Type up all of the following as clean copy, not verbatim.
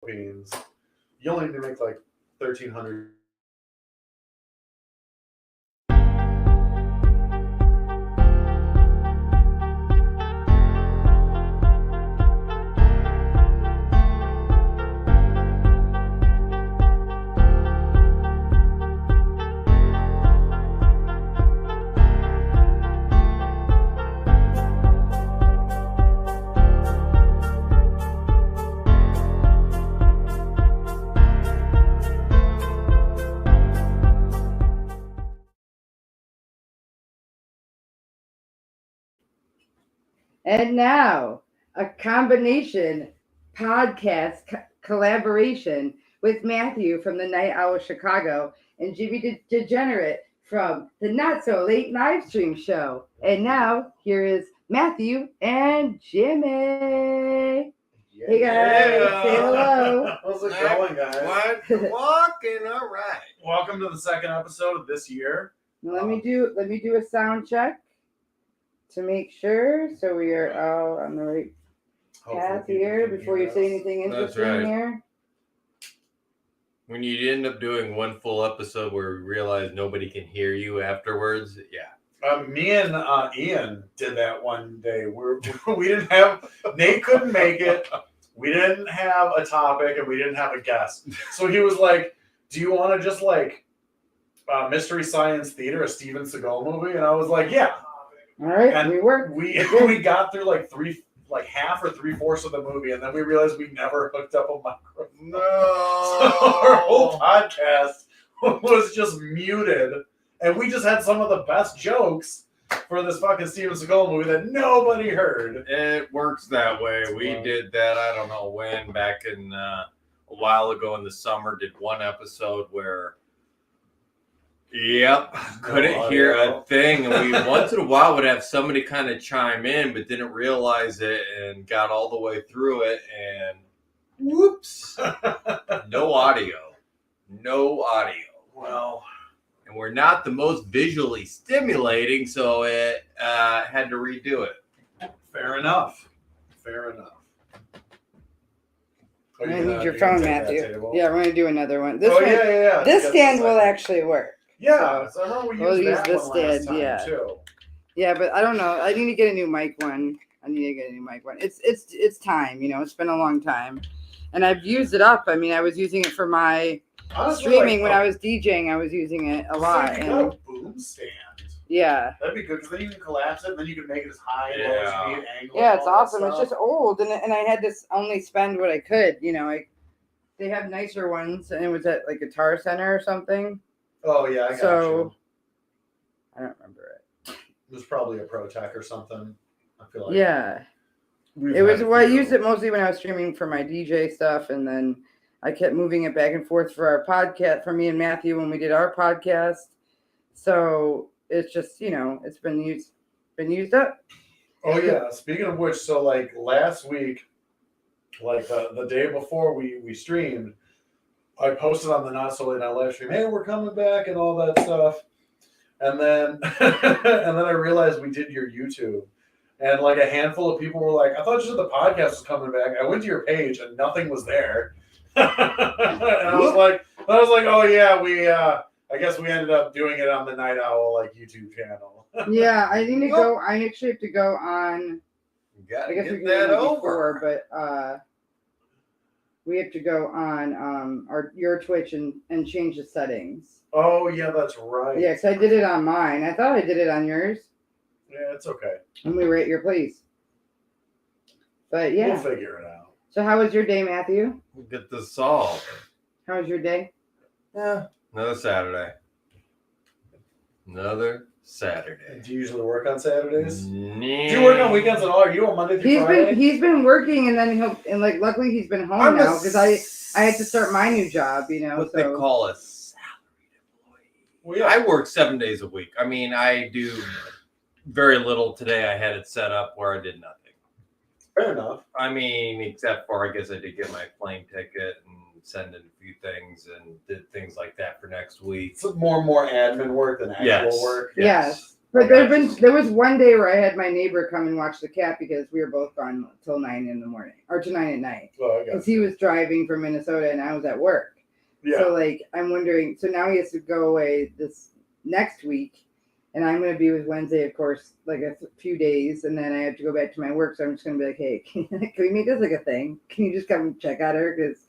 Philippines, you only need to make like 1,300. And now, a combination podcast collaboration with Matthew from the Night Owl Chicago and Jimmy Degenerate from the Not So Late live stream show. And now, here is Matthew and Jimmy. Hey guys, say hello. How's it going, guys? Walking, all right. Welcome to the second episode of this year. Now, let me do a sound check to make sure, so we are all on the right path here before you say anything interesting right. here. When you end up doing one full episode where we realize nobody can hear you afterwards, yeah. Me and Ian did that one day. We didn't have, Nate couldn't make it. We didn't have a topic and we didn't have a guest. So he was like, do you want to just like Mystery Science Theater, a Steven Seagal movie? And I was like, yeah. All right, And we worked. we got through like half or 3/4 of the movie, and then we realized we never hooked up a microphone. No. So our whole podcast was just muted, and we just had some of the best jokes for this fucking Steven Seagal movie that nobody heard. It works that way. We did that, I don't know when, back in a while ago in the summer, did one episode where couldn't hear a thing, and we once in a while would have somebody kind of chime in but didn't realize it and got all the way through it and whoops. no audio Well, and we're not the most visually stimulating, so it had to redo it. fair enough. I need your phone, Matthew. Yeah, we're gonna do another one. This yeah. This stand will actually work. Yeah, so I remember we we'll used use that this one last stand, time yeah. too. Yeah, but I don't know. I need to get a new mic one. It's time. It's been a long time, and I've used it up. I mean, I was using it for my Honestly, streaming when I was DJing. I was using it a lot. You got a boom stand. Yeah. That'd be good because then you can collapse it, and then you can make it as high and low as you need, angle. Yeah, and it's all that awesome. It's stuff. just old, and I had to only spend what I could. They have nicer ones, and it was at like Guitar Center or something. Oh yeah, I got you. I don't remember it. It was probably a ProTech or something. I feel like. Yeah. It was. Well, I used it mostly when I was streaming for my DJ stuff, and then I kept moving it back and forth for our podcast, for me and Matthew when we did our podcast. So it's just, it's been used up. Oh yeah. Speaking of which, so like last week, like the day before we streamed, I posted on the Not So Late Night live stream, hey, we're coming back and all that stuff. And then I realized we did your YouTube. And like a handful of people were like, I thought you said the podcast was coming back. I went to your page and nothing was there. And I was like, oh yeah, I guess we ended up doing it on the Night Owl like YouTube channel. Yeah, I need to go. I actually have to go on. I guess we can that do it over. before, but we have to go on your Twitch and change the settings. Oh yeah, that's right. Yeah, because I did it on mine. I thought I did it on yours. Yeah, it's okay. And we were at your place. But yeah. We'll figure it out. So how was your day, Matthew? We'll get this solved. How was your day? Yeah. Another Saturday. Do you usually work on Saturdays? Nah. Do you work on weekends at all? Are you on Monday through Friday? He's been working, and then luckily he's been home now because I had to start my new job. What they call a salaried employee. Well, yeah. I work 7 days a week. I mean, I do very little. Today I had it set up where I did nothing. Fair enough. I mean, except for I guess I did get my plane ticket and send in a few things and did things like that for next week. It's more admin work than actual work. Yes. But there was one day where I had my neighbor come and watch the cat because we were both gone till 9 in the morning or to 9 at night. Oh, Because he was driving from Minnesota and I was at work. yeah. So like I'm wondering. So now he has to go away this next week, and I'm gonna be with Wednesday, of course, like a few days, and then I have to go back to my work. So I'm just gonna be like, hey, can we make this like a thing? Can you just come check out her? Because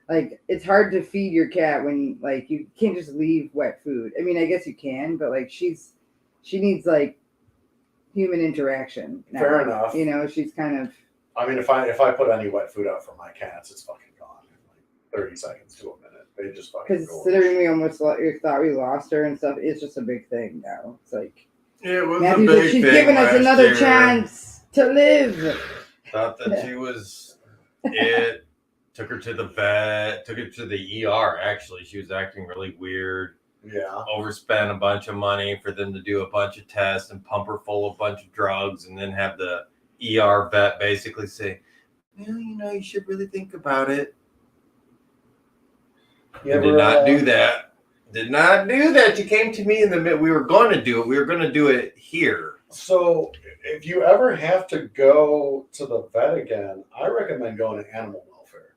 like it's hard to feed your cat when like you can't just leave wet food. I mean, I guess you can, but like she needs like human interaction. Now. Fair enough. You know, she's kind of. I mean, if I put any wet food out for my cats, it's fucking gone in like 30 seconds to a minute. They just fucking go. Considering we almost thought we lost her and stuff, it's just a big thing now. It's like It was Matthew's a like, big she's thing giving us last another year. chance to live. Thought that she was it. Took her to the vet. Took her to the ER. Actually, she was acting really weird. Yeah. Overspent a bunch of money for them to do a bunch of tests and pump her full of a bunch of drugs, and then have the ER vet basically say, "Well, you should really think about it." You Did not do that. Did not do that. You came to me in the mid. We were going to do it. We were going to do it here. So if you ever have to go to the vet again, I recommend going to Animal Welfare.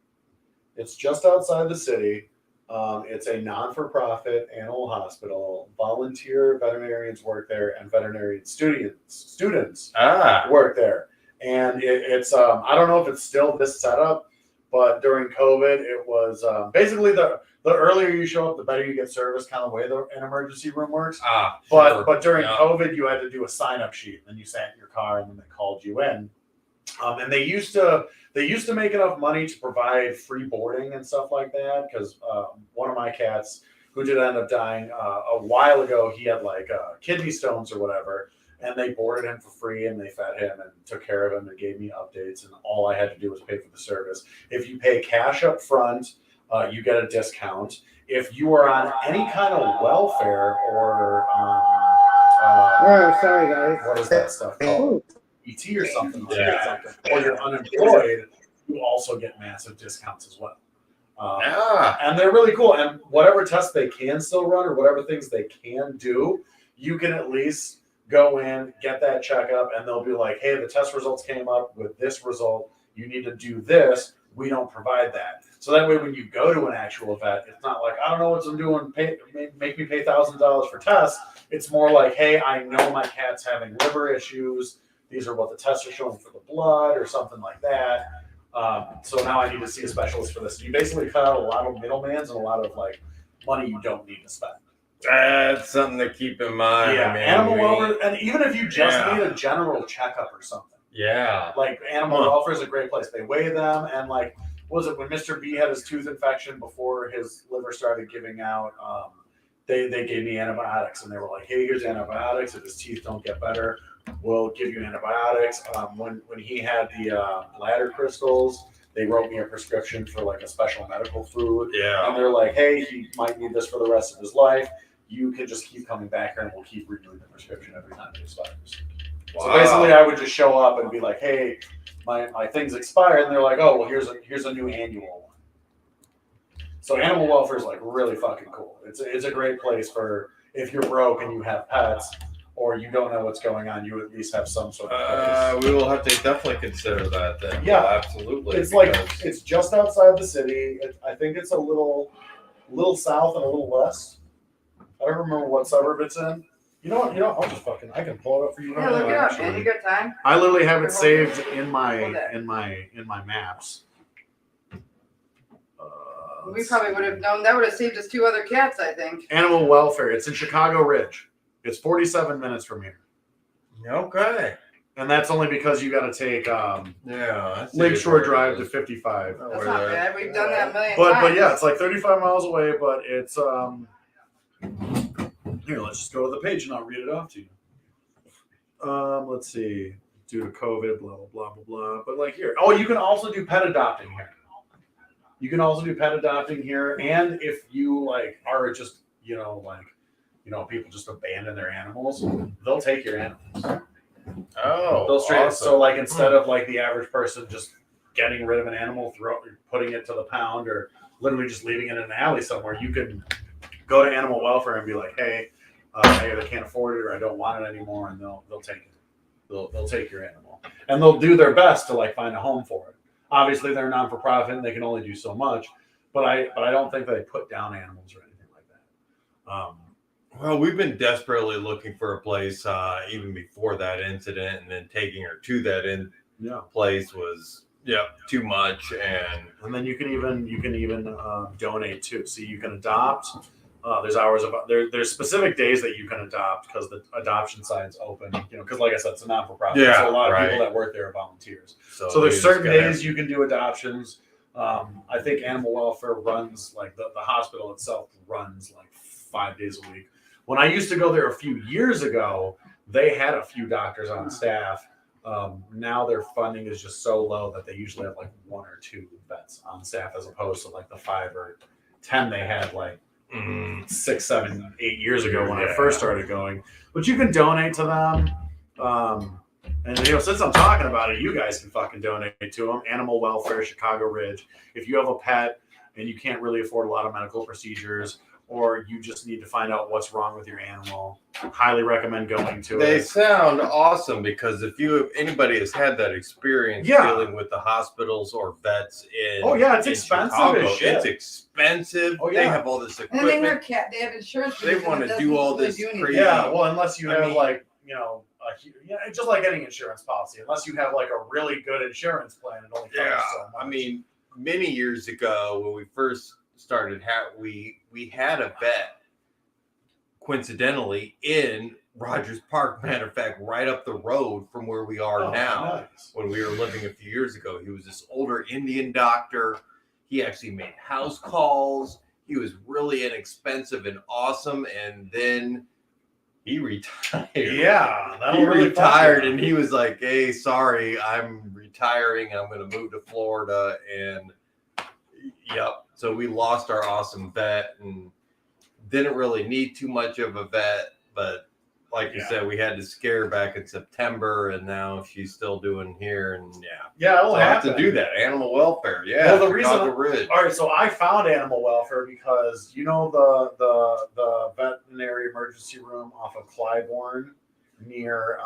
It's just outside the city. It's a non-for-profit animal hospital. Volunteer veterinarians work there, and veterinarian students work there. And it's I don't know if it's still this setup, but during COVID, it was basically the earlier you show up, the better you get service, kind of the way an emergency room works. But during COVID, you had to do a sign-up sheet, and then you sat in your car, and then they called you in. And they used to make enough money to provide free boarding and stuff like that, because one of my cats, who did end up dying a while ago, he had like kidney stones or whatever, and they boarded him for free, and they fed him and took care of him and gave me updates, and all I had to do was pay for the service. If you pay cash up front, you get a discount. If you are on any kind of welfare or Oh, sorry guys. what is that stuff called? ET or something, Yeah. or you're unemployed, you also get massive discounts as well. And they're really cool. And whatever tests they can still run or whatever things they can do, you can at least go in, get that checkup, and they'll be like, hey, the test results came up with this result. You need to do this. We don't provide that. So that way, when you go to an actual vet, it's not like, I don't know what I'm doing, make me pay $1,000 for tests. It's more like, hey, I know my cat's having liver issues. These are what the tests are showing for the blood or something like that. So now I need to see a specialist for this. You basically cut out a lot of middlemans and a lot of like money you don't need to spend. That's something to keep in mind. Yeah, I mean, animal welfare, and even if you just need a general checkup or something. Yeah. Like animal welfare is a great place. They weigh them, and like, what was it when Mr. B had his tooth infection before his liver started giving out? They gave me antibiotics, and they were like, hey, here's antibiotics. If his teeth don't get better, we'll give you antibiotics. When he had the bladder crystals, they wrote me a prescription for like a special medical food. Yeah. And they're like, hey, he might need this for the rest of his life. You can just keep coming back here and we'll keep renewing the prescription every time it expires. Wow. So basically I would just show up and be like, hey, my things expired. And they're like, oh, well, here's a new annual one. So animal welfare is like really fucking cool. It's a great place for if you're broke and you have pets, or you don't know what's going on, you at least have some sort of place. We will have to definitely consider that then. Yeah. Absolutely. It's like it's just outside the city. I think it's a little south and a little west. I don't remember what suburb it's in. You know what? I'll just I can pull it up for you. Yeah, look it up, man. You got time? I literally have it Here, hold saved in my maps. We probably would have known. That would have saved us 2 other cats, I think. Animal welfare. It's in Chicago Ridge. It's 47 minutes from here. Okay. And that's only because you got to take Yeah. Lakeshore Drive to 55. That's not bad. We've done that a million But times. yeah, it's like 35 miles away. But it's here. Let's just go to the page and I'll read it off to you. Let's see. Due to COVID, blah blah blah blah blah. But like here, you can also do pet adopting here. You can also do pet adopting here, and if you like are just people just abandon their animals, they'll take your animals. Oh, They'll straight. awesome. So like instead of like the average person just getting rid of an animal, putting it to the pound, or literally just leaving it in an alley somewhere, you can go to animal welfare and be like, hey, I either can't afford it or I don't want it anymore, and they'll take it. They'll take your animal, and they'll do their best to like find a home for it. Obviously, they're non for profit and they can only do so much, but I don't think they put down animals or anything like that. Well, we've been desperately looking for a place even before that incident, and then taking her to that place was too much. And then you can even donate too. So you can adopt. There's hours of there's specific days that you can adopt because the adoption side's open. Because like I said, it's a non-for-profit. Yeah, so a lot of right. people that work there are volunteers. So There's certain days you can do adoptions. I think animal welfare runs like the hospital itself runs like 5 days a week. When I used to go there a few years ago, they had a few doctors on staff. Now their funding is just so low that they usually have like 1 or 2 vets on staff as opposed to like the 5 or 10 they had like 6, 7, 8 years ago when I first started going. But you can donate to them. And since I'm talking about it, you guys can fucking donate to them. Animal Welfare, Chicago Ridge. If you have a pet and you can't really afford a lot of medical procedures, or you just need to find out what's wrong with your animal, highly recommend going to it. They sound awesome because if anybody has had that experience dealing with the hospitals or vets in it's expensive Chicago, as shit. It's expensive. They have all this equipment. And they have insurance. They want to do all this crazy. Yeah, well, unless you have it's just like any insurance policy. Unless you have like a really good insurance plan, it only covers so much. I mean, many years ago when we first started, we had a vet coincidentally in Rogers Park. Matter of fact, right up the road from where we are now. Nice. When we were living a few years ago, he was this older Indian doctor. He actually made house calls. He was really inexpensive and awesome. And then he retired. Yeah, he retired, and he was like, "Hey, sorry, I'm retiring. I'm going to move to Florida." And so we lost our awesome vet, and didn't really need too much of a vet. But like you said, we had to scare back in September, and now she's still doing here. And it'll have to do that. Animal welfare, Well, the Chicago reason, Ridge. all right, so I found animal welfare because the veterinary emergency room off of Clybourne near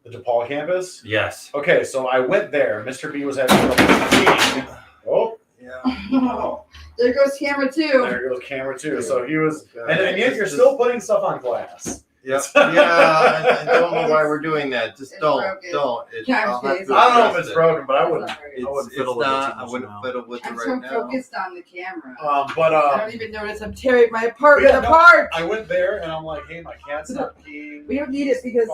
the DePaul campus. Yes. Okay, so I went there. Mr. B was having a oh. Yeah. There goes camera 2. There goes camera 2. So he was, and yet you're still putting stuff on glass. Yep. I don't know why we're doing that. Just don't. I'll have I don't know if it's broken, but I wouldn't. It's fiddle with not. it too I much wouldn't now. fiddle with it I'm right so now. focused on the camera. I don't even notice I'm tearing my apartment apart. I went there and I'm like, hey, my cat's not peeing. We don't need it because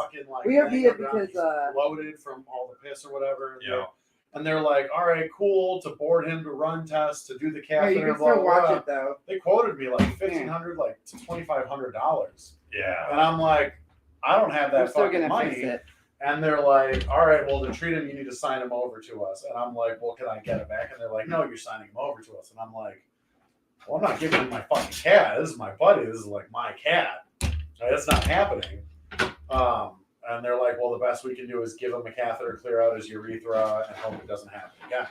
loaded from all the piss or whatever. Yeah. And they're like, all right, cool, to board him to run tests, to do the catheter. You can blah, still blah, watch blah. it though. They quoted me like $1,500, like to $2,500. Yeah. And I'm like, I don't have that We're still fucking gonna money. fix it. And they're like, all right, well, to treat him, you need to sign him over to us. And I'm like, well, can I get it back? And they're like, no, you're signing him over to us. And I'm like, well, I'm not giving him my fucking cat. This is my buddy. This is like my cat. That's not happening. And they're like, well, the best we can do is give him a catheter, clear out his urethra, and hope it doesn't happen again.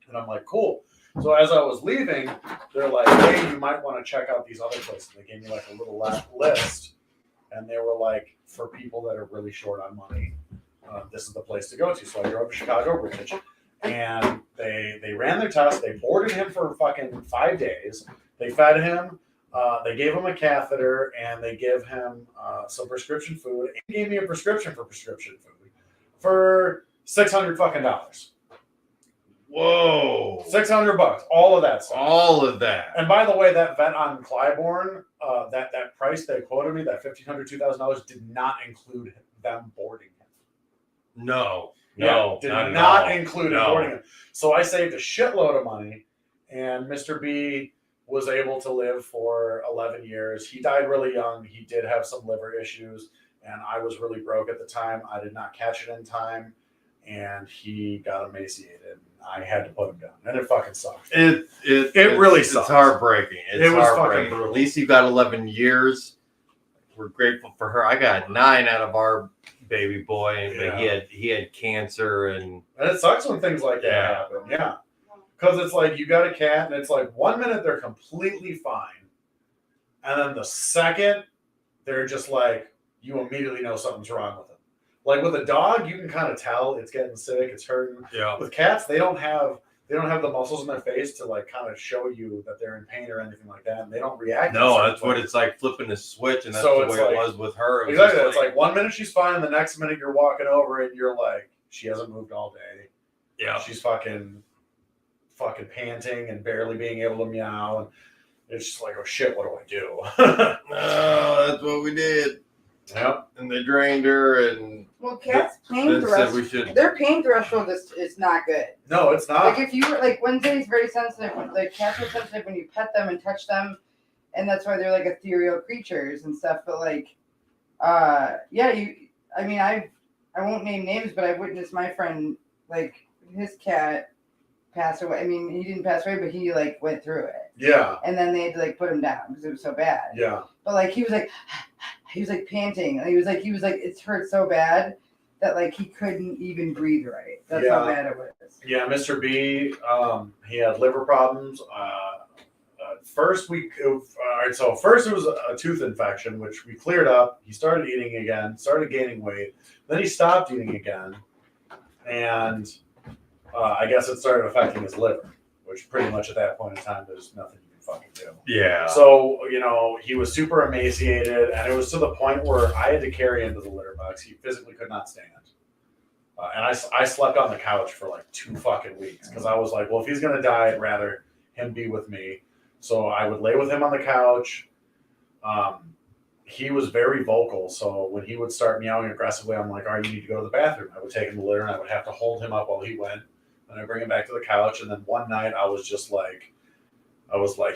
And I'm like, cool. So as I was leaving, they're like, hey, you might want to check out these other places. They gave me like a little list. And they were like, for people that are really short on money, this is the place to go to. So I drove to Chicago Ridge, and they ran their test. They boarded him for fucking 5 days. They fed him. They gave him a catheter, and they gave him some prescription food. And gave me a prescription for prescription food for $600 fucking dollars. Whoa. $600, all of that stuff. All of that. And by the way, that vet on Clybourne, that price they quoted me, that $1,500, $2,000, did not include them boarding him. Did not include boarding him. So I saved a shitload of money, and Mr. B was able to live for 11 years. He died really young. He did have some liver issues, and I was really broke at the time. I did not catch it in time, and he got emaciated. I had to put him down, and it fucking sucked. It really sucks. It's heartbreaking. It was fucking brutal. At least you got 11 years. We're grateful for her. I got 9 out of our baby boy, but he had cancer, and it sucks when things like that happen. Yeah, because it's like you got a cat, and it's like 1 minute they're completely fine, And then the second, they're just like, you immediately know something's wrong with them. Like with a dog, you can kind of tell it's getting sick, it's hurting. Yeah. With cats, they don't have the muscles in their face to like kind of show you that they're in pain or anything like that, and they don't react. No, that's what it's like flipping a switch, and that's So the it's way it like- was with her. It was Exactly. just It's like 1 minute she's fine, and the next minute you're walking over and you're like, she hasn't moved all day. yeah. She's fucking panting and barely being able to meow, and it's just like, oh shit, what do I do? Oh, that's what we did. Yep. And they drained her, and Well, cats' pain then said threshold. we should. Their pain threshold is not good. No, it's not. Like if you were like Wednesday's very sensitive. Like cats are sensitive when you pet them and touch them, and that's why they're like ethereal creatures and stuff. But like, yeah, you. I mean, I won't name names, but I've witnessed my friend like his cat pass away. I mean, he didn't pass away, but he like went through it, Yeah. and then they had to like put him down because it was so bad. Yeah. But like he was like panting. He was like it's hurt so bad that like he couldn't even breathe right. That's how Yeah. bad it was. Yeah, Mr. B, he had liver problems. First it was a tooth infection, which we cleared up. He started eating again, started gaining weight. Then he stopped eating again, and I guess it started affecting his liver, which pretty much at that point in time, there's nothing you can fucking do. Yeah. So, he was super emaciated, and it was to the point where I had to carry him to the litter box. He physically could not stand. And I slept on the couch for like 2 fucking weeks because I was like, well, if he's going to die, I'd rather him be with me. So I would lay with him on the couch. He was very vocal. So when he would start meowing aggressively, I'm like, all right, you need to go to the bathroom. I would take him to the litter, and I would have to hold him up while he went. And I'd bring him back to the couch. And then one night I was like,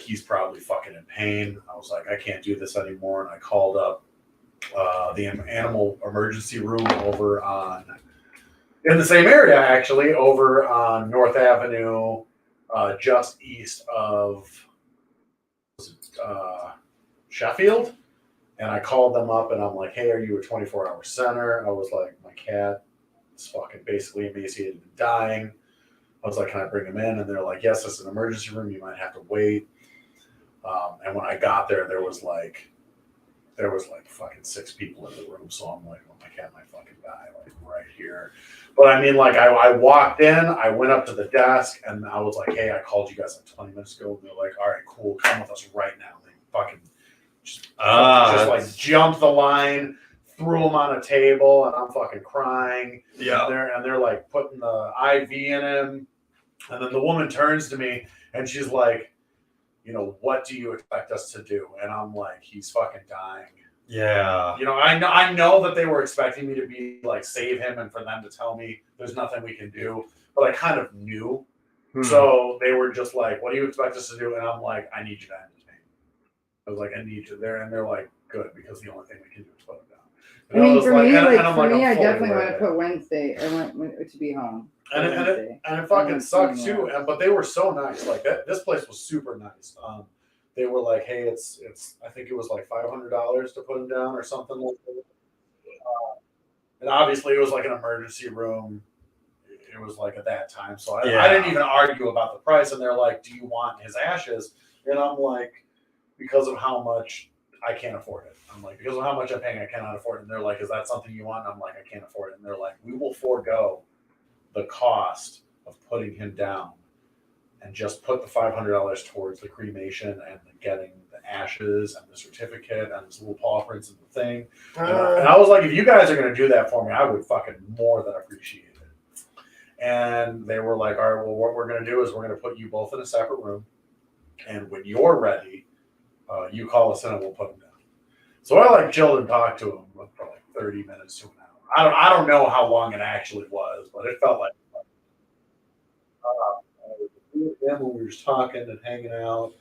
he's probably fucking in pain. I was like, I can't do this anymore. And I called up the animal emergency room in the same area, actually, over on North Avenue, just east of Sheffield. And I called them up and I'm like, hey, are you a 24-hour center? I was like, my cat is fucking basically emaciated and dying. I was like, can I bring him in? And they're like, yes, it's an emergency room. You might have to wait. And when I got there, there was like fucking 6 people in the room. So I'm like, well, my cat might fucking die like right here. But I mean, like I walked in, I went up to the desk and I was like, hey, I called you guys like 20 minutes ago. And they're like, all right, cool. Come with us right now. They fucking just like jumped the line, threw him on a table, and I'm fucking crying. Yeah. And they're like putting the IV in him. And then the woman turns to me and she's like, what do you expect us to do? And I'm like, he's fucking dying. Yeah. I know that they were expecting me to be like, save him and for them to tell me there's nothing we can do. But I kind of knew. So they were just like, what do you expect us to do? And I'm like, I need you to end his pain. I was like, I need you there. And they're like, good, because the only thing we can do is put him down. I mean, for me, I I'm definitely fully want to ready. put Wednesday. I want to be home. And it fucking sucked too. But they were so nice. Like this place was super nice. They were like, hey, it's I think it was like $500 to put him down or something like that. And obviously it was like an emergency room. It was like at that time. So I didn't even argue about the price. And they're like, do you want his ashes? And I'm like, because of how much I can't afford it. I'm like, because of how much I'm paying, I cannot afford it. And they're like, is that something you want? And I'm like, I can't afford it. And they're like, we will forego the cost of putting him down and just put the $500 towards the cremation and getting the ashes and the certificate and his little paw prints and the thing. And I was like, if you guys are going to do that for me, I would fucking more than appreciate it. And they were like, all right, well, what we're going to do is we're going to put you both in a separate room. And when you're ready, you call us in and we'll put him down. So I like chilled and talked to him for like 30 minutes to an hour. I don't know how long it actually was, but it felt like when we were just talking and hanging out.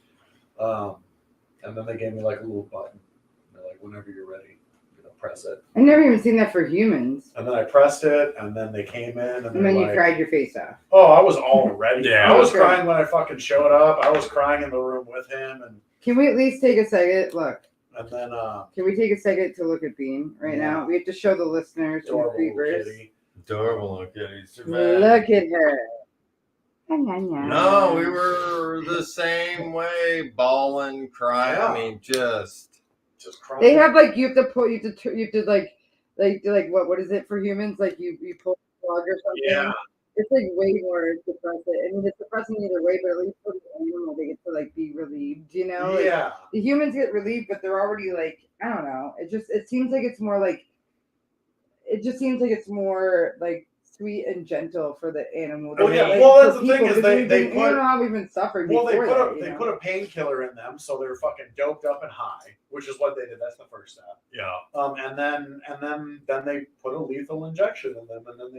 And then they gave me like a little button. They're like, whenever you're ready, press it. I've never even seen that for humans. And then I pressed it, and then they came in, And then you cried your face off. Oh, I was all ready. Yeah. I was crying when I fucking showed up. I was crying in the room with him, and Can we at least take a second? Look. and then Can we take a second to look at Bean right now? We have to show the listeners and the adorable little creepers. kitty. Adorable little kitty. Look at her. No, we were the same way, bawling, crying. Yeah. I mean, just crying. They have like you have to pull, you have to like what is it for humans? Like you pull the plug or something. Yeah. It's like way more depressing. I mean, it's depressing either way, but at least for the animal, they get to like be relieved. You know? Like, Yeah. the humans get relieved, but they're already like, I don't know. It seems like it's more like, it just seems like it's more like sweet and gentle for the animal. Oh, than, yeah. like, Well, for that's the thing people, is they because you put- don't know how we've been suffering Well, before that. they put a painkiller in them, so they're fucking doped up and high, which is what they did. That's the first step. yeah. And then they put a lethal injection in them, and then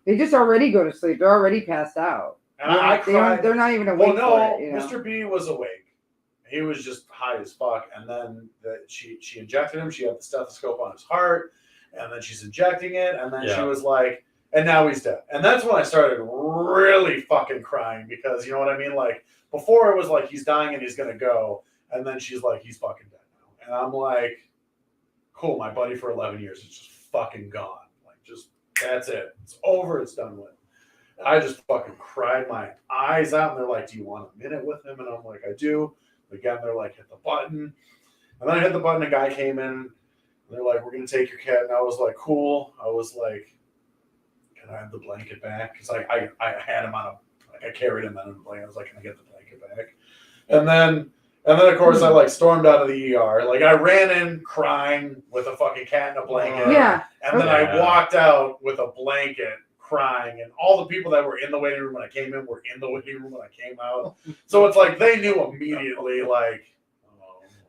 They just already go to sleep. They're already passed out. and I cried. They're not even awake Well, no, for it. You know? Mr. B was awake. He was just high as fuck, and then she injected him. She had the stethoscope on his heart, and then she's injecting it, and then she Yeah. was like, and now he's dead. And that's when I started really fucking crying, because you know what I mean? Like, before it was like he's dying and he's gonna go, and then she's like, he's fucking dead now. And I'm like, cool, my buddy for 11 years is just fucking gone. Like, just, that's it. It's over, it's done with. I just fucking cried my eyes out, and they're like, do you want a minute with him? And I'm like, I do. Again, they're like, hit the button. And then I hit the button, a guy came in, and they're like, we're gonna take your cat. And I was like, cool. I was like, can I have the blanket back? Because I had him on I carried him on a blanket. I was like, can I get the blanket back? And then of course I like stormed out of the ER. Like, I ran in crying with a fucking cat in a blanket. Yeah. And then I Yeah. walked out with a blanket crying, and all the people that were in the waiting room when I came in were in the waiting room when I came out. So it's like they knew immediately, like,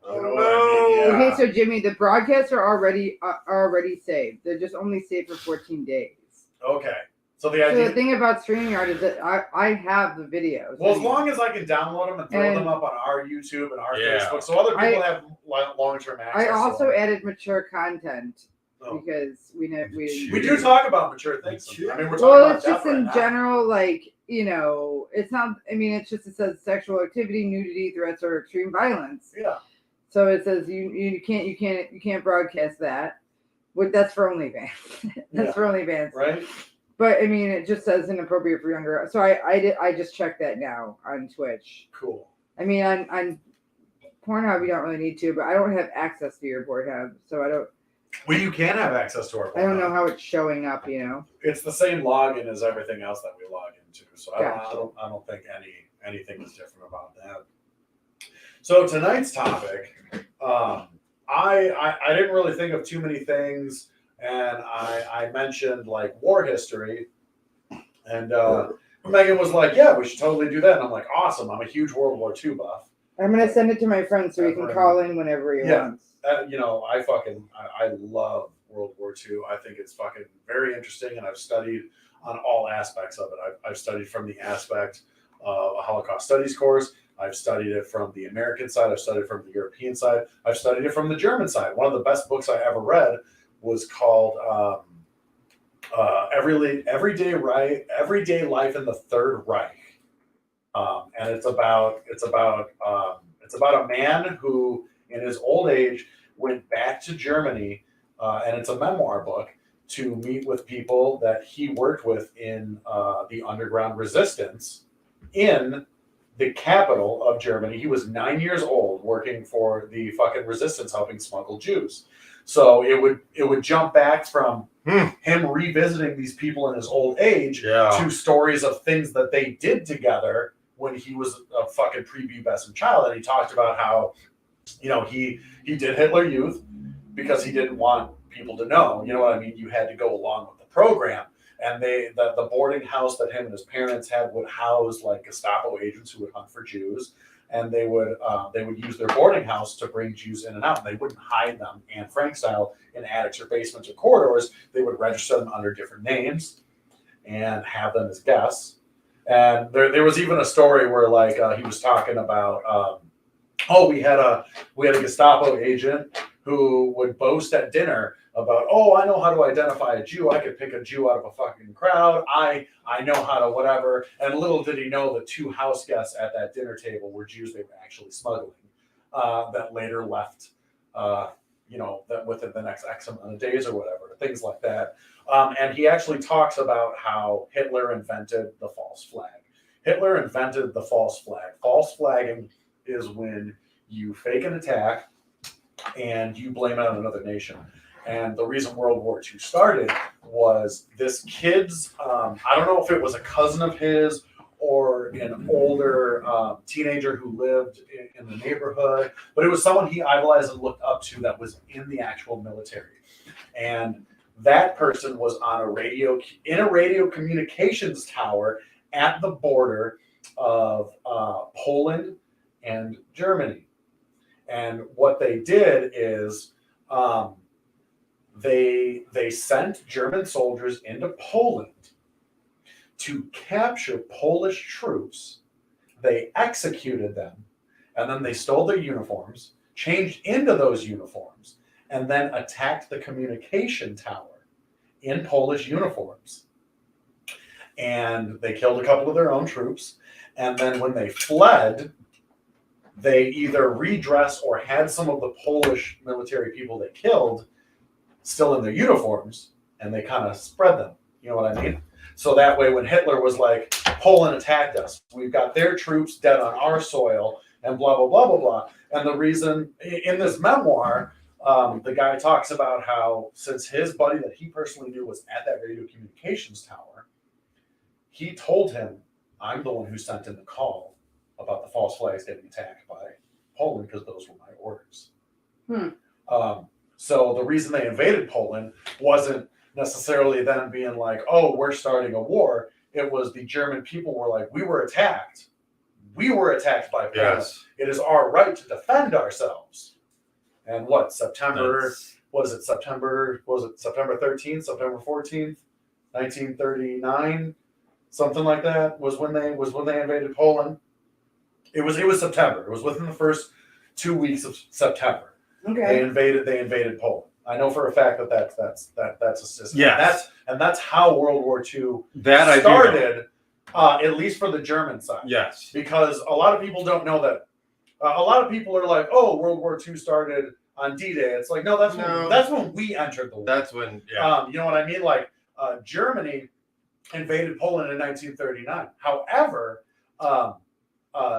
oh, you know what I mean? Yeah. Okay, so Jimmy, the broadcasts are already saved. They're just only saved for 14 days. Okay. So the So idea. the thing about StreamYard is that I have the videos. Well, as long as I can download them and throw And- them up on our YouTube and our Yeah. Facebook, so other people have long-term access. I to also them. added mature content Oh. because we We do talk about mature things. I mean, we're talking well, about it's just death right in now. general, like, you know, it's not. I mean, it's just, it says sexual activity, nudity, threats, or extreme violence. Yeah. So it says you can't broadcast that. But that's for OnlyFans. That's Yeah. for OnlyFans. Right. But I mean, it just says inappropriate for younger. So I just checked that now on Twitch. Cool. I mean, on Pornhub you don't really need to, but I don't have access to your Pornhub, so I don't. Well, you can have access to our. I don't know Pornhub. how it's showing up. You know. It's the same login as everything else that we log into, so Gotcha. I don't think anything is different about that. So tonight's topic, I didn't really think of too many things, and I mentioned like war history, and Megan was like, "Yeah, we should totally do that," and I'm like, "Awesome! I'm a huge World War II buff." I'm gonna send it to my friend so he can call in whenever he Yeah. wants. You know, I love World War II. I think it's fucking very interesting, and I've studied on all aspects of it. I've studied from the aspect of a Holocaust studies course. I've studied it from the American side. I've studied it from the European side. I've studied it from the German side. One of the best books I ever read was called Everyday Life in the Third Reich, and it's about a man who, in his old age, went back to Germany, and it's a memoir book, to meet with people that he worked with in the underground resistance in the capital of Germany. He was 9 years old working for the fucking resistance, helping smuggle Jews. So it would jump back from him revisiting these people in his old age to stories of things that they did together when he was a fucking prepubescent child. And he talked about how, you know, he did Hitler Youth because he didn't want people to know, you know what I mean? You had to go along with the program. And the boarding house that him and his parents had would house like Gestapo agents who would hunt for Jews, and they would use their boarding house to bring Jews in and out. And they wouldn't hide them Anne Frank style in attics or basements or corridors. They would register them under different names and have them as guests. And there was even a story where like he was talking about we had a Gestapo agent who would boast at dinner about, oh, I know how to identify a Jew. I could pick a Jew out of a fucking crowd. I know how to whatever. And little did he know the two house guests at that dinner table were Jews they were actually smuggling that later left, that within the next X amount of days or whatever, things like that. And he actually talks about how Hitler invented the false flag. Hitler invented the false flag. False flagging is when you fake an attack and you blame it on another nation. And the reason World War II started was this kid's, I don't know if it was a cousin of his or an older teenager who lived in the neighborhood, but it was someone he idolized and looked up to that was in the actual military. And that person was in a radio communications tower at the border of Poland and Germany. And what they did is they sent German soldiers into Poland to capture Polish troops. They executed them, and then they stole their uniforms, changed into those uniforms, and then attacked the communication tower in Polish uniforms. And they killed a couple of their own troops. And then when they fled, they either redressed or had some of the Polish military people they killed still in their uniforms, and they kind of spread them. You know what I mean? So that way, when Hitler was like, Poland attacked us, we've got their troops dead on our soil, and blah, blah, blah, blah, blah. And the reason, in this memoir, the guy talks about how since his buddy that he personally knew was at that radio communications tower, he told him, I'm the one who sent in the call about the false flags getting attacked by Poland because those were my orders. So the reason they invaded Poland wasn't necessarily them being like, oh, we're starting a war. It was the German people were like, we were attacked. We were attacked by Poland. Yes. It is our right to defend ourselves. And what, September 13th, September 14th, 1939, something like that was when they invaded Poland. It was September. It was within the first 2 weeks of September. Okay. They invaded Poland. I know for a fact that that's a system. Yes. That's how World War II That started, at least for the German side. Yes. Because a lot of people don't know that. A lot of people are like, "Oh, World War II started on D-Day." It's like, no, that's when we entered the war. That's when, You know what I mean? Like, Germany invaded Poland in 1939. However,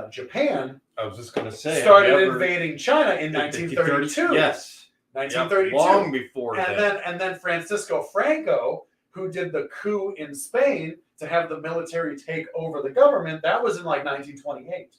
Japan I was just going to say. started invading China in 1932. Yes. 1932. Long before that. And then Francisco Franco, who did the coup in Spain to have the military take over the government, that was in like 1928.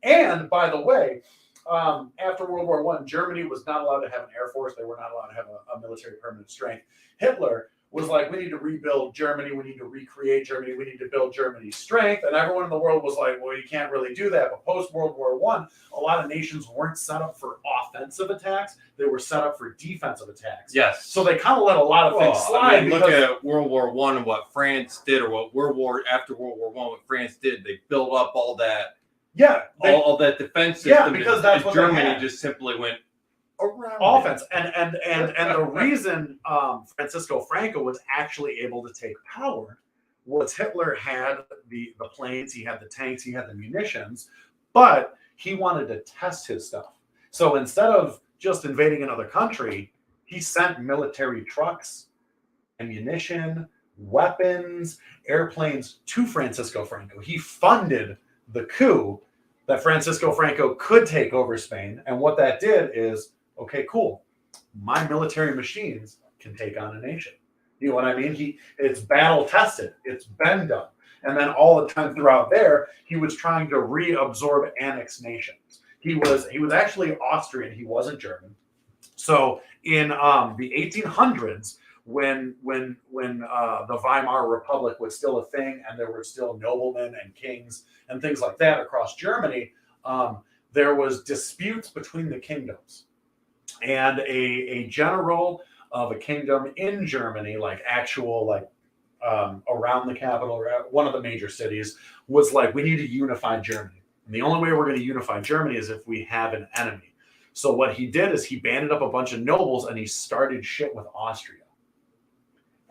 And by the way, after World War I, Germany was not allowed to have an air force. They were not allowed to have a military permanent strength. Hitler was like, we need to rebuild Germany. We need to recreate Germany. We need to build Germany's strength. And everyone in the world was like, well, you can't really do that. But post-World War I, a lot of nations weren't set up for offensive attacks. They were set up for defensive attacks. Yes. So they kind of let a lot of things slide. Look at World War I and what France did, or what after World War I, what France did. They built up all that. Yeah. All that defense system. Yeah, because that's what Germany just simply went around offense. And the reason Francisco Franco was actually able to take power was Hitler had the planes, he had the tanks, he had the munitions, but he wanted to test his stuff. So instead of just invading another country, he sent military trucks, ammunition, weapons, airplanes to Francisco Franco. He funded the coup that Francisco Franco could take over Spain. And what that did is, okay, cool. My military machines can take on a nation. You know what I mean? It's battle tested. It's been done. And then all the time throughout there, he was trying to reabsorb annexed nations. He was actually Austrian. He wasn't German. So in the 1800s, when the Weimar Republic was still a thing, and there were still noblemen and kings and things like that across Germany, there was disputes between the kingdoms. And a general of a kingdom in Germany, around the capital, or one of the major cities, was like, we need to unify Germany. And the only way we're going to unify Germany is if we have an enemy. So what he did is he banded up a bunch of nobles and he started shit with Austria.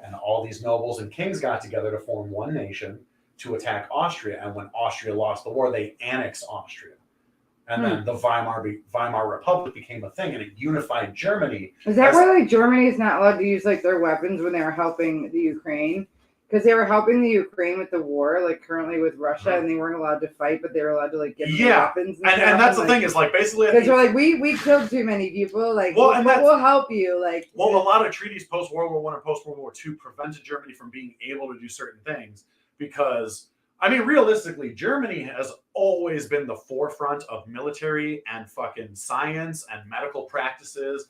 And all these nobles and kings got together to form one nation to attack Austria. And when Austria lost the war, they annexed Austria. And then the Weimar Republic became a thing, and it unified Germany. Is that why Germany is not allowed to use their weapons when they're helping the Ukraine? Because they were helping the Ukraine with the war, like currently with Russia, and they weren't allowed to fight, but they were allowed to like give them weapons. And that's the thing is like basically because they're like we killed too many people, like Well, and we'll help you, like. Well, a lot of treaties post World War I and post World War II prevented Germany from being able to do certain things because, I mean, realistically, Germany has always been the forefront of military and fucking science and medical practices.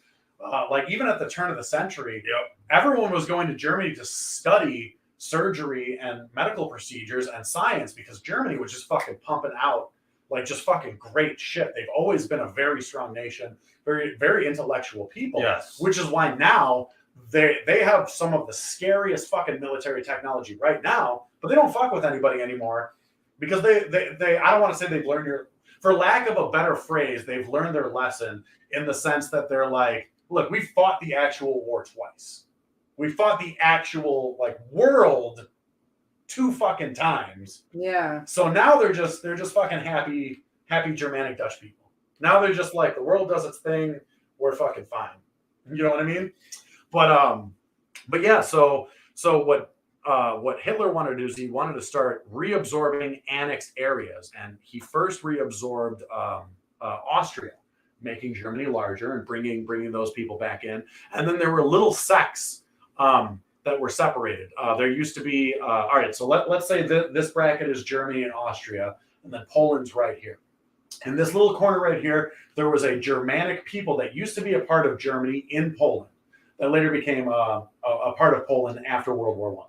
Like even at the turn of the century, everyone was going to Germany to study surgery and medical procedures and science because Germany was just fucking pumping out like just fucking great shit. They've always been a very strong nation, very, very intellectual people. Yes. Which is why now they have some of the scariest fucking military technology right now, but they don't fuck with anybody anymore because they I don't want to say they've learned for lack of a better phrase, they've learned their lesson in the sense that they're like, look, we fought the actual war twice. We fought the actual like world 2 fucking times. Yeah. So now they're just fucking happy Germanic Dutch people. Now they're just like the world does its thing, we're fucking fine. You know what I mean? But yeah, so what Hitler wanted to do is he wanted to start reabsorbing annexed areas, and he first reabsorbed Austria, making Germany larger and bringing those people back in. And then there were little sects that were separated. There used to be, all right, so let's say this bracket is Germany and Austria, and then Poland's right here. In this little corner right here, there was a Germanic people that used to be a part of Germany in Poland that later became a part of Poland after World War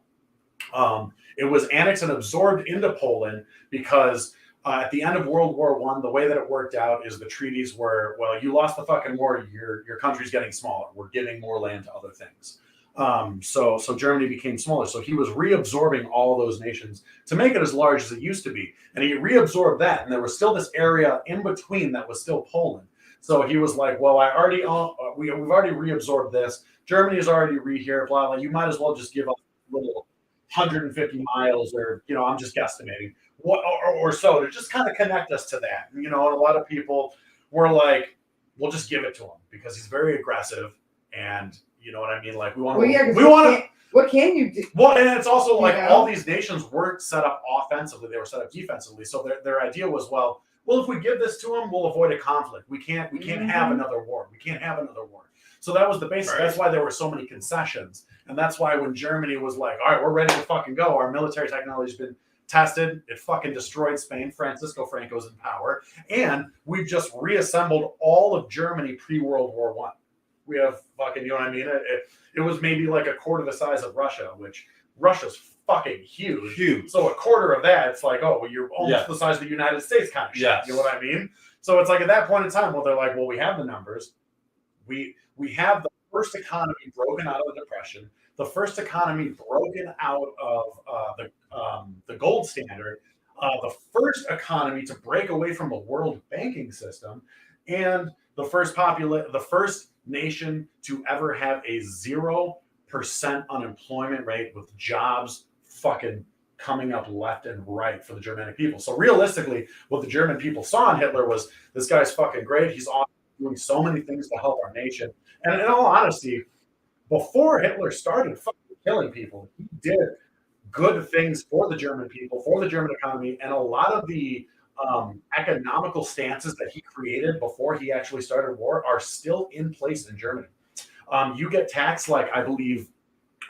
I. It was annexed and absorbed into Poland because at the end of World War I, the way that it worked out is the treaties were, well, you lost the fucking war, your country's getting smaller. We're giving more land to other things. So Germany became smaller. So he was reabsorbing all those nations to make it as large as it used to be. And he reabsorbed that. And there was still this area in between that was still Poland. So he was like, well, we've already reabsorbed this. Germany is already here, blah, blah. You might as well just give up a little 150 miles or, I'm just guesstimating or so to just kind of connect us to that. And a lot of people were like, we'll just give it to him because he's very aggressive and, you know what I mean? Like we want to. What can you do? Well, and it's also like all these nations weren't set up offensively; they were set up defensively. So their idea was, well, if we give this to them, we'll avoid a conflict. We can't have another war. We can't have another war. So that was the basis. Right. That's why there were so many concessions, and that's why when Germany was like, all right, we're ready to fucking go. Our military technology's been tested. It fucking destroyed Spain. Francisco Franco's in power, and we've just reassembled all of Germany pre-World War I. We have fucking, you know what I mean? It was maybe like a quarter the size of Russia, which Russia's fucking huge. So a quarter of that, it's like, oh, well, you're almost the size of the United States kind of shit. Yes. You know what I mean? So it's like at that point in time, well, they're like, well, we have the numbers. We have the first economy broken out of the Depression, the first economy broken out of the gold standard, the first economy to break away from the world banking system, and the first nation to ever have a 0% unemployment rate with jobs fucking coming up left and right for the Germanic people. So realistically, what the German people saw in Hitler was this guy's fucking great. He's doing so many things to help our nation. And in all honesty, before Hitler started fucking killing people, he did good things for the German people, for the German economy, and a lot of the economical stances that he created before he actually started war are still in place in Germany. You get taxed like, I think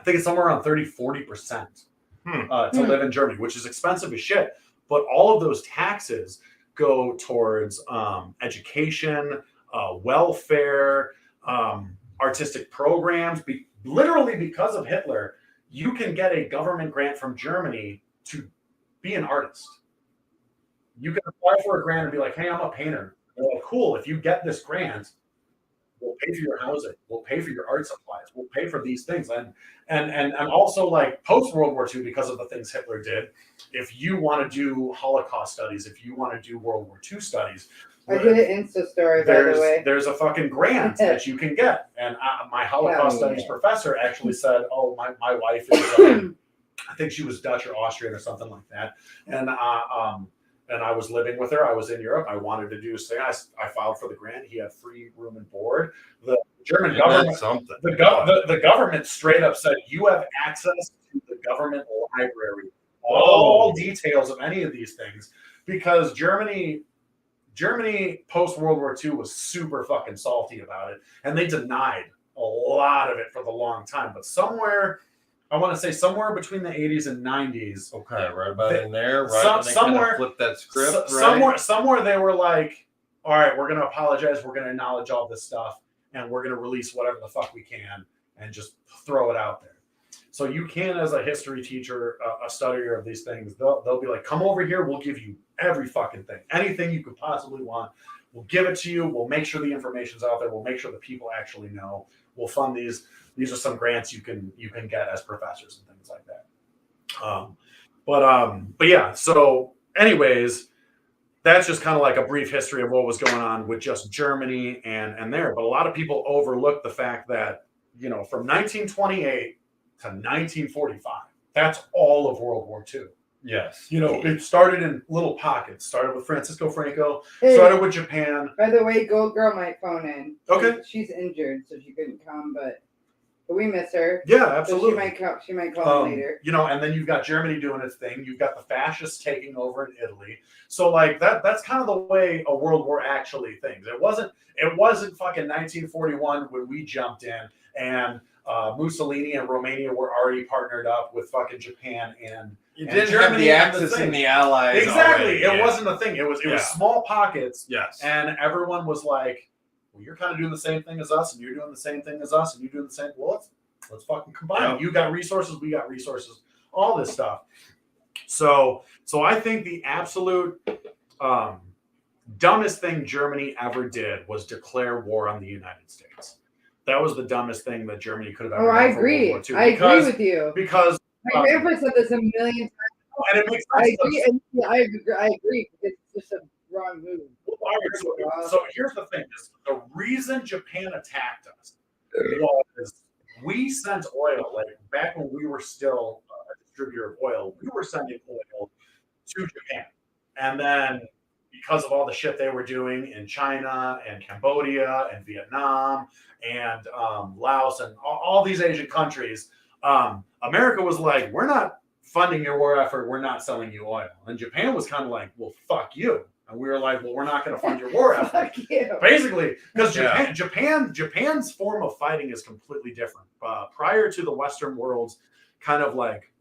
it's somewhere around 30-40% to live in Germany, which is expensive as shit. But all of those taxes go towards education, welfare, artistic programs. Literally because of Hitler, you can get a government grant from Germany to be an artist. You can apply for a grant and be like, hey, I'm a painter. They're like, cool, if you get this grant, we'll pay for your housing. We'll pay for your art supplies. We'll pay for these things. And also like post-World War II, because of the things Hitler did, if you want to do Holocaust studies, if you want to do World War II studies, I did an Insta story, by the way. There's a fucking grant that you can get. And my Holocaust studies professor actually said, oh, my wife is, I think she was Dutch or Austrian or something like that. And I was living with her. I was in Europe. I wanted to do a thing. I filed for the grant. He had free room and board. The German government, the government straight up said, you have access to the the government library all details of any of these things, because Germany post World War II was super fucking salty about it, and they denied a lot of it for the long time. But I want to say somewhere between the 80s and 90s. Okay, right about in there, right? Some, when they somewhere flip that script, right? Somewhere they were like, all right, we're going to apologize. We're going to acknowledge all this stuff, and we're going to release whatever the fuck we can and just throw it out there. So you can, as a history teacher, a studier of these things, they'll be like, come over here. We'll give you every fucking thing. Anything you could possibly want. We'll give it to you. We'll make sure the information's out there. We'll make sure the people actually know. We'll fund these. These are some grants you can get as professors and things like that. But yeah. So anyways, that's just kind of like a brief history of what was going on with just Germany and there. But a lot of people overlook the fact that, you know, from 1928 to 1945, that's all of World War II. Yes. You know, it started in little pockets. Started with Francisco Franco. Hey, started with Japan. by the way, Gold Girl might phone in. Okay. She's injured, so she couldn't come, but we miss her. Yeah, So absolutely. she might call later. You know, and then you've got Germany doing its thing. You've got the fascists taking over in Italy. So like that's kind of the way a world war actually thinks. It wasn't fucking 1941 when we jumped in and Mussolini and Romania were already partnered up with fucking Japan and didn't Germany have the and the Axis thing. and the Allies. Exactly. Already, It wasn't a thing. It was small pockets. Yes. And everyone was like, well, you're kind of doing the same thing as us, and you're doing the same thing as us, and you're doing the same. Well, let's fucking combine. Yep. You got resources, we got resources, all this stuff. So I think the absolute dumbest thing Germany ever did was declare war on the United States. That was the dumbest thing that Germany could have ever done. I agree. For World War II I agree with you. Because My grandpa said this a million times. and it makes I sense. agree. And I agree. It's just a wrong move. So here's the thing: is the reason Japan attacked us was we sent oil. Like back when we were still a distributor of oil, we were sending oil to Japan, and then because of all the shit they were doing in China and Cambodia and Vietnam and Laos and all these Asian countries, America was like, we're not funding your war effort. We're not selling you oil. And Japan was kind of like, well, fuck you. And we were like, well, we're not going to fund your war effort. Fuck you. Basically, because Japan's form of fighting is completely different. Prior to the Western world's kind of like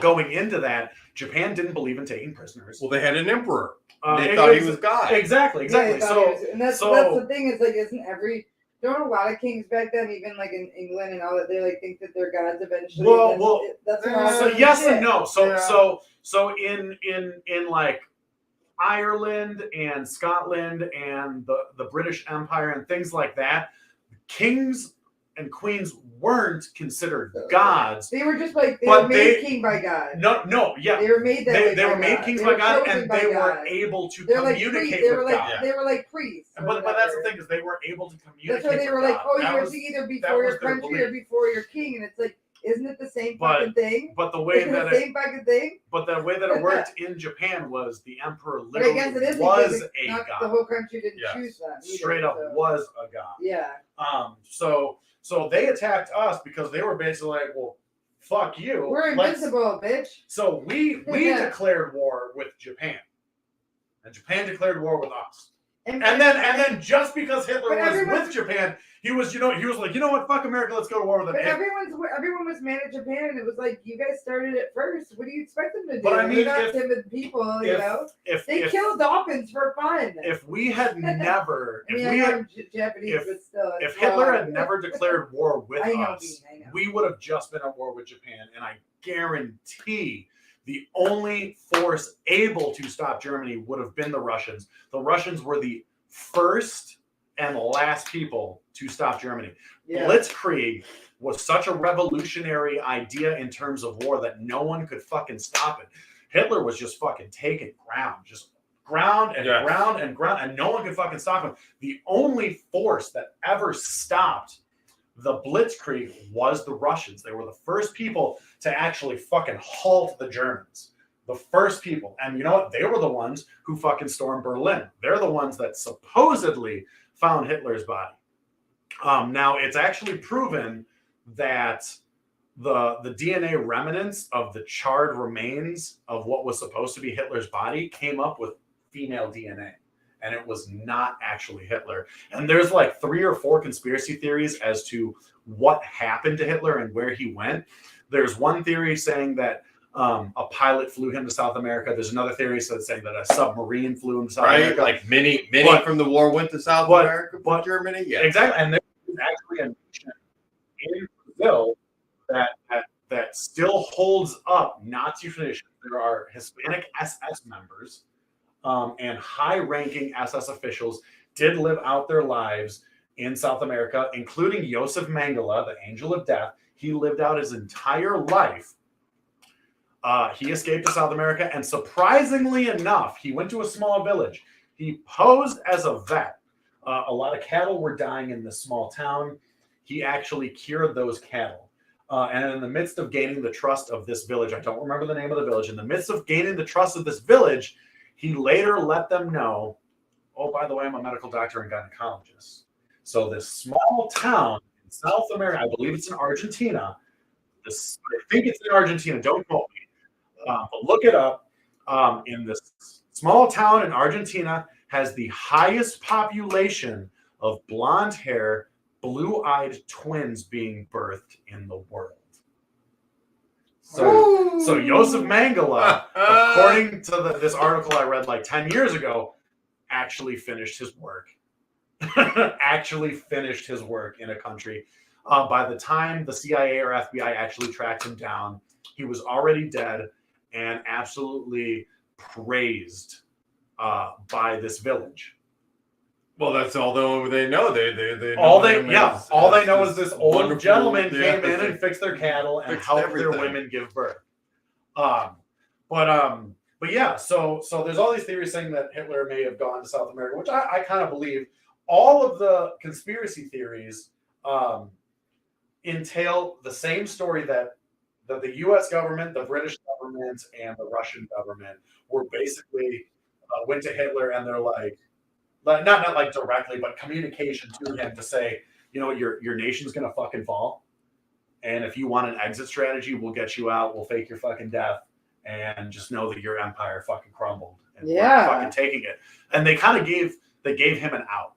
going into that, Japan didn't believe in taking prisoners. Well, they had an emperor. They thought he was God. Exactly. Yeah, So and that's the thing is like, don't a lot of kings back then, even like in England and all that, they like think that they're gods eventually. That's so yes and no. So in like Ireland and Scotland and the British Empire and things like that, kings and queens weren't considered gods. They were just like they were made king by God. No, yeah. They were made that way. They were made kings by God, and they were able to communicate with God. They were like priests. But that's the thing is they were able to communicate. That's why they were like, oh, you're either before your country or before your king, and it's like, isn't it the same fucking thing? But the way that same fucking thing. But the way that it worked in Japan was the emperor literally was a god. The whole country didn't choose them. Straight up was a god. Yeah. So they attacked us because they were basically like, well, fuck you. We're invincible, bitch. So we declared war with Japan, and Japan declared war with us. And then just because Hitler was with Japan, he was like, you know what, fuck America, let's go to war with them. But everyone was mad at Japan, and it was like, you guys started it first. What do you expect them to do? But I mean, they're not timid people, you know. They killed dolphins for fun. If we had never, Japanese, but still, if Hitler had never declared war with us, I know. we would have just been at war with Japan, and I guarantee the only force able to stop Germany would have been the Russians. The Russians were the first and last people to stop Germany. Yeah. Blitzkrieg was such a revolutionary idea in terms of war that no one could fucking stop it. Hitler was just fucking taking ground, and no one could fucking stop him. The only force that ever stopped the Blitzkrieg was the Russians. They were the first people to actually fucking halt the Germans. The first people. And you know what? They were the ones who fucking stormed Berlin. They're the ones that supposedly found Hitler's body. Now, it's actually proven that the DNA remnants of the charred remains of what was supposed to be Hitler's body came up with female DNA. And it was not actually Hitler. And there's like 3 or 4 conspiracy theories as to what happened to Hitler and where he went. There's one theory saying that a pilot flew him to South America. There's another theory saying that a submarine flew him to South America. Like many from the war went to South America, but Germany. Yeah, exactly. And there's actually a nation in Brazil that still holds up Nazi tradition. There are Hispanic SS members and high-ranking SS officials did live out their lives in South America, including Josef Mengele, the Angel of Death. He lived out his entire life. He escaped to South America, and surprisingly enough, he went to a small village. He posed as a vet. A lot of cattle were dying in this small town. He actually cured those cattle. And in the midst of gaining the trust of this village, I don't remember the name of the village, in the midst of gaining the trust of this village, he later let them know, oh, by the way, I'm a medical doctor and gynecologist. So this small town in South America, I believe it's in Argentina. I think it's in Argentina. Don't quote me. But look it up. In this small town in Argentina has the highest population of blonde hair, blue-eyed twins being birthed in the world. So Josef Mengele, according to this article I read like 10 years ago, actually finished his work. Actually finished his work in a country. By the time the CIA or FBI actually tracked him down, he was already dead and absolutely praised by this village. Well, that's all they know. They all they know is this old gentleman came in and fixed their cattle and helped their women give birth. But yeah, so there's all these theories saying that Hitler may have gone to South America, which I kind of believe. All of the conspiracy theories entail the same story that the U.S. government, the British government, and the Russian government were basically went to Hitler and they're like, not like directly, but communication to him to say, you know, your nation's gonna fucking fall, and if you want an exit strategy, we'll get you out, we'll fake your fucking death, and just know that your empire fucking crumbled and we're fucking taking it. And they gave him an out.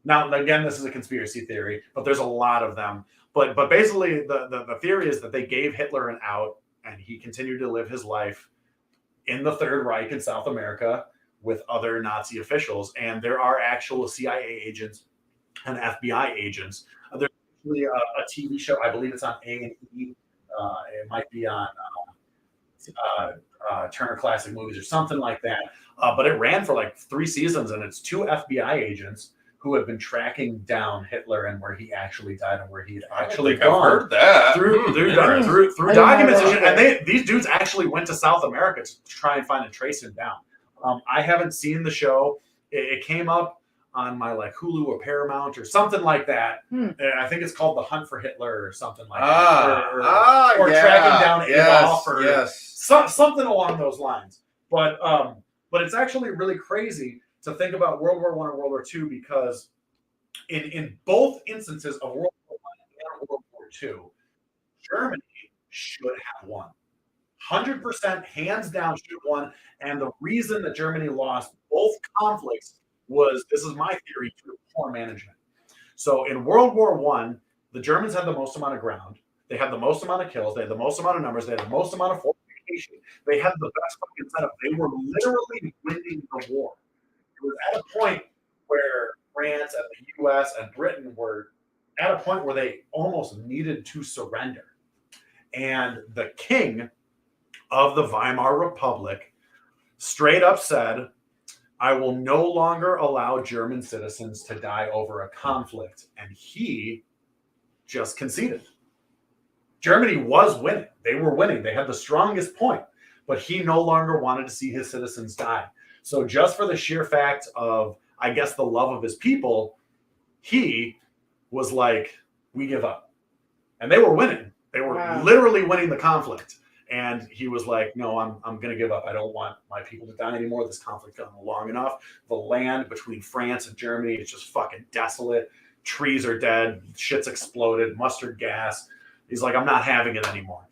Now, again, this is a conspiracy theory, but there's a lot of them. But basically, the theory is that they gave Hitler an out, and he continued to live his life in the Third Reich in South America with other Nazi officials. And there are actual CIA agents and FBI agents. There's actually a TV show, I believe it's on A&E. It might be on Turner Classic Movies or something like that. But it ran for like 3 seasons, and it's 2 FBI agents who have been tracking down Hitler and where he actually died and where he had actually gone. I've heard that. Through documents. And these dudes actually went to South America to try and find and trace him down. I haven't seen the show. It came up on my like Hulu or Paramount or something like that. I think it's called The Hunt for Hitler or something like that. Or tracking down Adolf or something along those lines. But it's actually really crazy to think about World War I and World War II, because in both instances of World War I and World War II, Germany should have won. 100% hands down should have won. And the reason that Germany lost both conflicts was, this is my theory, through poor management. So in World War I, the Germans had the most amount of ground. They had the most amount of kills. They had the most amount of numbers. They had the most amount of fortification. They had the best fucking setup. They were literally winning the war. It was at a point where France and the U.S. and Britain were at a point where they almost needed to surrender. And the king of the Weimar Republic straight up said, I will no longer allow German citizens to die over a conflict. And he just conceded. Germany was winning. They were winning. They had the strongest point. But he no longer wanted to see his citizens die. So just for the sheer fact of, I guess, the love of his people, he was like, we give up. And they were winning. They were literally winning the conflict. And he was like, no, I'm going to give up. I don't want my people to die anymore. This conflict gone long enough. The land between France and Germany is just fucking desolate. Trees are dead. Shit's exploded. Mustard gas. He's like, I'm not having it anymore.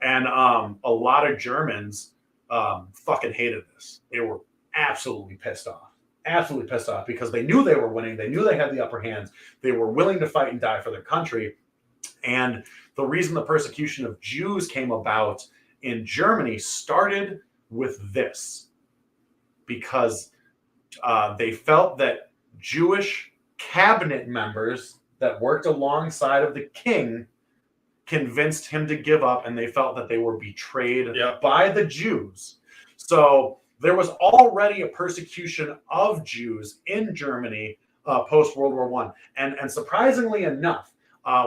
And a lot of Germans fucking hated this. They were absolutely pissed off. Absolutely pissed off because they knew they were winning. They knew they had the upper hand. They were willing to fight and die for their country. And the reason the persecution of Jews came about in Germany started with this, because they felt that Jewish cabinet members that worked alongside of the king convinced him to give up, and they felt that they were betrayed by the Jews. So there was already a persecution of Jews in Germany post World War I. And surprisingly enough,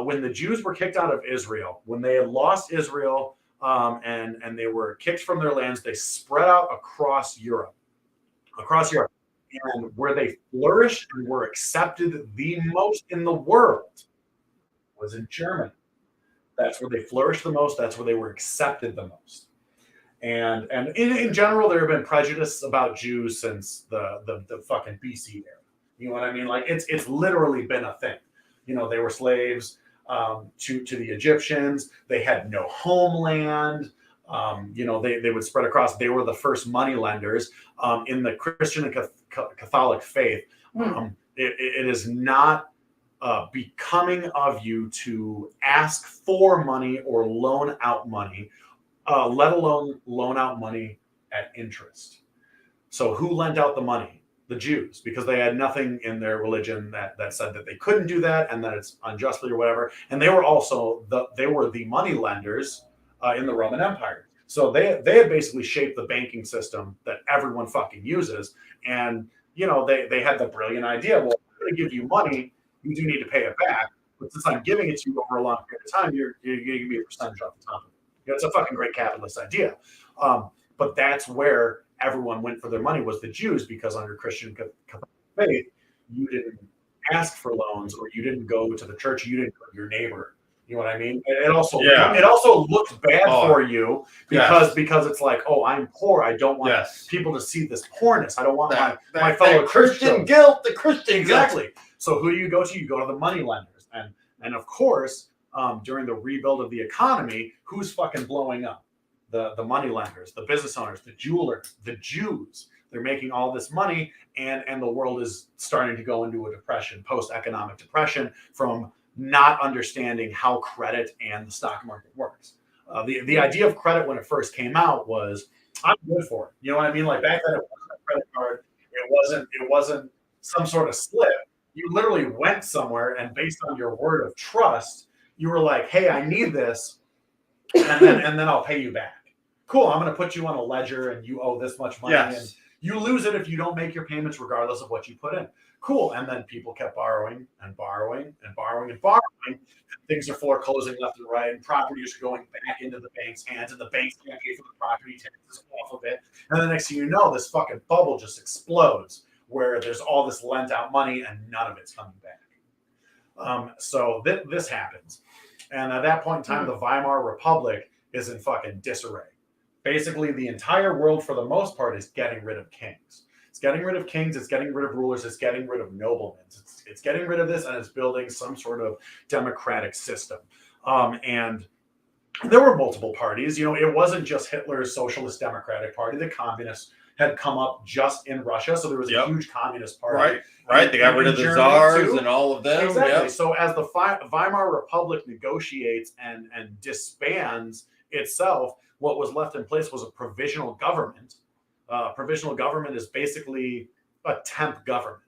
when the Jews were kicked out of Israel, when they had lost Israel and they were kicked from their lands, they spread out across Europe. And where they flourished and were accepted the most in the world was in Germany. That's where they flourished the most. That's where they were accepted the most. And in general, there have been prejudice about Jews since the fucking BC era. You know what I mean? Like it's literally been a thing. You know, they were slaves to the Egyptians. They had no homeland. You know, they would spread across. They were the first money lenders in the Christian and Catholic faith. It is not becoming of you to ask for money or loan out money, let alone loan out money at interest. So who lent out the money? The Jews, because they had nothing in their religion that said that they couldn't do that and that it's unjustly or whatever. And they were also the money lenders in the Roman Empire. So they had basically shaped the banking system that everyone fucking uses. And, you know, they had the brilliant idea, well, I'm going to give you money, you do need to pay it back. But since I'm giving it to you over a long period of time, you're going to give me a percentage off the top of it. You know, it's a fucking great capitalist idea. But that's where everyone went for their money, was the Jews, because under Christian faith, you didn't ask for loans, or you didn't go to the church, you didn't go to your neighbor. You know what I mean? It also looks bad for you because it's like, oh, I'm poor. I don't want people to see this poorness. I don't want my fellow Christian guilt, the Christian exactly. So who do you go to? You go to the money lenders, and of course, during the rebuild of the economy, who's fucking blowing up? The money lenders, the business owners, the jewelers, the Jews. They're making all this money, and the world is starting to go into a depression, post-economic depression, from not understanding how credit and the stock market works. The idea of credit when it first came out was, I'm good for it. You know what I mean? Like back then, it wasn't a credit card. It wasn't some sort of slip. You literally went somewhere, and based on your word of trust, you were like, hey, I need this, and then I'll pay you back. Cool, I'm going to put you on a ledger and you owe this much money. And you lose it if you don't make your payments regardless of what you put in. Cool. And then people kept borrowing and borrowing and borrowing and borrowing. And things are foreclosing left and right, and properties are going back into the bank's hands, and the banks can't pay for the property taxes off of it. And the next thing you know, this fucking bubble just explodes, where there's all this lent out money and none of it's coming back. So this happens. And at that point in time, the Weimar Republic is in fucking disarray. Basically, the entire world, for the most part, is getting rid of kings. It's getting rid of kings. It's getting rid of rulers. It's getting rid of noblemen. It's getting rid of this, and it's building some sort of democratic system. And there were multiple parties. You know, it wasn't just Hitler's Socialist Democratic Party. The communists had come up just in Russia, so there was a huge communist party. Right. They got rid of the czars and all of them. Exactly. So as the Weimar Republic negotiates and disbands itself, what was left in place was a provisional government. Provisional government is basically a temp government.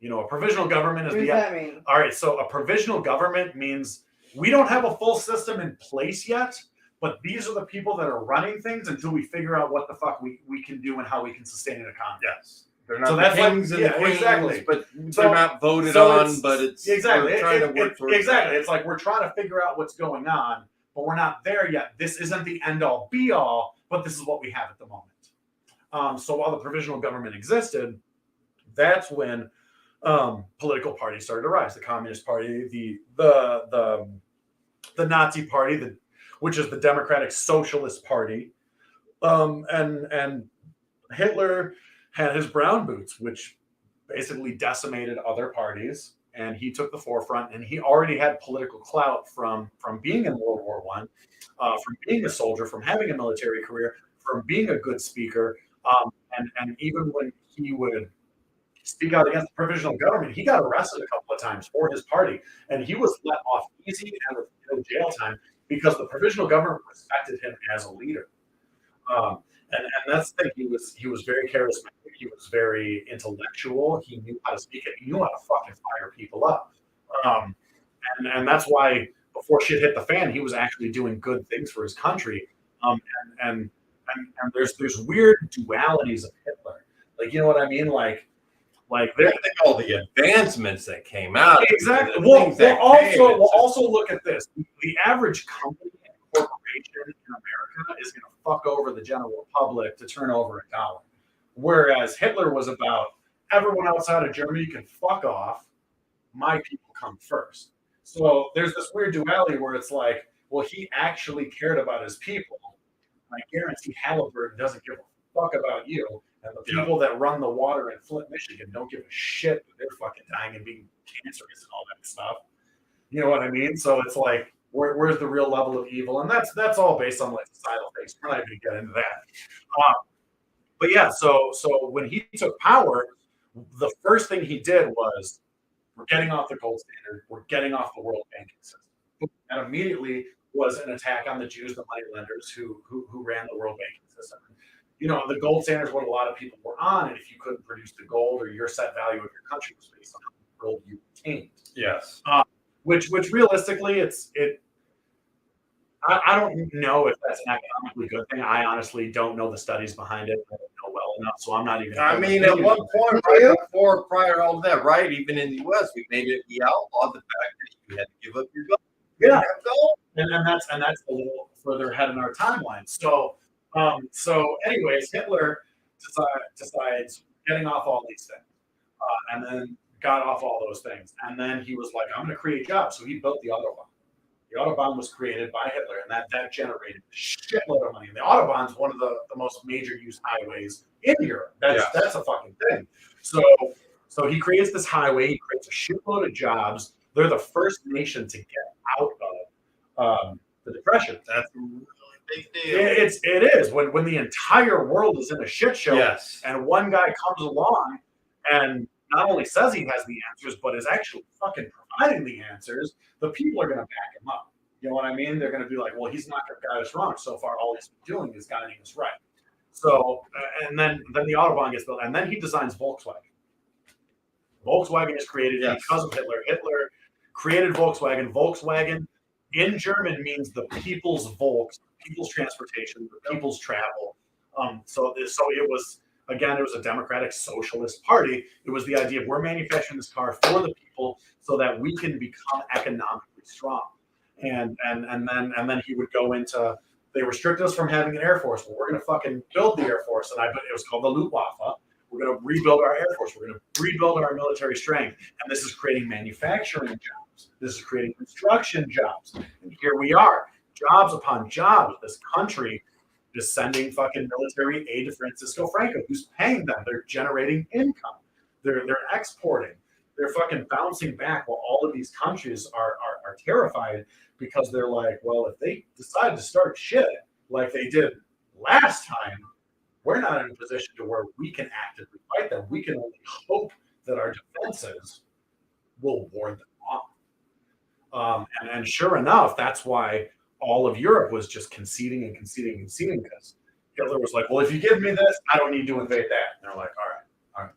You know, a provisional government is What does that mean? All right, so a provisional government means we don't have a full system in place yet, but these are the people that are running things until we figure out what the fuck we can do and how we can sustain an economy. Yes. They're not the kings and the queens, but they're not voted on, but it's exactly trying to work towards exactly. It's like we're trying to figure out what's going on, but we're not there yet. This isn't the end all be all, but this is what we have at the moment. So while the provisional government existed, that's when political parties started to rise. The Communist Party, the Nazi Party, which is the Democratic Socialist Party, and Hitler had his brown boots, which basically decimated other parties and he took the forefront, and he already had political clout from being in World War I, from being a soldier, from having a military career, from being a good speaker, and even when he would speak out against the provisional government, he got arrested a couple of times for his party, and he was let off easy and with no jail time because the provisional government respected him as a leader. And that's the thing. He was very charismatic. He was very intellectual. He knew how to speak it. He knew how to fucking fire people up. And that's why before shit hit the fan, he was actually doing good things for his country. And there's weird dualities of Hitler. Like, you know what I mean? Like I think all the advancements that came out. Exactly. We'll Also look at this. The average company and corporation in America is going to fuck over the general public to turn over $1. Whereas Hitler was about everyone outside of Germany can fuck off. My people come first. So there's this weird duality where it's like, well, he actually cared about his people. I guarantee Halliburton doesn't give a fuck about you. And the people that run the water in Flint, Michigan don't give a shit that they're fucking dying and being cancerous and all that stuff. You know what I mean? So it's like, where's the real level of evil? And that's all based on like societal things. We're not even gonna get into that. But yeah, so when he took power, the first thing he did was, we're getting off the gold standard. We're getting off the world banking system. And immediately was an attack on the Jews, the money lenders who ran the world banking system. You know, the gold standard is what a lot of people were on, and if you couldn't produce the gold or your set value of your country was based on the gold you obtained. Yes. Which realistically, I don't know if that's an economically good thing. I honestly don't know the studies behind it. I don't know well enough, so I'm not even. I mean, at one point, right before, prior to all of that, right? Even in the U.S., we outlawed the fact that you had to give up your gold. Yeah, and that's a little further ahead in our timeline. So anyways, Hitler decides getting off all these things, and then got off all those things, and then he was like, I'm going to create jobs. So he built the Autobahn. The Autobahn was created by Hitler, and that generated a shitload of money. And the Autobahn's one of the most major used highways in Europe. That's a fucking thing. So he creates this highway. He creates a shitload of jobs. They're the first nation to get out of the Depression. That's a really big deal. It is when the entire world is in a shit show, yes. And one guy comes along and not only says he has the answers, but is actually fucking providing the answers. The people are going to back him up. You know what I mean? They're going to be like, well, he's not going to guide us wrong. So far, all he's been doing is guiding us right. So, and then the Autobahn gets built, and then he designs Volkswagen. Volkswagen is created because of Hitler. Hitler created Volkswagen. Volkswagen in German means the people's Volks, people's transportation, the people's travel. So it was, again, it was a democratic socialist party. It was the idea of we're manufacturing this car for the people so that we can become economically strong. And then he would go into, they restricted us from having an Air Force. Well, we're going to fucking build the Air Force. And it was called the Luftwaffe. We're going to rebuild our Air Force. We're going to rebuild our military strength. And this is creating manufacturing jobs. This is creating construction jobs. And here we are, jobs upon jobs. This country is sending fucking military aid to Francisco Franco, who's paying them. They're generating income. They're exporting. They're fucking bouncing back while all of these countries are terrified because they're like, well, if they decide to start shit like they did last time, we're not in a position to where we can actively fight them. We can only hope that our defenses will ward them off. And sure enough, that's why all of Europe was just conceding because Hitler was like, well, if you give me this, I don't need to invade that. And they're like, all right.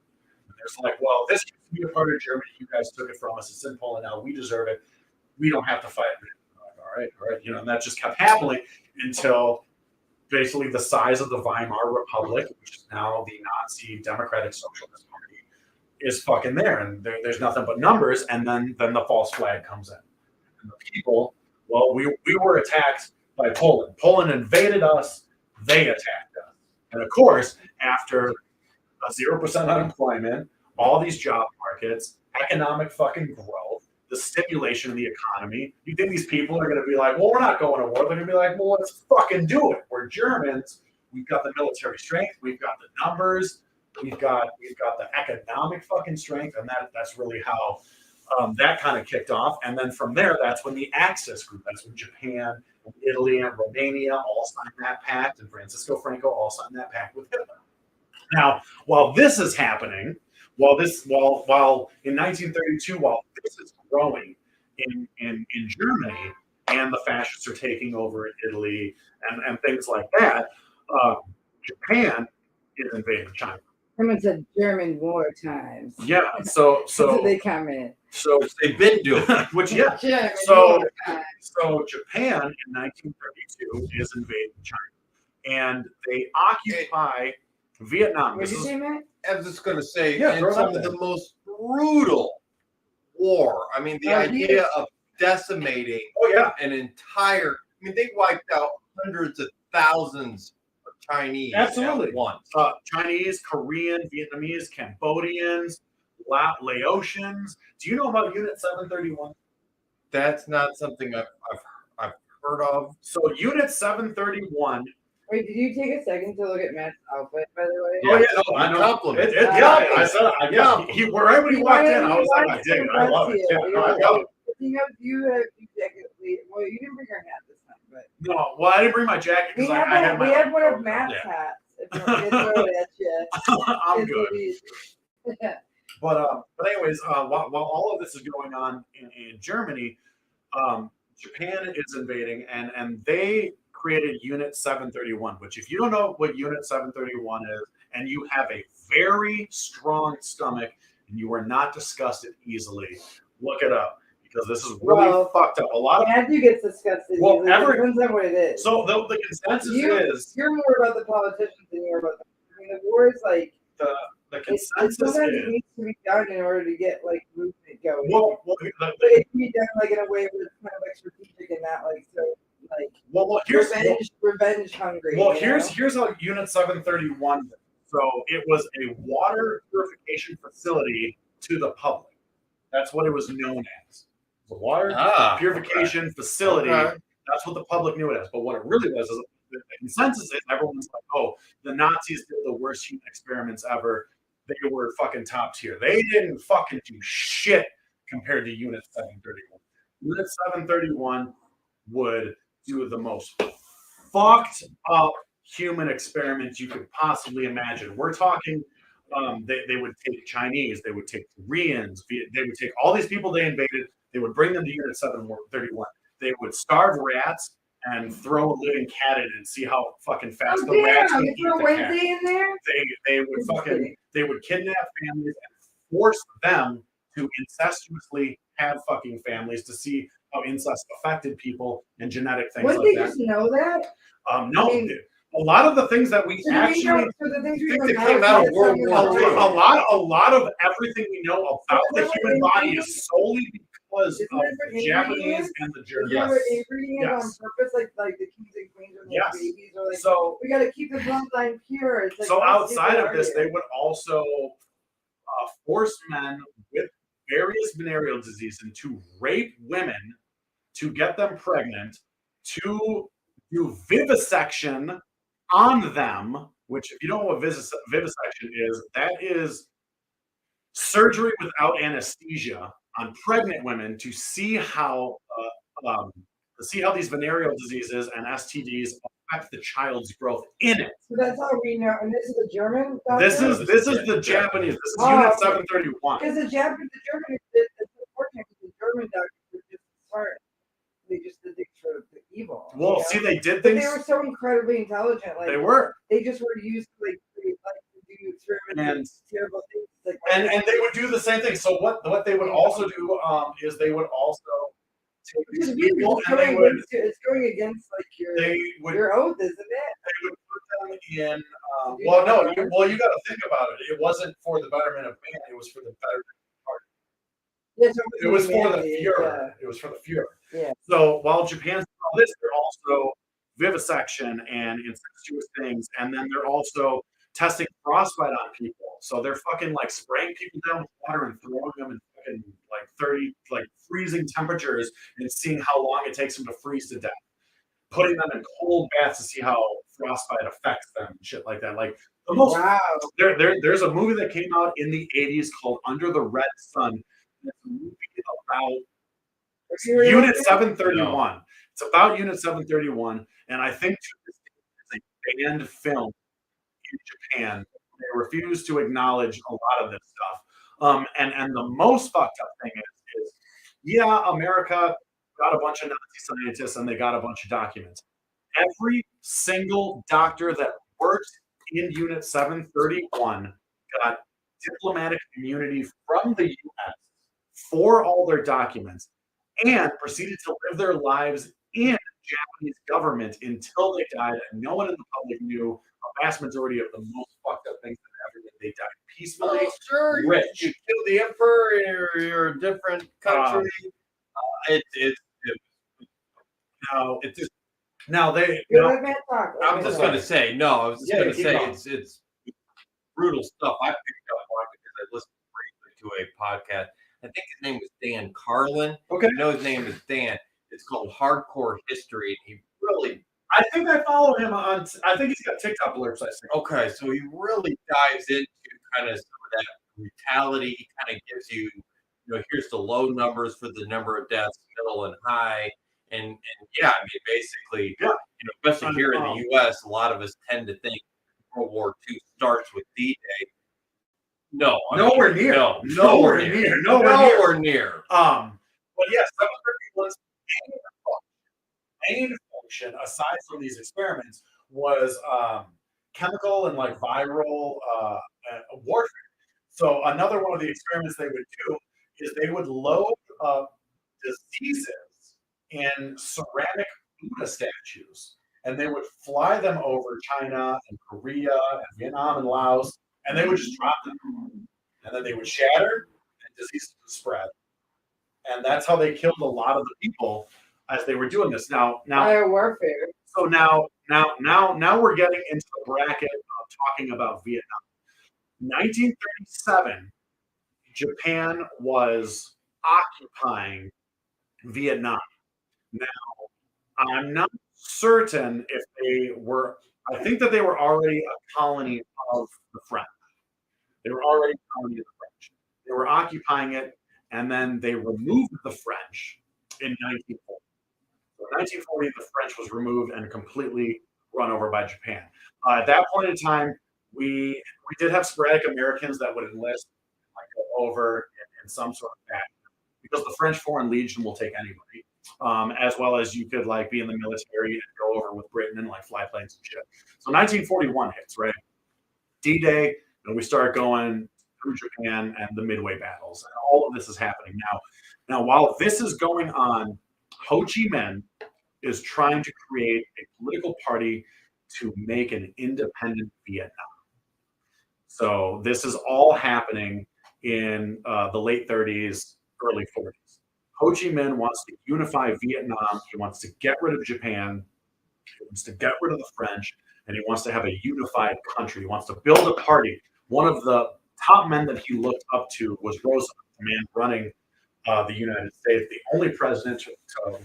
And there's like, well, this used to be a part of Germany. You guys took it from us. It's in Poland now. We deserve it. We don't have to fight. Like, all right. You know, and that just kept happening until basically the size of the Weimar Republic, which is now the Nazi Democratic Socialist Party, is fucking there. And there's nothing but numbers. And then the false flag comes in. And the people, well, we were attacked by Poland. Poland invaded us. They attacked us. And of course, after a 0% unemployment, all these job markets, economic fucking growth, the stimulation of the economy, you think these people are going to be like, well, we're not going to war. They're going to be like, well, let's fucking do it. We're Germans. We've got the military strength. We've got the numbers. We've got the economic fucking strength. And that's really how that kind of kicked off. And then from there, that's when the Axis group, that's when Japan, Italy, and Romania all signed that pact, and Francisco Franco all signed that pact with Hitler. Now, while this is happening, while in 1932, while this is growing in Germany, and the fascists are taking over in Italy and things like that, Japan is invading China. Someone said German war times. Yeah, so they come in. So they've been doing, which yeah. German So war times. so Japan in 1932 is invading China, and they occupy Vietnam. What did you say, Matt? I was just going to say, Yeah, in throw it some out of there. the most brutal war. I mean, the idea of decimating Oh yeah, an entire. I mean, they wiped out hundreds of thousands of Chinese Absolutely. at once. Chinese, Korean, Vietnamese, Cambodians, Laotians. Do you know about Unit 731? That's not something I've heard of. So Unit 731. Wait, did you take a second to look at Matt's outfit, by the way? Oh yeah, no, I know. Compliment. Yeah, I said, yeah. He wherever he walked in, I was like, I dig it. I love it. Yeah, no, I got it. You have well, you didn't bring your hat this time, but No, well, I didn't bring my jacket we because I had have, my. we have one of Yeah. Matt's hats. If you want me to throw it at you. I'm good. good. But anyways, while all of this is going on in Germany, Japan is invading, and they created Unit 731. Which, if you don't know what Unit 731 is, and you have a very strong stomach, and you are not disgusted easily, look it up because this is really fucked up. A lot of Matthew gets disgusted. Well, easily. It depends on what it is. so the consensus is You're more about the politicians than you're about the. I mean, the war is like the it consensus sometimes is needs to be done in order to get like movement going. well, But it can be done like in a way where it's kind of like strategic and not like so like here's revenge hungry. Well, you know? here's how Unit 731. So it was a water purification facility to the public. That's what it was known as. The water purification facility. Okay. That's what the public knew it as. But what it really was is the consensus is everyone's like, oh, the Nazis did the worst human experiments ever. They were fucking top tier. They didn't fucking do shit compared to Unit 731. Unit 731 would do the most fucked up human experiments you could possibly imagine. We're talking, they would take Chinese, they would take Koreans, they would take all these people they invaded, they would bring them to Unit 731. They would starve rats and throw a living cat in and see how fucking fast the rats would eat throw the Wednesday cat. in there. They would kidnap families and force them to incestuously have fucking families to see how incest affected people and genetic things Wouldn't like they that. just know that? No, I mean, a lot of the things that we So do actually, we know, so the things we think know they now came is out of that World someone War else- II. a lot of everything we know about the human body is solely because Isn't of that what the Avery Japanese is? and the Is Germans. that what Avery is Yes. on purpose? Like the kings and queens or Yes. babies or like So, we got to keep the bloodline pure. It's like, so how outside stupid of are this, you? they would also force men with various venereal diseases to rape women, to get them pregnant, to do vivisection on them, which, if you don't know what vivisection is, that is surgery without anesthesia on pregnant women to see how these venereal diseases and STDs affect the child's growth in it. So that's how we know. And this is a German. This doctor? is the Japanese. This is Oh, Unit okay. 731. Because the German it's unfortunate because the German doctors are just smart. They just did things for the evil. you Well, know? see, they did But things. they were so incredibly intelligent. Like They were, they just were used to to do experiments And- and terrible things. Like and they would do the same thing. So what they would also do is they would also take Which is these weird, people it's and going against, it's going against like they would your oath, isn't it? they would put them in. Well, no, you got to think about it. It wasn't for the betterment of man. It was for the betterment. Yeah, so It was for the humanity, Fuhrer. It was for the Fuhrer. Yeah. So while Japan's doing all this, they're also vivisection and incestuous things, and then they're also testing frostbite on people. So they're fucking like spraying people down with water and throwing them in fucking like 30 freezing temperatures and seeing how long it takes them to freeze to death. Putting them in cold baths to see how frostbite affects them and shit like that. Like the most Wow. there's a movie that came out in the 80s called Under the Red Sun it's a movie about Serial Unit killer? 731. It's about Unit 731, and I think to this day it's a banned film in Japan. They refuse to acknowledge a lot of this stuff. And the most fucked up thing is yeah, America got a bunch of Nazi scientists and they got a bunch of documents. Every single doctor that worked in Unit 731 got diplomatic immunity from the U.S. for all their documents and proceeded to live their lives in Japanese government until they died, and no one in the public knew a vast majority of the most fucked up things that ever did. They died peacefully. Oh, sure. Rich. You kill the emperor in your different country. It's Now, it's just now they. Good, Now, let Matt talk. Let I'm Matt just talk. gonna say no. I was just Yeah, gonna keep say going. it's brutal stuff. I picked up on it because I listened briefly to a podcast. I think his name was Dan Carlin. Okay. I know his name is Dan. It's called Hardcore History. And he really I think I follow him on. I think he's got TikTok alerts. I think. okay. So he really dives into kind of some of that brutality. He kind of gives you, here's the low numbers for the number of deaths, middle and high, and yeah, I mean basically, Yeah. especially here in the U.S., a lot of us tend to think World War II starts with D-Day. No, Nowhere near. No, Nowhere near. Nowhere near. But yes, 731's main function, aside from these experiments, was chemical and like viral warfare. So another one of the experiments they would do is they would load diseases in ceramic Buddha statues, and they would fly them over China and Korea and Vietnam and Laos, and they would just drop them, and then they would shatter, and diseases would spread, and that's how they killed a lot of the people as they were doing this. Now, Biowarfare. so now we're getting into the bracket of talking about Vietnam. 1937, Japan was occupying Vietnam. Now, I'm not certain if they were. I think that they were already a colony of the French. They were already a colony of the French. They were occupying it, and then they removed the French in 1940. So in 1940, the French was removed and completely run over by Japan. At that point in time, we did have sporadic Americans that would enlist, like go over in some sort of fashion, because the French Foreign Legion will take anybody, as well as you could like be in the military and go over with Britain and like fly planes and shit. So 1941 hits, right? D-Day, and we start going through Japan and the Midway battles, and all of this is happening now. Now, while this is going on, Ho Chi Minh is trying to create a political party to make an independent Vietnam. So this is all happening in the late 30s, early 40s. Ho Chi Minh wants to unify Vietnam. He wants to get rid of Japan. He wants to get rid of the French, and he wants to have a unified country. He wants to build a party. One of the top men that he looked up to was Roosevelt, the man running the United States, the only president to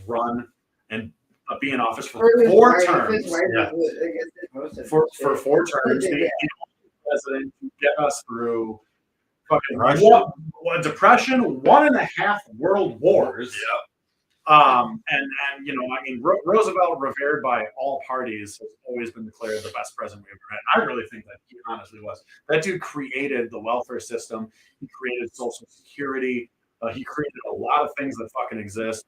run and be in office for 4 terms. Yeah. For 4 terms, the only president to get us through fucking Russia. depression, 1.5 world wars. And I mean, Roosevelt, revered by all parties, has always been declared the best president we ever had. I really think that he honestly was. That dude created the welfare system. He created Social Security. He created a lot of things that fucking exist.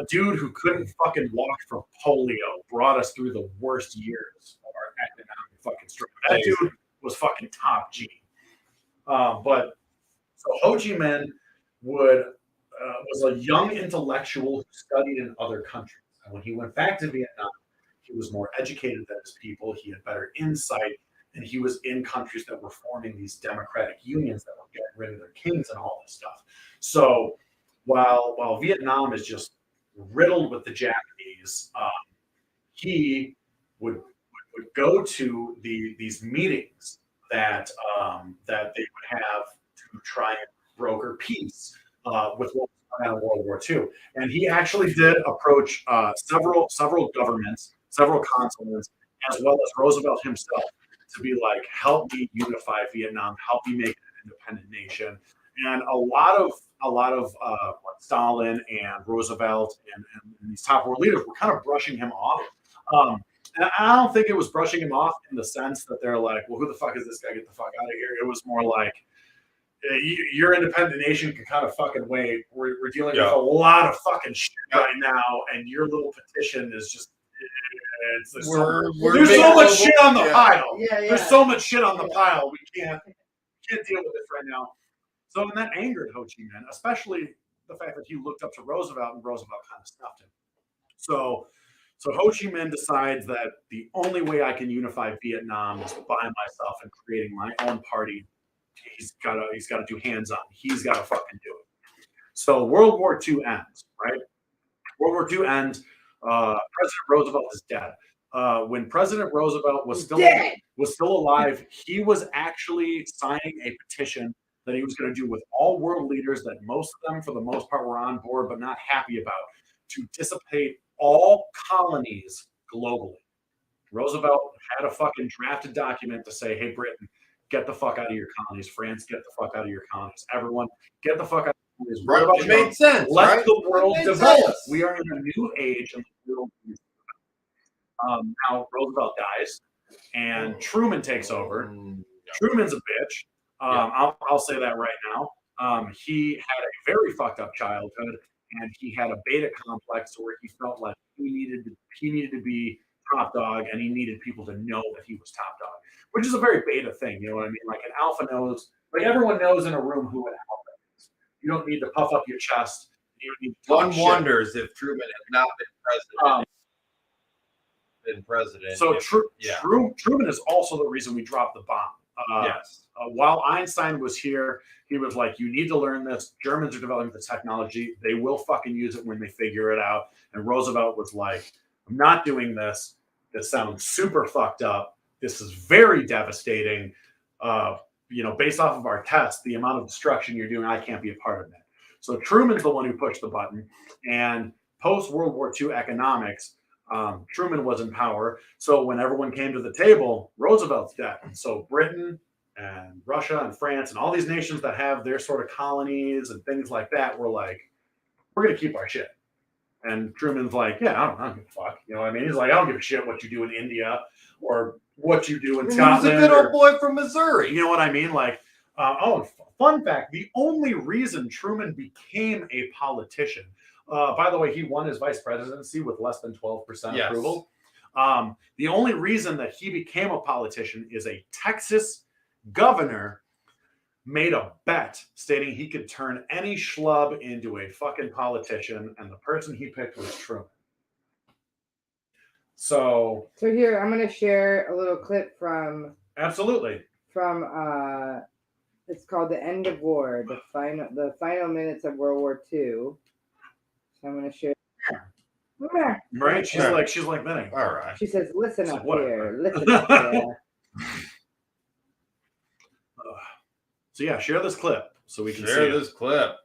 A dude who couldn't fucking walk from polio brought us through the worst years of our economic fucking struggle. That dude was fucking top G. But so Ho Chi Minh was a young intellectual who studied in other countries. And when he went back to Vietnam, he was more educated than his people. He had better insight, and he was in countries that were forming these democratic unions that were getting rid of their kings and all this stuff. So while Vietnam is just riddled with the Japanese, he would go to these meetings that they would have to try and broker peace with what was going on in World War II. And he actually did approach several governments, several consulates, as well as Roosevelt himself, to be like, help me unify Vietnam, help me make it an independent nation. And a lot of like Stalin and Roosevelt and these top world leaders were kind of brushing him off. And I don't think it was brushing him off in the sense that they're like, well, who the fuck is this guy? Get the fuck out of here. It was more like, your independent nation can kind of fucking wait. We're dealing with a lot of fucking shit right now, and your little petition is just. There's so much shit on the pile. Yeah, yeah. There's so much shit on the pile. We can't deal with this right now. So and that angered Ho Chi Minh, especially the fact that he looked up to Roosevelt and Roosevelt kind of snuffed him. So Ho Chi Minh decides that the only way I can unify Vietnam is by myself and creating my own party. He's got to do hands on. He's got to fucking do it. So World War II ends, right? World War II ends. President Roosevelt is dead. When President Roosevelt was still alive, he was actually signing a petition that he was going to do with all world leaders that most of them, for the most part, were on board but not happy about, to dissipate all colonies globally. Roosevelt had a fucking drafted document to say, hey, Britain, get the fuck out of your colonies. France, get the fuck out of your colonies. Everyone, get the fuck out of your colonies. Right. It made sense. Let right? the world develop. We are in a new age, and the world needs to develop. Now Roosevelt dies, and Truman takes over. Truman's a bitch. I'll say that right now. He had a very fucked up childhood, and he had a beta complex where he felt like he needed to be top dog, and he needed people to know that he was top dog, which is a very beta thing. You know what I mean? Like an alpha knows, like everyone knows in a room who an alpha is. You don't need to puff up your chest. You don't need to talk shit. Wonders if Truman had not been president. So Truman is also the reason we dropped the bomb. Yes. While Einstein was here, he was like, you need to learn this. Germans are developing the technology. They will fucking use it when they figure it out. And Roosevelt was like, I'm not doing this. This sounds super fucked up. This is very devastating. Based off of our tests, the amount of destruction you're doing, I can't be a part of that. So Truman's the one who pushed the button. And post World War II economics, Truman was in power. So when everyone came to the table, Roosevelt's dead. So Britain and Russia and France and all these nations that have their sort of colonies and things like that were like, we're going to keep our shit. And Truman's like, yeah, I don't give a fuck. You know what I mean? He's like, I don't give a shit what you do in India or what you do in Scotland. He's a good old boy from Missouri. You know what I mean? Like, fun fact, the only reason Truman became a politician, by the way, he won his vice presidency with less than 12% approval. The only reason that he became a politician is a Texas governor made a bet stating he could turn any schlub into a fucking politician, and the person he picked was Truman. So here I'm going to share a little clip from absolutely it's called The End of War, the final minutes of World War II. So I'm going to share. Right? She's like Benny. All right. She says, "Listen up here. Whatever. Listen up here." So yeah, share this clip so we can Share see this clip.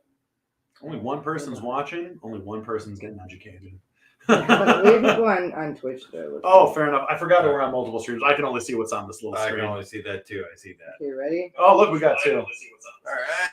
Only one person's watching. Only one person's getting educated. We have people on Twitch though. Oh, fair enough. I forgot that we're on multiple streams. I can only see what's on this little I screen. can only see that too. I see that. Okay, ready? Oh, look, we got two. All right.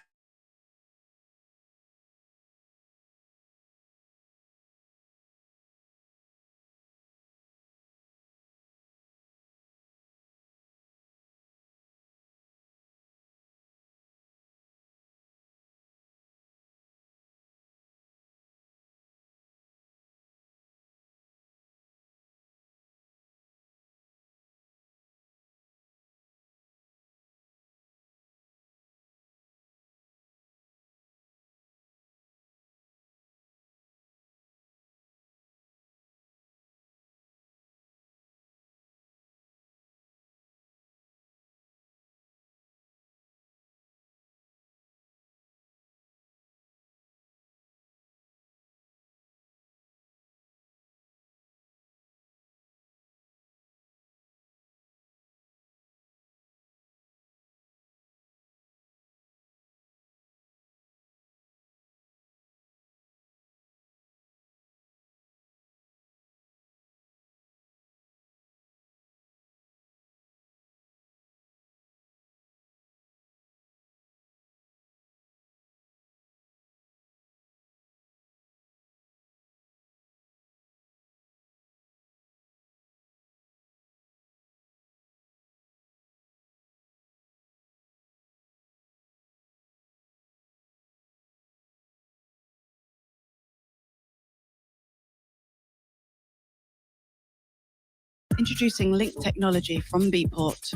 Introducing Link technology from Beatport,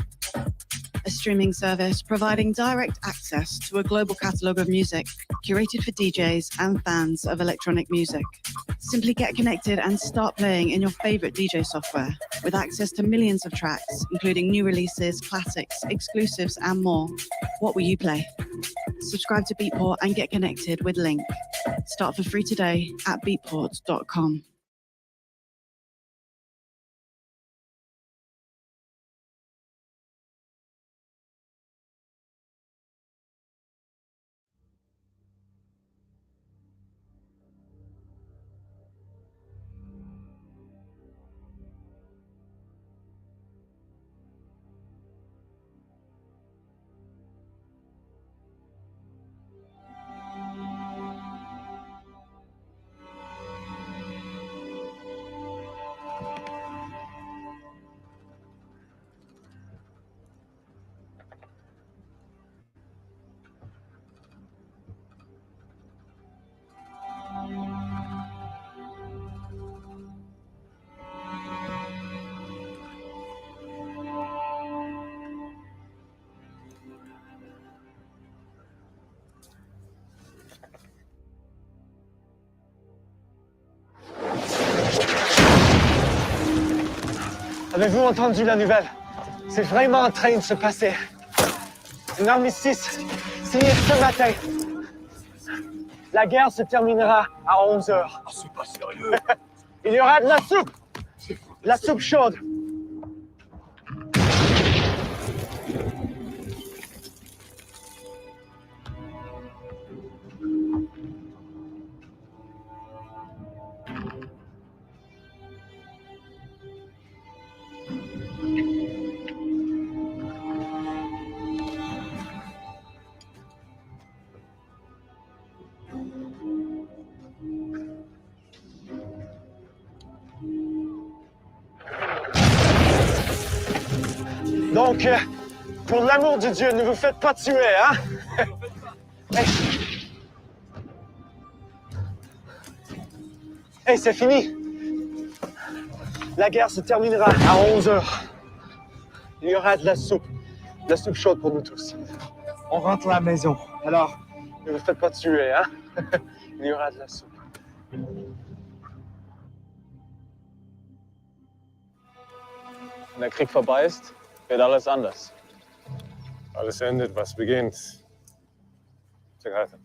a streaming service providing direct access to a global catalogue of music curated for DJs and fans of electronic music. Simply get connected and start playing in your favorite DJ software with access to millions of tracks, including new releases, classics, exclusives, and more. What will you play? Subscribe to Beatport and get connected with Link. Start for free today at beatport.com. Avez-vous entendu la nouvelle? C'est vraiment en train de se passer. Un armistice signé ce matin. La guerre se terminera à 11h. Ah, c'est pas sérieux. Il y aura de la soupe. De la soupe chaude. Donc, pour l'amour de Dieu, ne vous faites pas tuer, hein? Hey. Hey, c'est fini. La guerre se terminera à 11h. Il y aura de la soupe chaude pour nous tous. On rentre à la maison. Alors, ne vous faites pas tuer, hein? Il y aura de la soupe. Wenn der Krieg vorbei ist, wird alles anders. Alles endet, was beginnt. Segreto.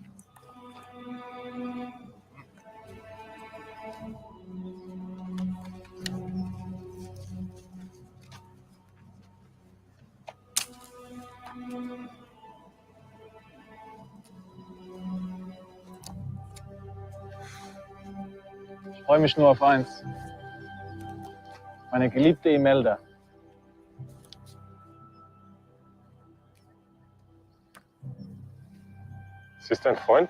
Ich freue mich nur auf eins. Meine geliebte Imelda. Sie ist dein Freund?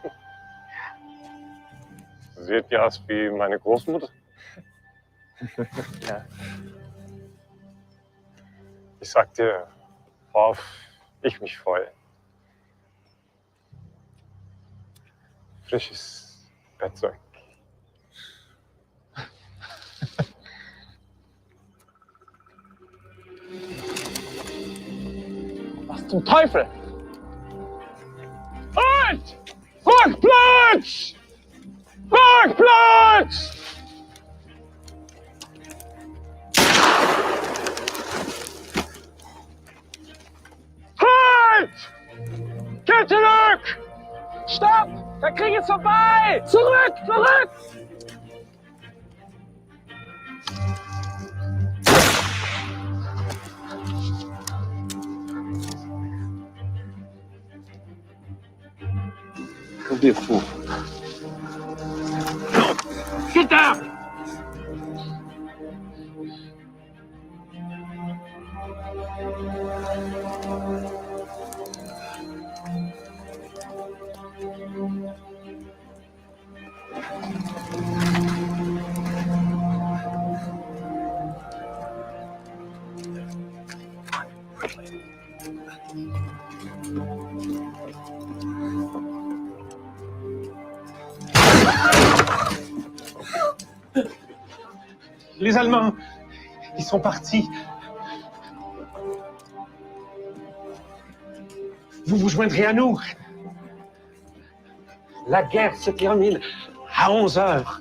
Sie sieht ja aus wie meine Großmutter. Ja. Ich sag dir, worauf ich mich freue. Frisches Bettzeug. Was zum Teufel? Halt! Parkplatz! Parkplatz! Halt! Geht zurück! Stopp! Der Krieg ist vorbei! Zurück! Zurück! Des fous. Get down! Les Allemands, ils sont partis. Vous vous joindrez à nous. La guerre se termine à 11h.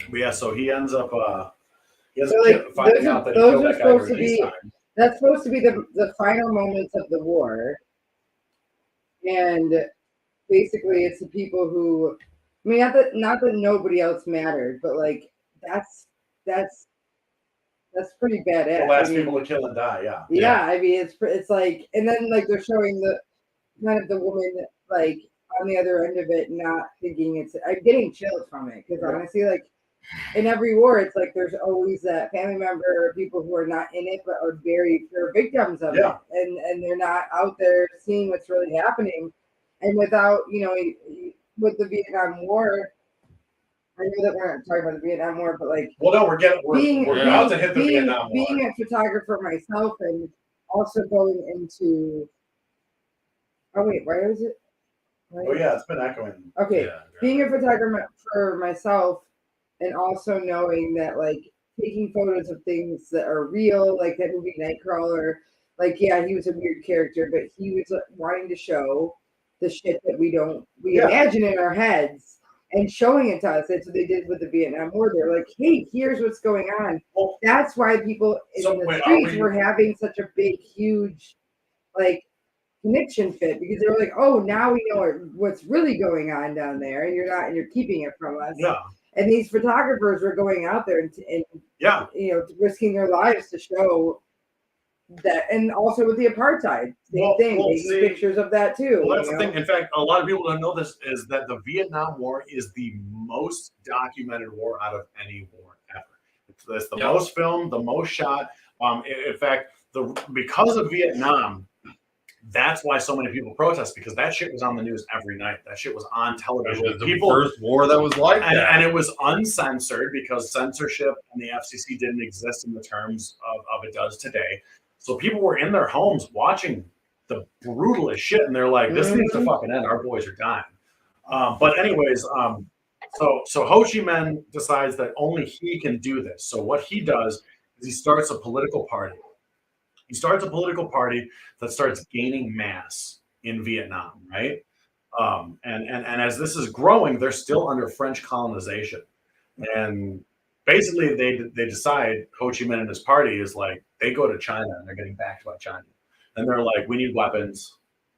But yeah, so he ends up So, like, finding those out that he are killed that guy supposed during to be- peacetime. That's supposed to be the final moments of the war. And basically it's the people who, I mean, not that nobody else mattered, but like that's pretty badass. The last I mean, people to kill and die, yeah. yeah, I mean it's like, and then like they're showing the kind of the woman like on the other end of it, not thinking it's. I'm getting chills from it because Yeah. honestly, like in every war, it's like there's always that family member or people who are not in it but are they're victims of Yeah. it, and they're not out there seeing what's really happening, and without with the Vietnam War. I know that we're not talking about the Vietnam War, but like Well, no, we're about to hit the Vietnam War. being a photographer myself and also going into. Oh wait, why is it? Oh yeah, it's been echoing. Okay, Yeah. being a photographer myself, and also knowing that like taking photos of things that are real, like that movie Nightcrawler. Like yeah, he was a weird character, but he was wanting to show the shit that we Yeah. imagine in our heads. And showing it to us. That's what they did with the Vietnam War. They're like, hey, here's what's going on. Well, That's why people in so the wait, are streets we- were having such a big, huge, like, connection fit because they were like, oh, now we know what's really going on down there, and you're keeping it from us. Yeah, And these photographers were going out there and yeah. risking their lives to show that, and also with the apartheid, same thing, Well, taking see, pictures of that too. Well, that's the thing. In fact, a lot of people don't know this is that the Vietnam War is the most documented war out of any war ever. It's the Yep. most filmed, the most shot. In fact, because of Vietnam, that's why so many people protest, because that shit was on the news every night. That shit was on It television. was the first war that was like and, that. and it was uncensored because censorship and the FCC didn't exist in the terms of it does today. So people were in their homes watching the brutalest shit, and they're like, "This needs to fucking end. Our boys are dying." But anyways, so Ho Chi Minh decides that only he can do this. So what he does is he starts a political party. He starts a political party that starts gaining mass in Vietnam, right? And as this is growing, they're still under French colonization, and basically they decide, Ho Chi Minh and his party is like, they go to China and they're getting backed by China, and they're like, we need weapons.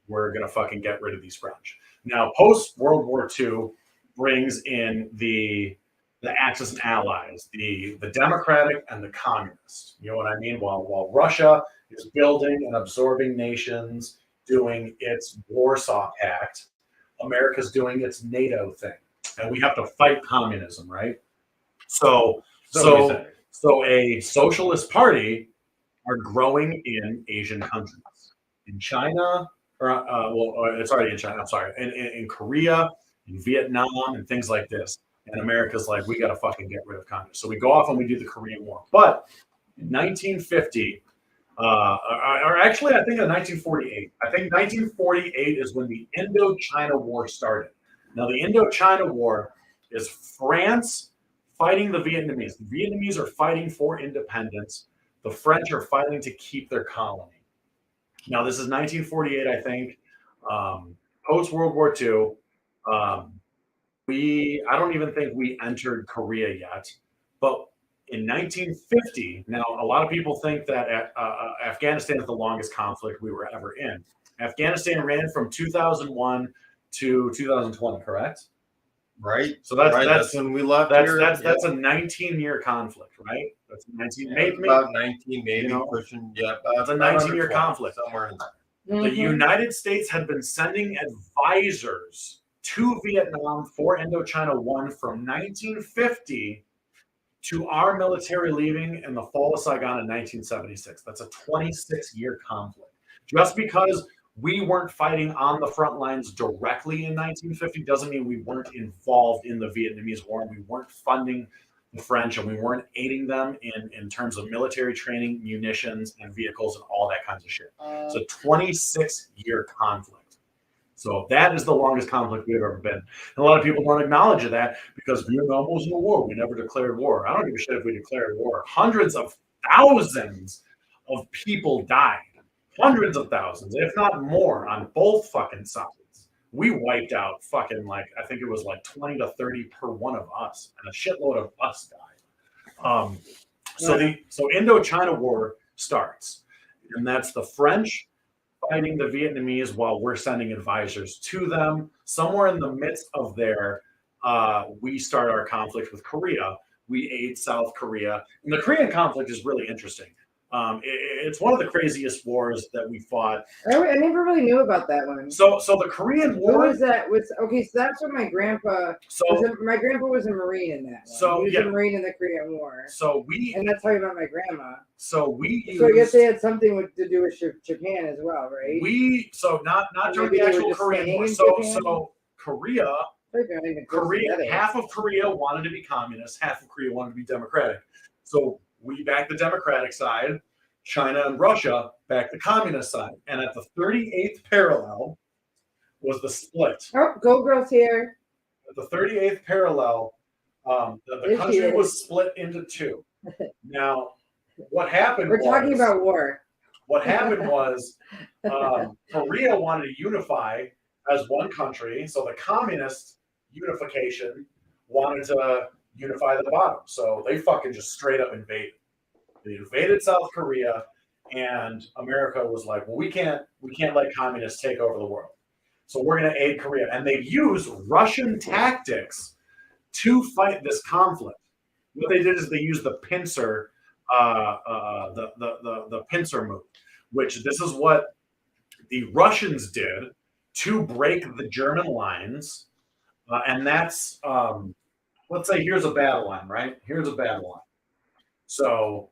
We're gonna fucking get rid of these French. Now, post World War II brings in the Axis and allies, the Democratic and the Communist. You know what I mean? While Russia is building and absorbing nations, doing its Warsaw Pact, America's doing its NATO thing, and we have to fight communism, right? So a socialist party are growing in Asian countries, in China, it's already in China. I'm sorry, in Korea, in Vietnam, and things like this. And America's like, we got to fucking get rid of communism. So we go off and we do the Korean War. But in 1950, or actually, I think in 1948. I think 1948 is when the Indochina War started. Now, the Indochina War is France fighting the Vietnamese. The Vietnamese are fighting for independence. The French are fighting to keep their colony. Now, this is 1948, I think, post World War II. I don't even think we entered Korea yet, but in 1950, now a lot of people think that Afghanistan is the longest conflict we were ever in. Afghanistan ran from 2001 to 2020, correct? Right. So that's when we left. That's a 19-year conflict, right? That's 19. Maybe about 19, maybe you know, pushing. Yeah, it's a about 19-year 20, conflict. somewhere in there. The United States had been sending advisors to Vietnam for Indochina 1 from 1950 to our military leaving in the fall of Saigon in 1976. That's a 26-year conflict. Just because we weren't fighting on the front lines directly in 1950 doesn't mean we weren't involved in the Vietnamese War, and we weren't funding the French, and we weren't aiding them in terms of military training, munitions, and vehicles, and all that kinds of shit. It's a 26-year conflict. So that is the longest conflict we've ever been. And a lot of people don't acknowledge that because Vietnam was in a war. We never declared war. I don't give a shit if we declared war. Hundreds of thousands of people died. Hundreds of thousands, if not more, on both fucking sides. We wiped out fucking, like, I think it was like 20 to 30 per one of us, and a shitload of us died. So Indochina War starts, and that's the French fighting the Vietnamese while we're sending advisors to them. Somewhere in the midst of there, we start our conflict with Korea. We aid South Korea, and the Korean conflict is really interesting. It's one of the craziest wars that we fought. I never really knew about that one. So the Korean What War. was that? Okay, so that's what my grandpa. My grandpa was a Marine in that one. So, he was yeah. a Marine in the Korean War. And that's how he met my grandma. So I guess they had something to do with Japan as well, right? Not during the actual Korean War. So Korea, half of Korea wanted to be communist, half of Korea wanted to be democratic. So we backed the democratic side. China and Russia backed the communist side. And at the 38th parallel was the split. Oh, Go Girls here. At the 38th parallel, the country was split into two. Now, what happened We're talking about war. What happened was Korea wanted to unify as one country. So the communist unification wanted to unify the bottom. So they fucking just straight up invaded. They invaded South Korea, and America was like, well, we can't let communists take over the world. So we're going to aid Korea. And they use Russian tactics to fight this conflict. What they did is they used the pincer, the pincer move, which this is what the Russians did to break the German lines. And that's, let's say here's a battle line, right? Here's a battle line. So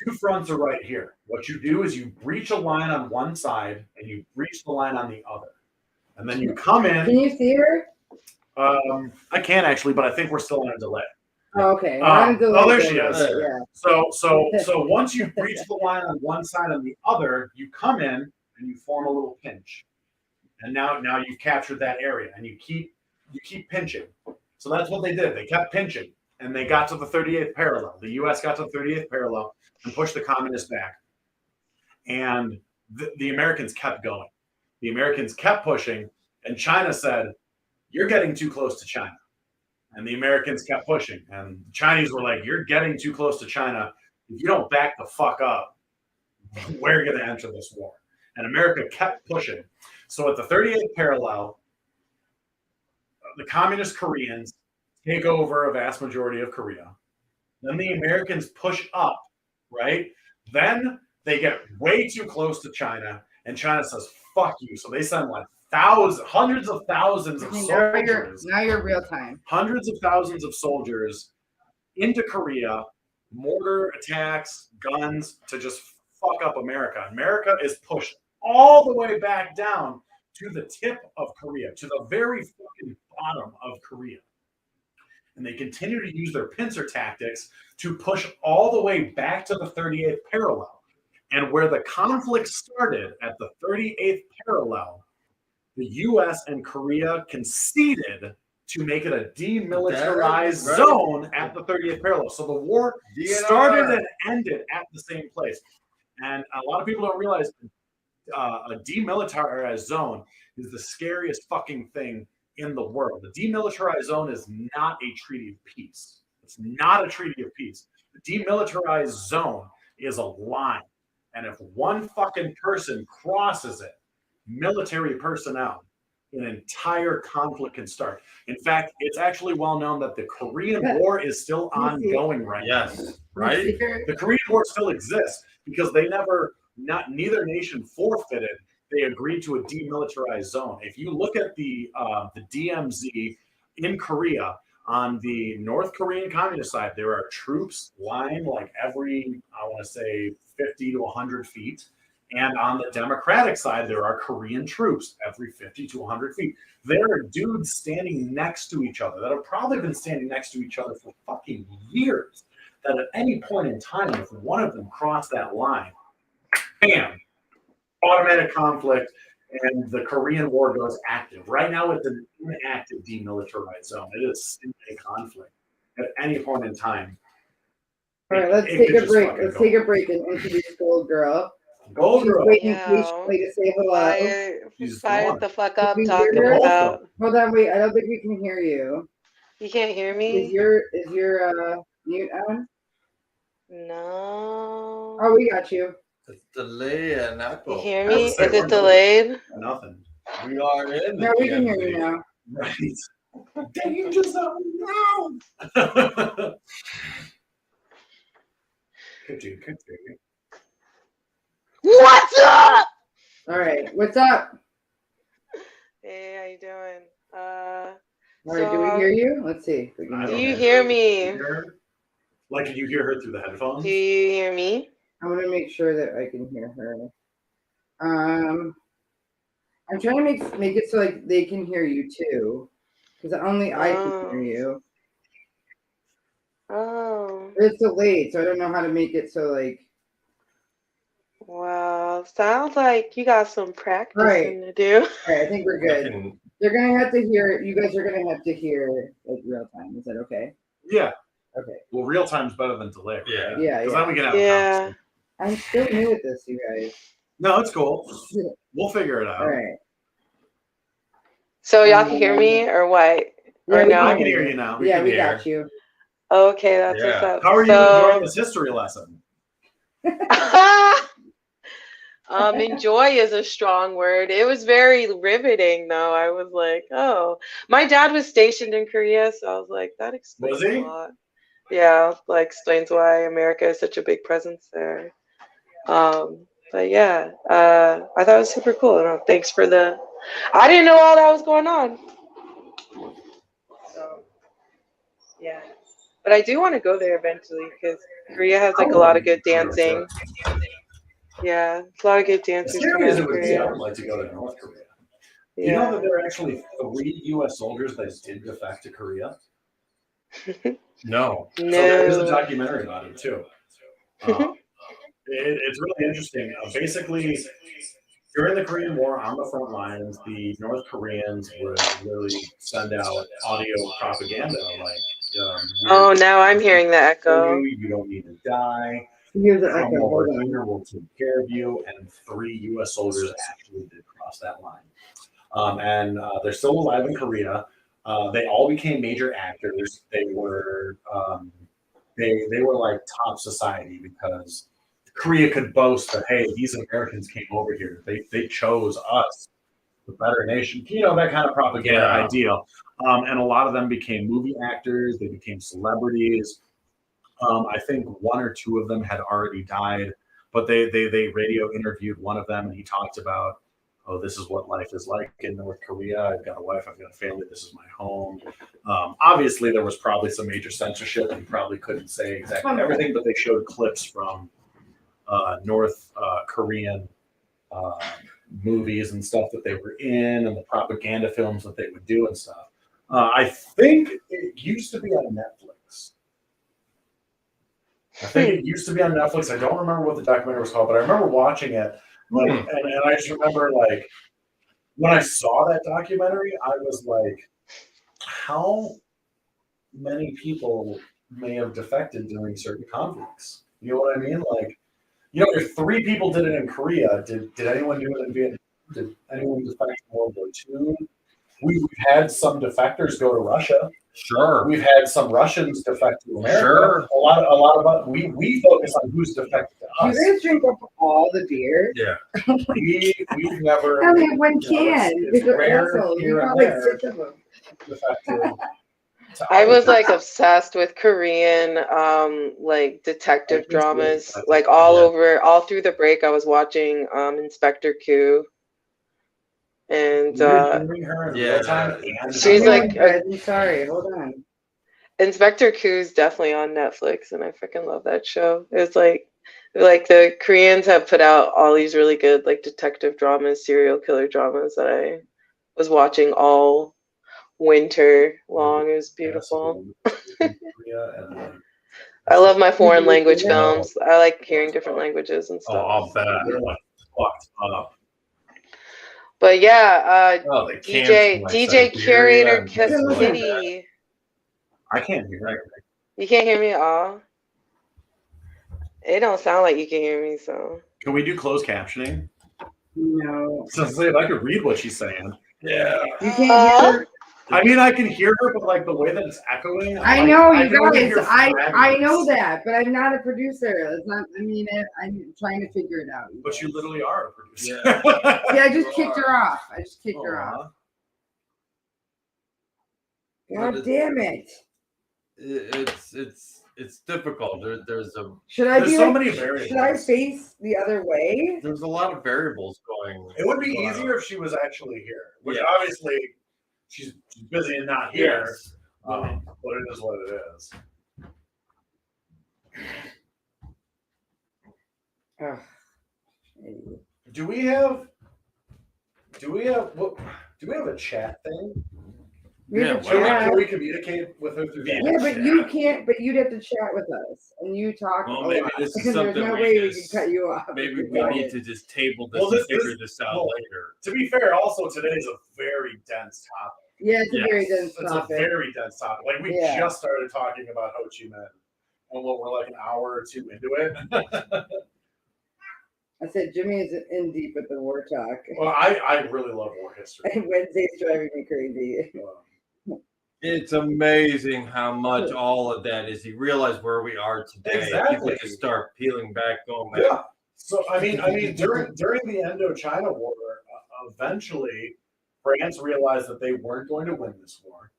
2 fronts are right here. What you do is you breach a line on one side and you breach the line on the other. And then you come in. Can you see her? I can actually, but I think we're still on a delay. Oh, okay. We're on a delay oh, there she there, is. but yeah. So once you breach the line on one side and the other, you come in and you form a little pinch. And now you've captured that area and you keep pinching. So that's what they did. They kept pinching and they got to the 38th parallel. The US got to the 38th parallel and pushed the communists back. And the Americans kept going. The Americans kept pushing, and China said, "You're getting too close to China." And the Americans kept pushing. And the Chinese were like, "You're getting too close to China. If you don't back the fuck up, we're going to enter this war." And America kept pushing. So at the 38th parallel, the communist Koreans take over a vast majority of Korea. Then the Americans push up, right? Then they get way too close to China, and China says, "Fuck you." So they send like hundreds of thousands of soldiers. Now you're real time. Hundreds of thousands of soldiers into Korea, mortar attacks, guns to just fuck up America. America is pushed all the way back down to the tip of Korea, to the very fucking bottom of Korea. And they continue to use their pincer tactics to push all the way back to the 38th parallel. And where the conflict started at the 38th parallel, the US and Korea conceded to make it a demilitarized zone at the 30th parallel. So the war started and ended at the same place. And a lot of people don't realize a demilitarized zone is the scariest fucking thing in the world. The demilitarized zone is not a treaty of peace. It's not a treaty of peace. The demilitarized zone is a line. And if one fucking person crosses it, military personnel, an entire conflict can start. In fact, it's actually well known that the Korean War is still ongoing right now. Yes, right? The Korean War still exists because neither nation forfeited. They agreed to a demilitarized zone. If you look at the DMZ in Korea, on the North Korean communist side, there are troops lying like every, I want to say, 50 to 100 feet. And on the Democratic side, there are Korean troops every 50 to 100 feet. There are dudes standing next to each other that have probably been standing next to each other for fucking years. That at any point in time, if one of them crossed that line, bam, automatic conflict, and the Korean War goes active. Right now, it's an inactive demilitarized zone. It is a conflict at any point in time. All right, let's take a break. Let's take a break and introduce Gold Girl. Gold Girl. Waiting patiently to say hello. Fire the fuck up Can we talking hear her? about. Hold on, wait. I don't think we can hear you. You can't hear me? Is your mute on? No. Oh, we got you. It's delayed and You echo. hear me? Is it delayed? Nothing. We are in the No, we can hear you now. Right. Danger zone now. Continue. What's up? All right, what's up? Hey, how you doing? All right, do we hear you? Let's see. If we can I Do hear don't you you. hear me? Like, can you hear her through the headphones? Do you hear me? I'm gonna make sure that I can hear her. I'm trying to make it so like they can hear you too, because only I can hear you. Oh, It's delayed, so I don't know how to make it so like. wow. Sounds like you got some practicing Right. to do. All right, I think we're good. They're gonna have to hear. You guys are gonna have to hear like real time. Is that okay? Yeah. Okay. Well, real time's better than delay. Right? Yeah. Yeah, Because yeah. then we can have a Yeah. conversation. I'm still new at this, you guys. No, it's cool. We'll figure it out. All right. So y'all can hear me or what? Yeah, Or we no? I can hear you now. Yeah, we hear. got you. Okay, that's Yeah. what's up. How are you So- enjoying this history lesson? Enjoy is a strong word. It was very riveting, though. I was like, oh, my dad was stationed in Korea, so I was like, that explains Was he? a lot. Yeah, like explains why America is such a big presence there. But yeah, I thought it was super cool. Thanks for the. I didn't know all that was going on. So, yeah. But I do want to go there eventually because Korea has like a lot of good dancing. Yeah, a lot of good As dancers scary from as it North would be, I Korea. would like to go to North Korea. You know Yeah. that there are actually 3 U.S. soldiers that did defect to Korea? No. So there is a No. documentary about it too. It's really interesting. Basically, during the Korean War, on the front lines, the North Koreans would really send out audio propaganda like, Oh, now I'm hearing the echo. you don't need to die. Here's the Come echo. over Hold on. here, we'll take care of you. And 3 U.S. soldiers actually did cross that line. And they're still alive in Korea. They all became major actors. They were they were like top society because Korea could boast that, hey, these Americans came over here. They chose us, the better nation. You know, that kind of propaganda ideal. And a lot of them became movie actors. They became celebrities. I think 1 or 2 of them had already died, but they radio interviewed one of them, and he talked about, oh, this is what life is like in North Korea. I've got a wife, I've got a family, this is my home. Obviously, there was probably some major censorship. You probably couldn't say exactly everything, but they showed clips from North Korean movies and stuff that they were in, and the propaganda films that they would do and stuff. I think it used to be on Netflix. I don't remember what the documentary was called, but I remember watching it. Like, and I just remember, like, when I saw that documentary, I was like, how many people may have defected during certain conflicts? You know what I mean? Like, you know, if 3 people did it in Korea, did anyone do it in Vietnam? Did anyone defect in World War II? We've had some defectors go to Russia. Sure. We've had some Russians defect to America. Sure. A lot of us, we focus on who's defected to You us. guys drink up all the beer? Yeah. We've never. I only have 1 you know, can. it's You're rare assholes. You here got and like there 6 of them. defected to I was others. like obsessed with Korean like detective Like, me too. dramas. That's Like it. all through the break I was watching Inspector Q. And You're hearing her in Yeah. real time and She's No, like I'm sorry. Hold on. Inspector Q's definitely on Netflix, and I freaking love that show. It's like the Koreans have put out all these really good like detective dramas, serial killer dramas that I was watching all winter long. It was beautiful. Korea and, like, I love my foreign you language know? films. I like hearing different languages and Oh, stuff. I'll bet. they're like fucked up. But yeah, Oh, they DJ canceled, like, DJ Siberia Curator and Kiss places like Kitty. I can't hear it. You can't hear me at all? It don't sound like you can hear me, so. Can we do closed captioning? No. So if I could read what she's saying. Yeah. You can't hear her? I mean, I can hear her, but like the way that it's echoing. I like, know, I you can only guys. hear I fragments. know that, but I'm not a producer. It's not. I mean, I'm trying to figure it out. But you literally are a producer. Yeah, I just kicked her off. I just kicked her off. God damn it! It's difficult. There's Should I There's be so like, many variables. should I face the other way? there's a lot of variables going. It would be going on. easier if she was actually here, which Yeah. obviously she's busy and not here. Yes. But it is what it is. Ugh. Do we have a chat thing? We have Yeah, to why Can we, chat. can we communicate with her through that? Yeah, but you can't. But you'd have to chat with us, and you talk. Well, a maybe lot. this is There's something no we way we just- can cut you off. Maybe we need to just table this Well, and this- figure this out well, later. To be fair, also today is a very dense topic. Yeah, it's a very Yes. dense It's topic. a very dense topic. Like we Yeah. just started talking about Ho Chi Minh, and we're like an hour or 2 into it. I said Jimmy is in deep with the war talk, Well, I really love war history. and Wednesday's driving me crazy. It's amazing how much all of that is. You realize where we are today. Exactly. People just start peeling back, going back. Yeah. So I mean, during the Indo-China War, eventually France realized that they weren't going to win this war,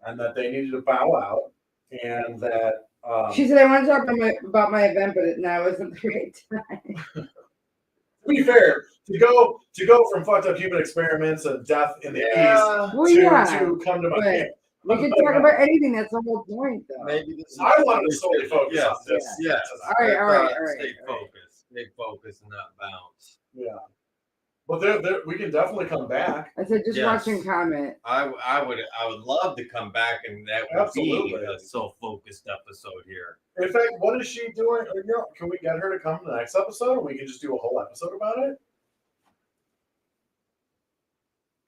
and that they needed to bow out, and that. She said, "I want to talk about my event, but now isn't the right time." To be fair, to go from fucked up human experiments and death in the east Well, to yeah, come to my but- camp. We can talk about anything. That's the whole point, though. Maybe this is I wanted to solely focus on this. Yes. All right. Stay focused. Stay focused and not bounce. Yeah. But we can definitely come back. I said just Yes. watch and comment. I would love to come back and that would Absolutely. be a so focused episode here. In fact, what is she doing? Can we get her to come to the next episode, or we can just do a whole episode about it?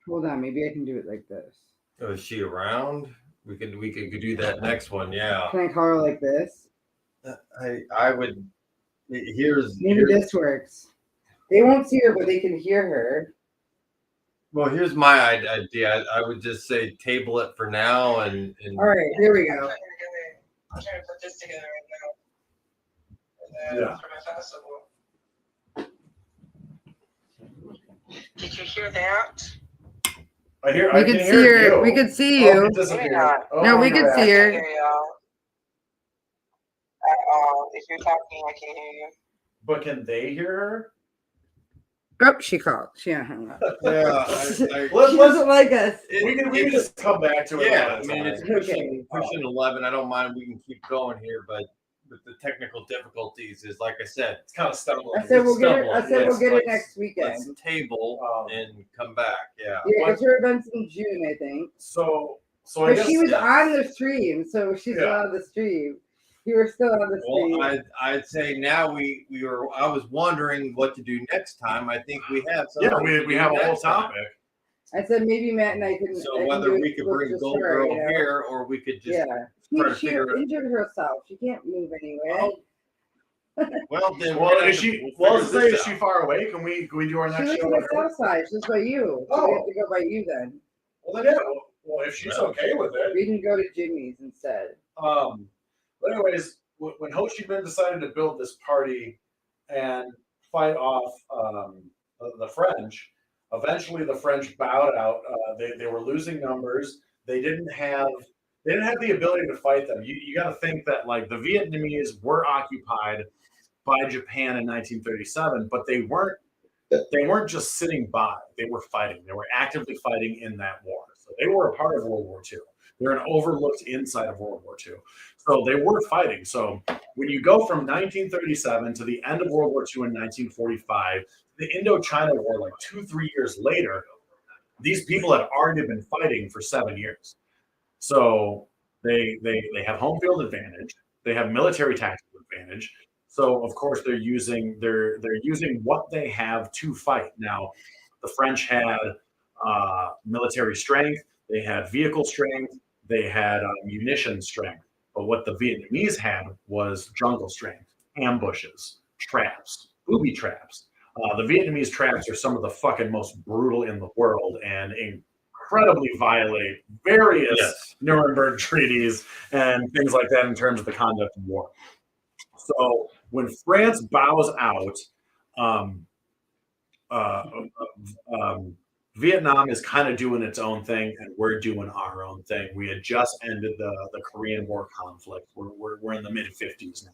Hold on, maybe I can do it like this. Oh, is she around? We could do that next one. Yeah. Can I call her like this? I would. Maybe this works. They won't see her, but they can hear her. Well, here's my idea. I would just say table it for now, and All right, here we go. I'm trying to put this together right now. Yeah. For my festival. Did you hear that? I hear. We I could can see hear her. you. We could see Oh, you. it disappeared. not. Oh, No, we could right. see I her. can't hear y'all. At all. If you're talking, I can't hear you. But can they hear her? Oh, she called. She hung up. yeah. She Let's doesn't like us. we can just come back to it. Yeah, I another mean, time. it's pushing 11. I don't mind. We can keep going here, but with the technical difficulties, is like I said, It's kind of stumbling. I said we'll get it. I Stumble. said we'll get it Let's- next weekend. let's table and come back. Yeah. Yeah, because her event's in June, I think. So I But guess she was yeah. on the stream, so she's still Yeah. on the stream. You were still on the stream. Well, I'd say now we were. I was wondering what to do next time. I think we have something. yeah, to we do have a whole next time. topic. I said maybe Matt and I can. I So can whether do we it could with bring just Gold her, Girl you know? here, or we could just Yeah, try to she figure it. injured herself. She can't move anywhere. Oh, Well, then. Well, we're gonna is have she? to- we'll Well, figure let's say this is she out. far away? Can we do our She next lives show? in the with her? south side, just by you. So we Oh. have to go by you then. Well, then yeah. Well, if she's okay with it. We can go to Jimmy's instead. But anyways, when Ho Chi Minh decided to build this party and fight off the French, eventually the French bowed out. They were losing numbers. They didn't have the ability to fight them. You got to think that like the Vietnamese were occupied by Japan in 1937, but they weren't just sitting by. They were fighting. They were actively fighting in that war. So they were a part of World War II. They're an overlooked inside of World War II. So they were fighting. So when you go from 1937 to the end of World War II in 1945, the Indochina War, like 2-3 years later, these people had already been fighting for 7 years. So they have home field advantage. They have military tactical advantage. So of course they're using what they have to fight. Now, the French had military strength. They had vehicle strength. They had munition strength. But what the Vietnamese had was jungle strength, ambushes, traps, booby traps. The Vietnamese traps are some of the fucking most brutal in the world and incredibly violate various Nuremberg treaties and things like that in terms of the conduct of war. So when France bows out, Vietnam is kind of doing its own thing, and we're doing our own thing. We had just ended the Korean War conflict. We're in the mid-50s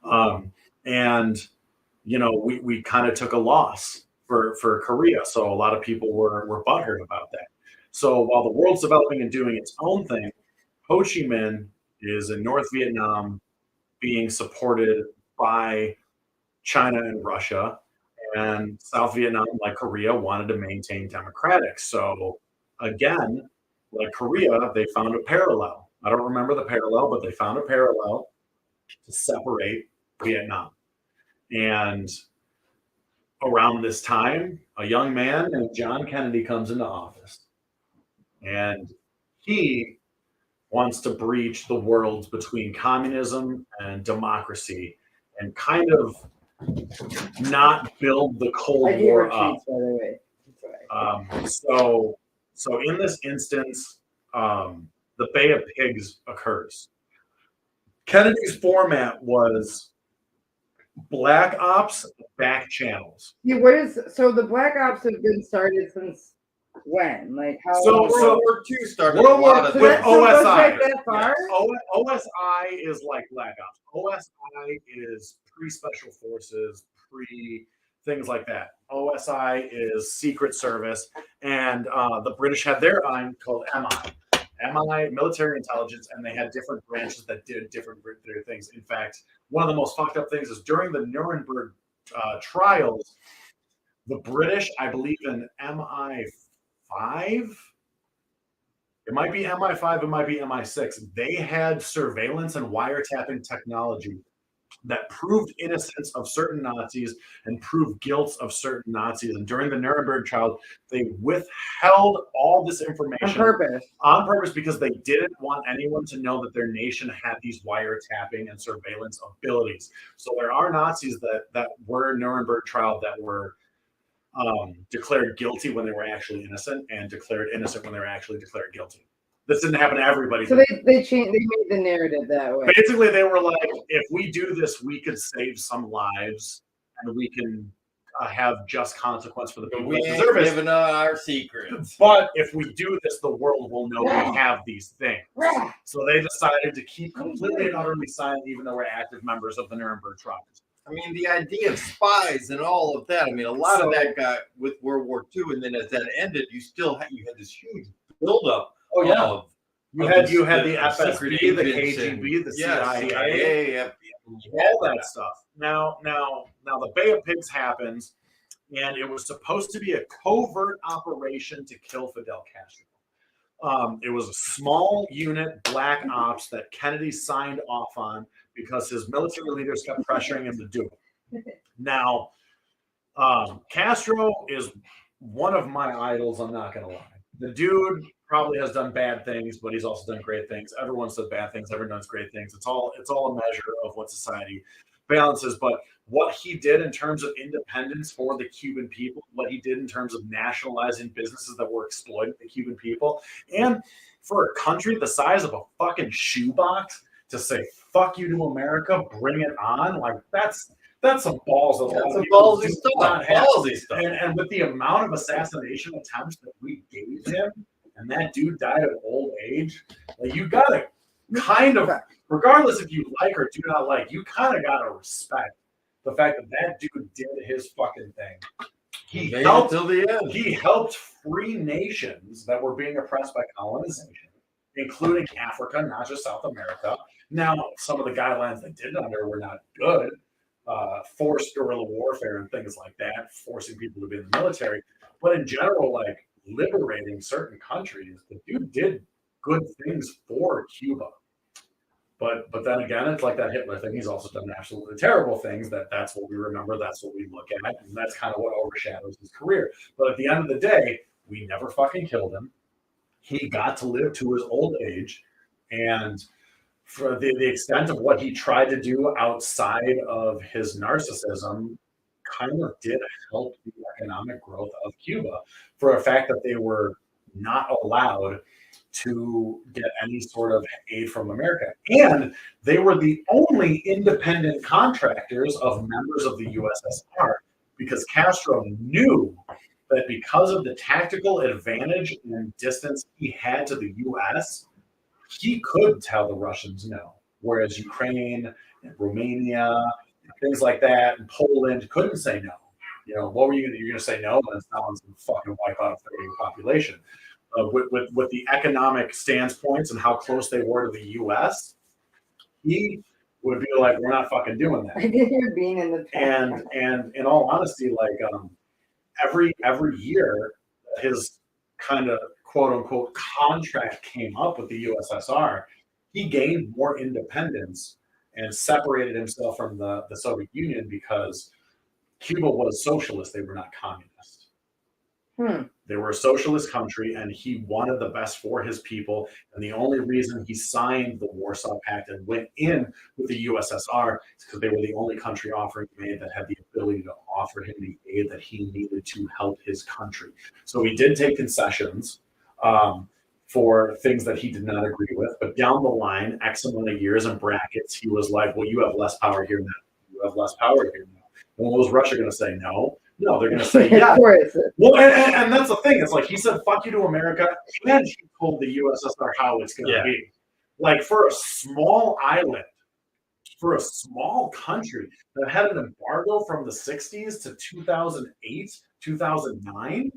now, and you know we kind of took a loss for Korea. So a lot of people were butthurt about that. So while the world's developing and doing its own thing, Ho Chi Minh is in North Vietnam being supported by China and Russia. And South Vietnam, like Korea, wanted to maintain democratic. So again, like Korea, they found a parallel. I don't remember the parallel, but they found a parallel to separate Vietnam. And around this time, a young man named John Kennedy comes into office. And he wants to breach the worlds between communism and democracy and kind of not build the Cold I gave War her up. treats, by the way. That's right. So in this instance, the Bay of Pigs occurs. Kennedy's format was Black Ops back channels. Yeah, so the Black Ops have been started since when? Like how? So World War II started World a War lot of so with that so it goes OSI. back that far? OSI is like Black Ops. OSI is pre-special forces, things like that. OSI is Secret Service, and the British had their own called MI. MI, military intelligence, and they had different branches that did different things. In fact, one of the most fucked up things is during the Nuremberg trials, the British, I believe in MI5, it might be MI5, it might be MI6, they had surveillance and wiretapping technology that proved innocence of certain Nazis and proved guilt of certain Nazis. And during the Nuremberg trial, they withheld all this information on purpose because they didn't want anyone to know that their nation had these wiretapping and surveillance abilities. So there are Nazis that were Nuremberg trial that were declared guilty when they were actually innocent, and declared innocent when they were actually declared guilty. This didn't happen to everybody. So they changed. They made the narrative that way. Basically, they were like, if we do this, we could save some lives, and we can have just consequence for the people We that ain't deserve it. giving our secrets. But if we do this, the world will know we have these things. So they decided to keep completely and utterly silent, even though we're active members of the Nuremberg trials. I mean, the idea of spies and all of that. I mean, a lot of that got with World War II, and then as that ended, you had this huge buildup. Oh yeah, of you had the secret FSB, the agents and- KGB, the yeah, CIA, all that stuff. Now the Bay of Pigs happens, and it was supposed to be a covert operation to kill Fidel Castro. It was a small unit, black ops, that Kennedy signed off on because his military leaders kept pressuring him to do it. Now, Castro is one of my idols, I'm not going to lie. The dude probably has done bad things, but he's also done great things. Everyone's done bad things, everyone does great things. It's all a measure of what society balances. But what he did in terms of independence for the Cuban people, what he did in terms of nationalizing businesses that were exploiting the Cuban people, and for a country the size of a fucking shoebox to say fuck you to America, bring it on, like that's some balls. That's some ballsy stuff. Ballsy stuff. And with the amount of assassination attempts that we gave him, and that dude died of old age, like you gotta kind of, regardless if you like or do not like, you kind of gotta respect the fact that dude did his fucking thing. He helped till the end. He helped free nations that were being oppressed by colonization, including Africa, not just South America. Now, some of the guidelines they did under were not good. Forced guerrilla warfare and things like that, forcing people to be in the military. But in general, like liberating certain countries, the dude did good things for Cuba. But then again, it's like that Hitler thing. He's also done absolutely terrible things. That's what we remember. That's what we look at. And that's kind of what overshadows his career. But at the end of the day, we never fucking killed him. He got to live to his old age. And for the extent of what he tried to do outside of his narcissism kind of did help the economic growth of Cuba, for a fact that they were not allowed to get any sort of aid from America. And they were the only independent contractors of members of the USSR, because Castro knew that because of the tactical advantage and distance he had to the US, he could tell the Russians no, whereas Ukraine and Romania, things like that, and Poland couldn't say no. You know, what were you going to say no, and someone's going to fucking wipe out a third of the population. With the economic standpoints and how close they were to the U.S., he would be like, we're not fucking doing that. I did hear being in the past. And in all honesty, like every year, his kind of quote unquote contract came up with the USSR, he gained more independence and separated himself from the Soviet Union because Cuba was socialist. They were not communist. They were a socialist country, and he wanted the best for his people. And the only reason he signed the Warsaw Pact and went in with the USSR is because they were the only country offering aid that had the ability to offer him the aid that he needed to help his country. So he did take concessions for things that he did not agree with. But down the line, X amount of years in brackets, he was like, well, you have less power here now. You have less power here now. Well, was Russia going to say no? No, they're going to say yeah. Well, and that's the thing. It's like he said, fuck you to America, and he told the USSR how it's going to be. Like, for a small island, for a small country that had an embargo from the 60s to 2008, 2009,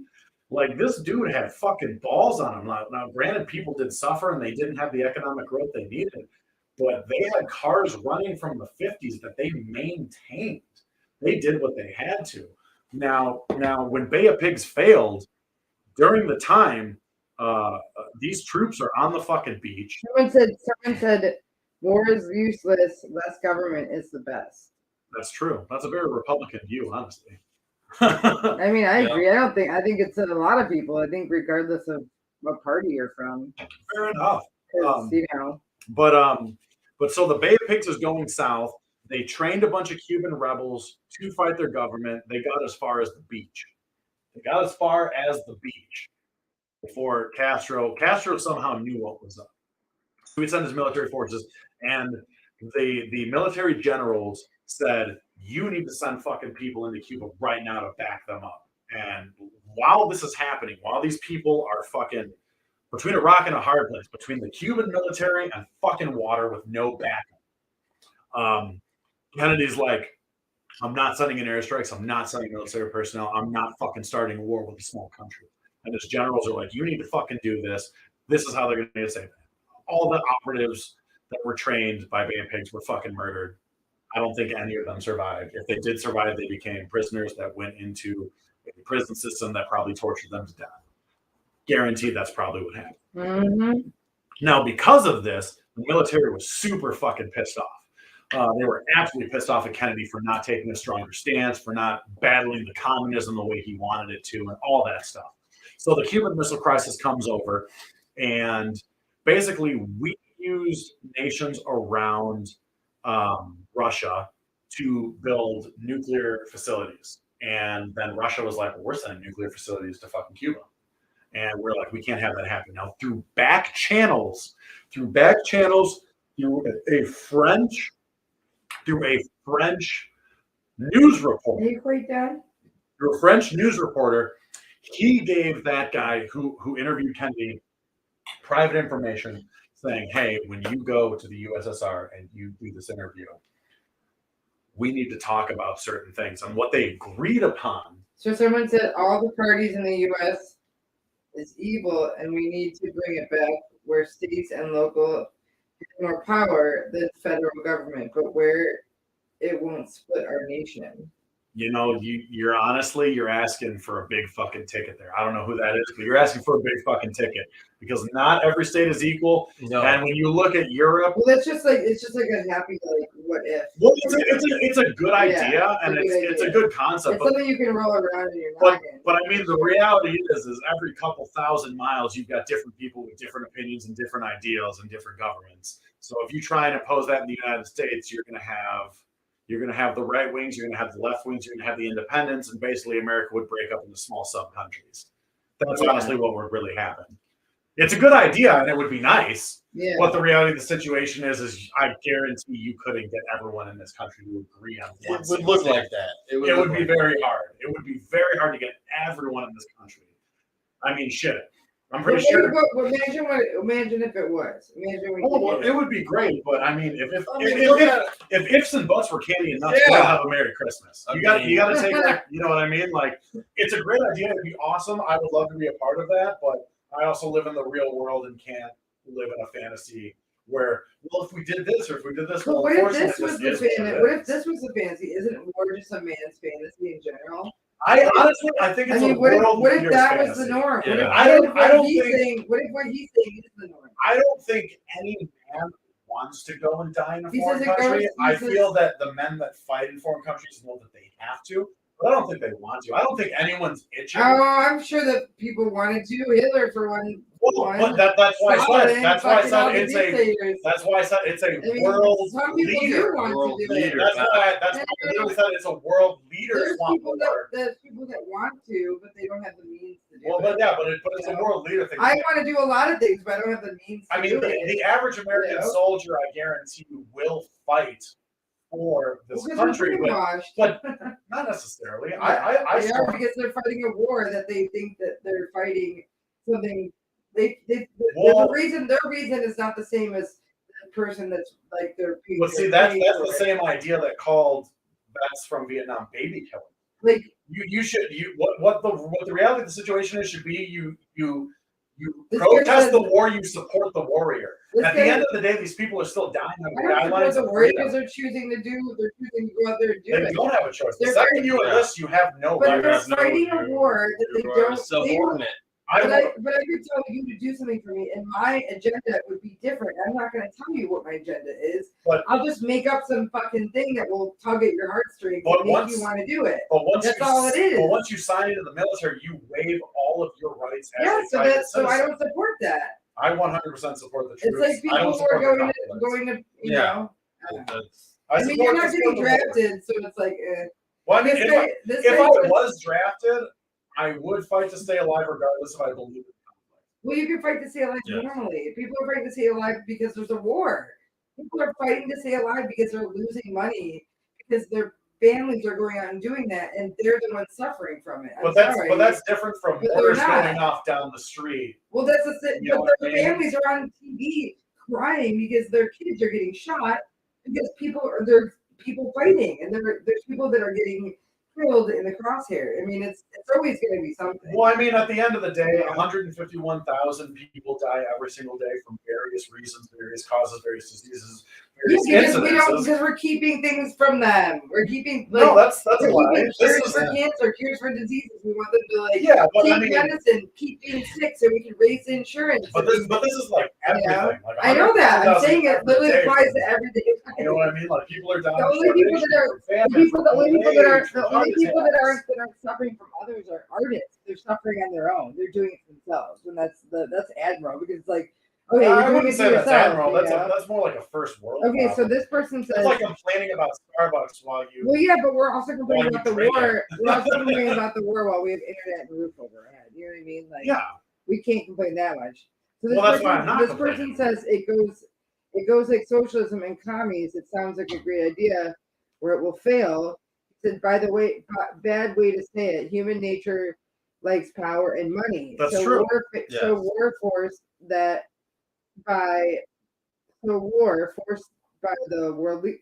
Like, this dude had fucking balls on him. Now, granted, people did suffer and they didn't have the economic growth they needed, but they had cars running from the 50s that they maintained. They did what they had to. Now, when Bay of Pigs failed, during the time, these troops are on the fucking beach. Someone said, war is useless, less government is the best. That's true. That's a very Republican view, honestly. I mean, I agree. I think it's a lot of people. I think regardless of what party you're from. Fair enough. 'Cause, you know. But so the Bay of Pigs is going south. They trained a bunch of Cuban rebels to fight their government. They got as far as the beach. Before Castro somehow knew what was up. So he sent his military forces, and the military generals said, you need to send fucking people into Cuba right now to back them up. And while this is happening, while these people are fucking between a rock and a hard place, between the Cuban military and fucking water with no backup, Kennedy's like, I'm not sending in airstrikes. I'm not sending military personnel. I'm not fucking starting a war with a small country. And his generals are like, you need to fucking do this. This is how they're going to say that. All the operatives that were trained by Bay of Pigs were fucking murdered. I don't think any of them survived. If they did survive, they became prisoners that went into a prison system that probably tortured them to death. Guaranteed that's probably what happened. Mm-hmm. Now, because of this, the military was super fucking pissed off. They were absolutely pissed off at Kennedy for not taking a stronger stance, for not battling the communism the way he wanted it to, and all that stuff. So the Cuban Missile Crisis comes over, and basically we used nations around Russia to build nuclear facilities. And then Russia was like, well, we're sending nuclear facilities to fucking Cuba. And we're like, we can't have that happen. Now, through back channels, through a French news reporter. Can you break down? Through a French news reporter, he gave that guy who interviewed Kennedy private information saying, hey, when you go to the USSR and you do this interview, we need to talk about certain things. And what they agreed upon. So someone said all the parties in the U.S. is evil, and we need to bring it back where states and local have more power than federal government, but where it won't split our nation. You know, you're asking for a big fucking ticket there. I don't know who that is, but you're asking for a big fucking ticket because not every state is equal. No. And when you look at Europe, Well, it's just like a happy what if. well, it's a good idea, and it's a good concept. It's But, something you can roll around in your but noggin. I mean, the reality is every couple thousand miles, you've got different people with different opinions and different ideals and different governments. So if you try and oppose that in the United States, you're going to have the right wings, you're going to have the left wings, you're going to have the independents, and basically America would break up into small sub-countries. That's honestly what would really happen. It's a good idea, and it would be nice. Yeah. But the reality of the situation is I guarantee you couldn't get everyone in this country to agree on one. It would look like that. It would be very hard. It would be very hard to get everyone in this country. I mean, shit. I'm pretty sure. Imagine if it was. It would be great, but I mean, if ifs and buts were candy and nuts, Yeah. we'll have a Merry Christmas. You got to take like, you know what I mean? Like, it's a great idea. It'd be awesome. I would love to be a part of that, but I also live in the real world and can't live in a fantasy where, well, if we did this or if we did this, But well, what if unfortunately, this was this the is what fantasy? it What if is. this was the fantasy? Isn't war just a man's fantasy in general? I think it's a world what if leader's that was fantasy. the norm? Yeah. What if, I don't what if what he's saying is the norm? I don't think any man wants to go and die in a He foreign says it country. goes- I he says- feel that the men that fight in foreign countries know that they have to, but I don't think they want to. I don't think anyone's itching. Oh, I'm sure that people wanted to. Hitler, for one. But that's why I Stalin, said that's why I fucking all said the it's a dictators. that's why I said it's a I mean, world some people leader. do want World to do it. leader. That's why I literally said it's a world leader's There's want people war. there's people that want to, but they don't have the means to do Well, it. but it's a world leader thing. I want to do a lot of things, but I don't have the means to I mean, do it. the average American You know? soldier, I guarantee you, will fight for this Because country, they're but brainwashed. not necessarily. They I are, because they're fighting a war that they think that they're fighting something. Well- Their reason is not the same as the person that's like their. But see, that's the same idea that called vets from Vietnam baby killing. Like, you should what the reality of the situation is should be you This protest guy the says- war, you support the warrior. this At the guy- end of the day, these people are still dying I under don't support guidelines the of war freedom. because they're choosing to do. They're choosing to go out there and do They it. don't have a choice. The They're second you Yeah. enlist, you have no But right. they're have no- fighting a you- war that they you are don't. They subordinate. I But will- I could tell you to do something for me, and my agenda would be different. I'm not going to tell you what my agenda is. But- I'll just make up some fucking thing that will tug at your heartstrings But and make once- you want to do it. But once That's you, all it is. But once you sign into the military, you waive all of your rights as Yeah, a so private that's so I citizen. don't support that. I 100% support the It's troops. like I people don't who are support the going confidence. to you Yeah. know. That's, I I mean, you're support not the getting support the war. drafted, so it's like, Well, I mean, this guy, this if guy I says- was drafted, I would fight to stay alive regardless if I believe it. well, you can fight to stay alive Yes. normally. People are fighting to stay alive because there's a war. People are fighting to stay alive because they're losing money because their families are going out and doing that, and they're the ones suffering from it. I'm sorry. But that's different from But they're orders not. going off down the street. Well, that's the thing. You know But what their I mean? families are on TV crying because their kids are getting shot because there's people fighting, and there's people that are getting killed in the crosshair. I mean, it's always going to be something. Well, I mean, at the end of the day, 151,000 people die every single day from various reasons, various causes, various diseases, Yeah, various because we don't incidences. because we're keeping things from them. We're keeping No, that's a we're lie. keeping This cures is for cancer, cures for diseases. We want them to like yeah, but take I mean, medicine, keep being sick, so we can raise the insurance. but this is like everything. Yeah. Like I know that. I'm 150,000 saying it every literally day applies from- to everyday. You know what I mean? Like people are dying. The of only people that starvation, are- from famine, The only from people that are age, from the only heart people that attacks. aren't suffering from others are artists. They're suffering on their own. They're doing it themselves, and that's admirable because it's like, okay, I you're doing wouldn't it say to that's yourself. admirable. You That's know? that's more like a first world. Okay, so problem. this person It's says, like complaining about Starbucks while you. well, yeah, but we're also complaining While you about the drink war. We're also complaining about the war while we have internet and roof over our head. You know what I mean? Like, Yeah. we can't complain that much. So Well, that's why I'm not this complaining. person says it goes like socialism and commies. It sounds like a great idea where it will fail. He said, by the way, bad way to say it. Human nature likes power and money. That's so true. So war forced forced by the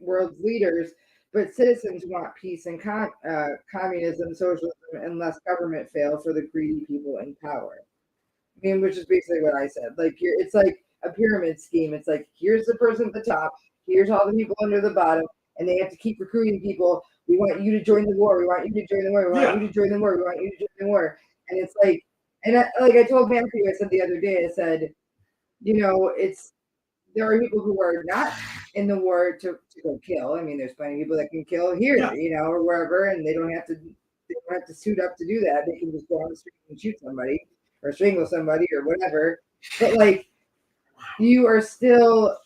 world's leaders, but citizens want peace and communism, socialism, and less government fail for the greedy people in power. I mean, which is basically what I said. Like, it's like a pyramid scheme. It's like, here's the person at the top, here's all the people under the bottom, and they have to keep recruiting people. We want you to join the war. We want you to join the war. We want you to join the war. We want you to join the war. And it's like, I told Matthew, I said the other day, I said, you know, there are people who are not in the war to go kill. I mean, there's plenty of people that can kill here, you know, or wherever, and they don't have to suit up to do that. They can just go on the street and shoot somebody or strangle somebody or whatever. But like, you're still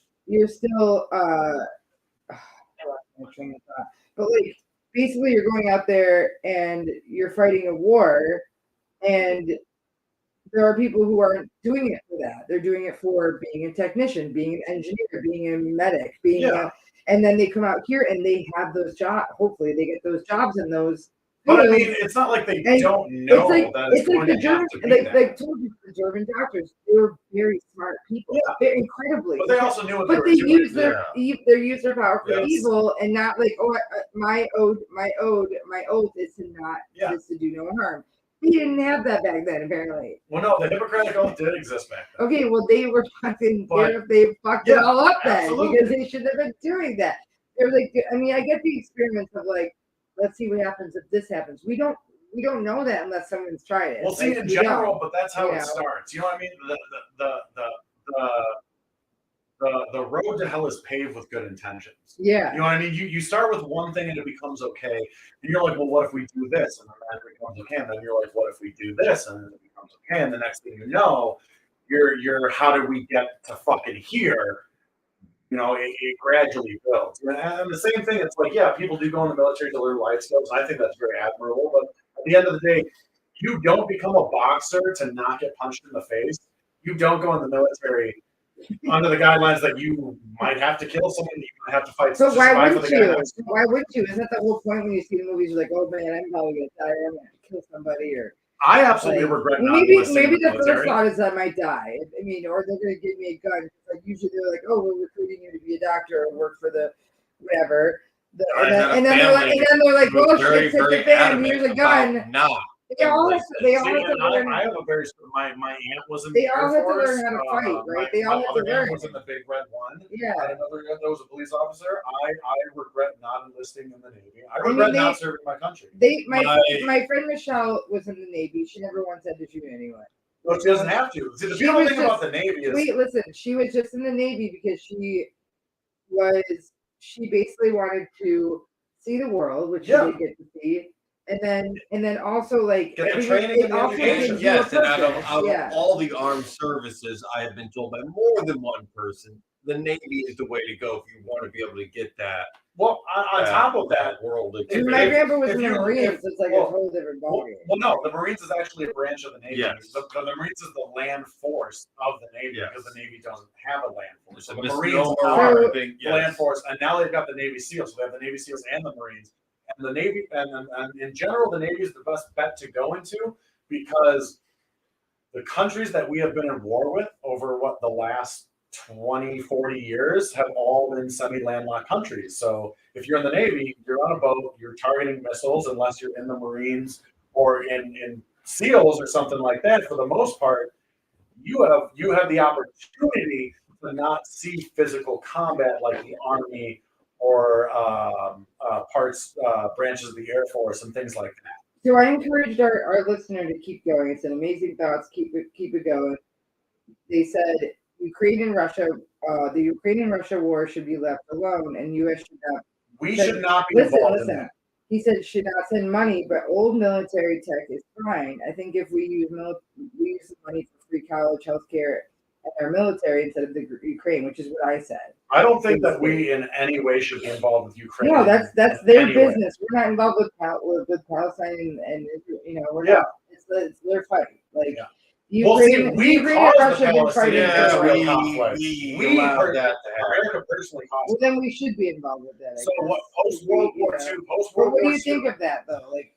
but like, basically you're going out there and you're fighting a war, and there are people who aren't doing it for that. They're doing it for being a technician, being an engineer, being a medic, and then they come out here and they have those jobs. Hopefully they get those jobs in those. But I fields. mean, it's not like they And don't know that it's going the to German, have to be like that. I told you, the German doctors, they were very smart people. Yeah. They're incredibly. But they also knew what But they they were doing. use their use their power for Yes. evil, and not like, oh, my oath is to not Yeah. is to do no harm. They didn't have that back then, apparently. Well, no, the Hippocratic Oath did exist back then. Okay, well, they were fucking. But- They fucked it Yeah, all up then absolutely. because they should have been doing that. They're like, I mean, I get the experiments of like, let's see what happens if this happens. We don't know that unless someone's tried it. Well, see, Like, in we don't. general, but that's how you it know. starts. You know what I mean? The road to hell is paved with good intentions. Yeah. You know what I mean? You start with one thing and it becomes okay. And you're like, well, what if we do this? And then that becomes okay. And then you're like, what if we do this? And then it becomes okay. And the next thing you know, you're how did we get to fucking here? You know, it gradually builds. And the same thing, it's like, yeah, people do go in the military to learn life skills. And I think that's very admirable. But at the end of the day, you don't become a boxer to not get punched in the face. You don't go in the military under the guidelines that you might have to kill someone, you might have to fight. So to why survive wouldn't for the guy you? next to Why wouldn't you? Isn't that the whole point when you see the movies? You're like, oh man, I'm probably gonna die. I'm gonna kill somebody, or I absolutely like, regret well, not maybe enlisting in the first military. thought is I might die. I mean, or they're gonna give me a gun. Like usually they're like, oh, we're recruiting you to be a doctor or work for the whatever. And then they're like, who was "Oh very, shit, hit very the fan! adamant Here's a about gun." not They all have See, to and learn. I have a very my aunt was in They the Air all have to Force. learn how to fight, right? They all my have to other aunt learn. was in the Big Red One. Yeah. I had another aunt that was a police officer. I regret not enlisting in the Navy. I mean, regret not serving my country. My friend Michelle was in the Navy. She never once had to shoot anyway. Well, she doesn't have to. See, the She beautiful was thing about the Navy is Wait, listen. She was just in the Navy because she basically wanted to see the world, which Yeah. she did get to see, and then also like Get the because training and the also education. gives you a Yes, and out purpose. of Yeah. all the armed services, I have been told by more than one person, the Navy is the way to go if you want to be able to get that. Well, on top of that, world. My grandpa was in the you- Marines. It's like a whole different Well, ballgame. no, the Marines is actually a branch of the Navy. Yes. The Marines is the land force of the Navy Yes. because the Navy doesn't have a land force. It's So a the misnomer, Marines are I think, the land force, and now they've got the Navy SEALs. So they have the Navy SEALs and the Marines. And the Navy, and in general, the Navy is the best bet to go into because the countries that we have been in war with over the last 20, 40 years have all been semi-landlocked countries. So if you're in the Navy, you're on a boat, you're targeting missiles, unless you're in the Marines or in SEALs or something like that. For the most part, you have the opportunity to not see physical combat like the Army or branches of the Air Force and things like that. So I encouraged our listener to keep going. It's an amazing thoughts. Keep it going. They said Ukraine and Russia, the Ukraine and Russia war should be left alone, and U.S. should not. We should not be involved in that. He said should not send money, but old military tech is fine. I think if we use the money for free college, healthcare, and our military instead of the Ukraine, which is what I said. I don't think that we in any way should be involved with Ukraine. No, that's their anyway. business. We're not involved with Palestine and we're Yeah. not. It's their fight. Like Well, see, Ukraine, we Ukraine and caused the Russia have been fighting Palestinian for a Israel while. conflict. we allowed that to happen. America personally caused Well, it. then we should be involved with that. I So guess. what post World War II, But post World what do War you II? think of that though? Like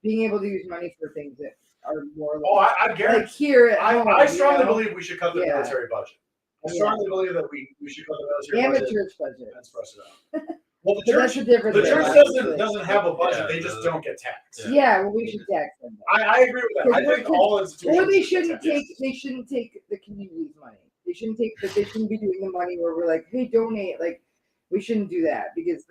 being able to use money for things that are more like, Oh, I like guarantee. here at home. I strongly you know? believe we should cut the Yeah. military budget. I Yeah. strongly believe that we should cut the military And the budget. church budget. That's for us to know. Well, the But that's church, a different the thing, church obviously. doesn't have a budget. Yeah, They just don't get taxed. Yeah, well, we should tax them. I agree with that. I think all institutions. Or they should shouldn't get take. taxed. They shouldn't take the community's money. They shouldn't take. They shouldn't be doing the money where we're like, hey, donate. Like, we shouldn't do that because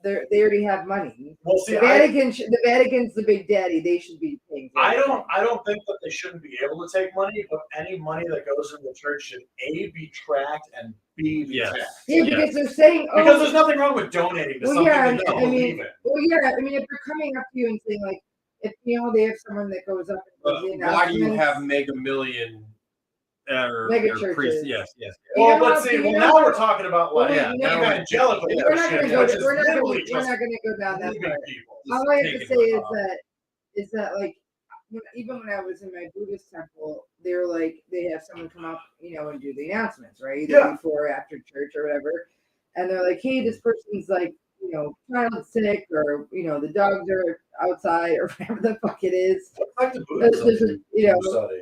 they already have money. Well, see, The Vatican's the big daddy. They should be paying. For I everything. don't think that they shouldn't be able to take money, but any money that goes into the church should A, be tracked, and B, be Yes. taxed. Yeah, because they're saying, oh, Because there's nothing wrong with donating to Well, something yeah, that you I believe mean, in. well, yeah. I mean, if they're coming up to you and saying like, if they have someone that goes up and does the Why do you announcements- have Mega Million or Mega priests? churches. Yes, yes. You Well, know but what, see, you well, know now what? we're talking about like Yeah, now we're- evangelical We're not going to Christians, go. which is We're not literally going just to go down that leaving part. people. All I have to taking say them is that like even when I was in my Buddhist temple, they were like they have someone come up, and do the announcements, right? Either Yeah. before or after church or whatever. And they're like, hey, this person's like, child's sick, or the dogs are outside, or whatever the fuck it is. Back to There's Buddhism. a, Study.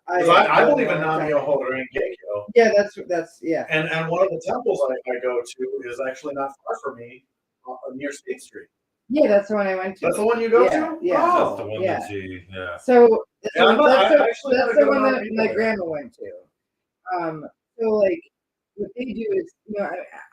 I believe in Nam-myoho Renge-kyo. Yeah, that's yeah. And one of the temples I go to is actually not far from me, near State Street. Yeah, that's the one I went to. That's the one you go Yeah, to? yeah. Oh. That's the one yeah. that you, yeah. So Yeah, I actually that's had a the good one amount that of people my there. grandma went to. So like what they do is,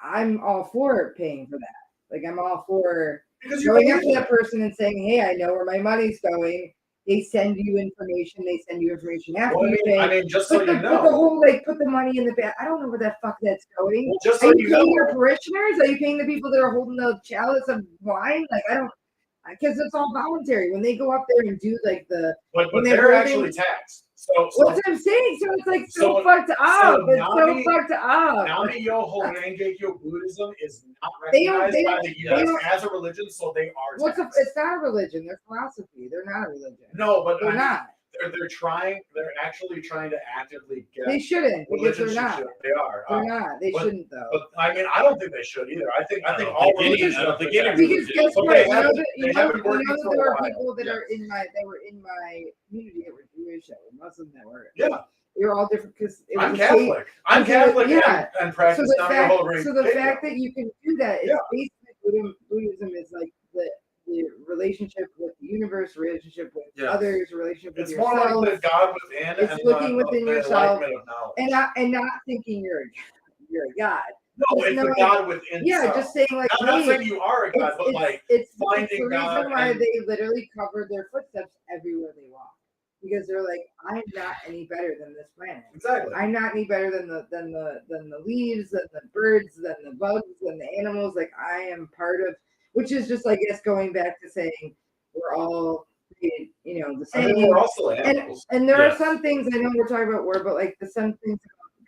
I'm all for paying for that. Like I'm all for Because you going up to believe that person and saying, hey, I know where my money's going. They send you information. They send you information after Well, you pay. I mean, just so Put you the know. whole put the money in the bag. I don't know where the fuck that's going. Well, just Are so you you paying know. your parishioners? Are you paying the people that are holding the chalice of wine? Like I don't, because it's all voluntary. When they go up there and do like the, But when they're they're actually taxed. So what's I'm saying? So it's like so fucked up. It's Nami- so fucked up. Nam-myoho Renge-kyo Buddhism is not They don't- recognized they by don't- the they U.S. don't- as a religion, so they are taxed. It's not a religion. They're philosophy. They're not a religion. No, but They're not. They're actually trying to actively get They shouldn't because religion they're not. They are. They're not. They but- shouldn't though. But I mean, I don't think they should either. I think I don't all think any- religions I don't think should any be Because taxed. guess But what? they You know haven't- that they haven't you worked know for that a there are while. people that Yes. are in my community that were Jewish, that were Muslim, that were Yeah. they were all different because I'm Catholic. I'm so the- Catholic yeah. and practice so the Nam-myoho fact Renge-kyo. that you can do that is Yeah. basically Buddhism is like the relationship with the universe, relationship with Yeah. others, relationship with It's more yourself, like the God within It's and looking the, within the yourself enlightenment of knowledge. and not thinking you're a god. No, Just it's the knowing- God within. Yeah, self. just saying like, I'm not hey, saying you are a God, but like it's finding the God reason why and- they literally cover their footsteps everywhere they walk, because they're like, I'm not any better than this planet. exactly. I'm not any better than the leaves, than the birds, than the bugs, than the animals. Like I am part of, which is just, I guess, going back to saying we're all created, the I same. mean, we're also animals. And there are Yes. some things, I know we're talking about war, but like some things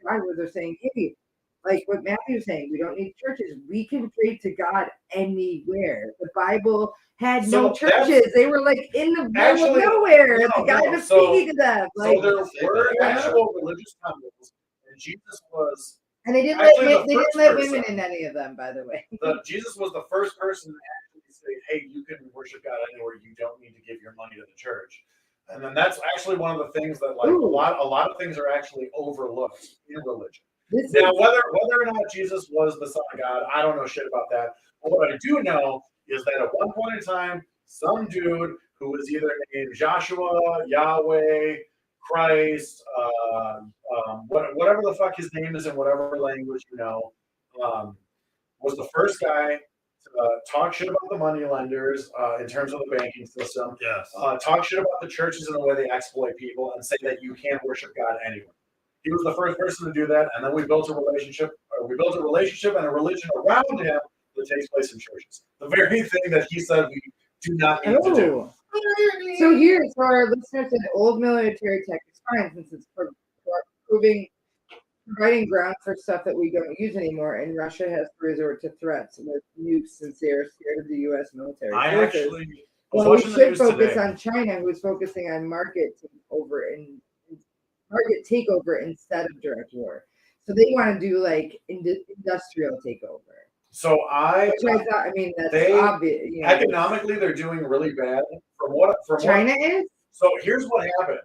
about God where they're saying, hey, like what Matthew's saying, we don't need churches. We can pray to God anywhere. The Bible had no So that's- churches. They were like in the middle Actually, of nowhere. no, the guy no, was so- speaking to them. Like, So there say were that. actual religious temples, and Jesus was and they didn't actually let the they didn't first let person. women in any of them, by the way. Jesus was the first person to actually say, "Hey, you can worship God anywhere. You don't need to give your money to the church." And then that's actually one of the things that, like, a Ooh. lot of things are actually overlooked in religion. This Now, is, whether or not Jesus was the Son of God, I don't know shit about that. But what I do know is that at one point in time, some dude who was either named Joshua, Yahweh, Christ, whatever the fuck his name is in whatever language was the first guy to talk shit about the money lenders in terms of the banking system, Yes. talk shit about the churches and the way they exploit people, and say that you can't worship God anywhere. He was the first person to do that, and then we built a relationship and a religion around him that takes place in churches. The very thing that he said we do not need to do. oh. So here, for our listeners, an old military tech is fine since it's providing ground for stuff that we don't use anymore, and Russia has to resort to threats with nukes since they are scared of the U.S. military I forces. actually was Well, we watching the should news focus today. on China, who's focusing on market takeover instead of direct war. So they want to do like industrial takeover. So Which I thought, I mean, that's they- obvious. economically they're doing really bad. China is. So here's what happened.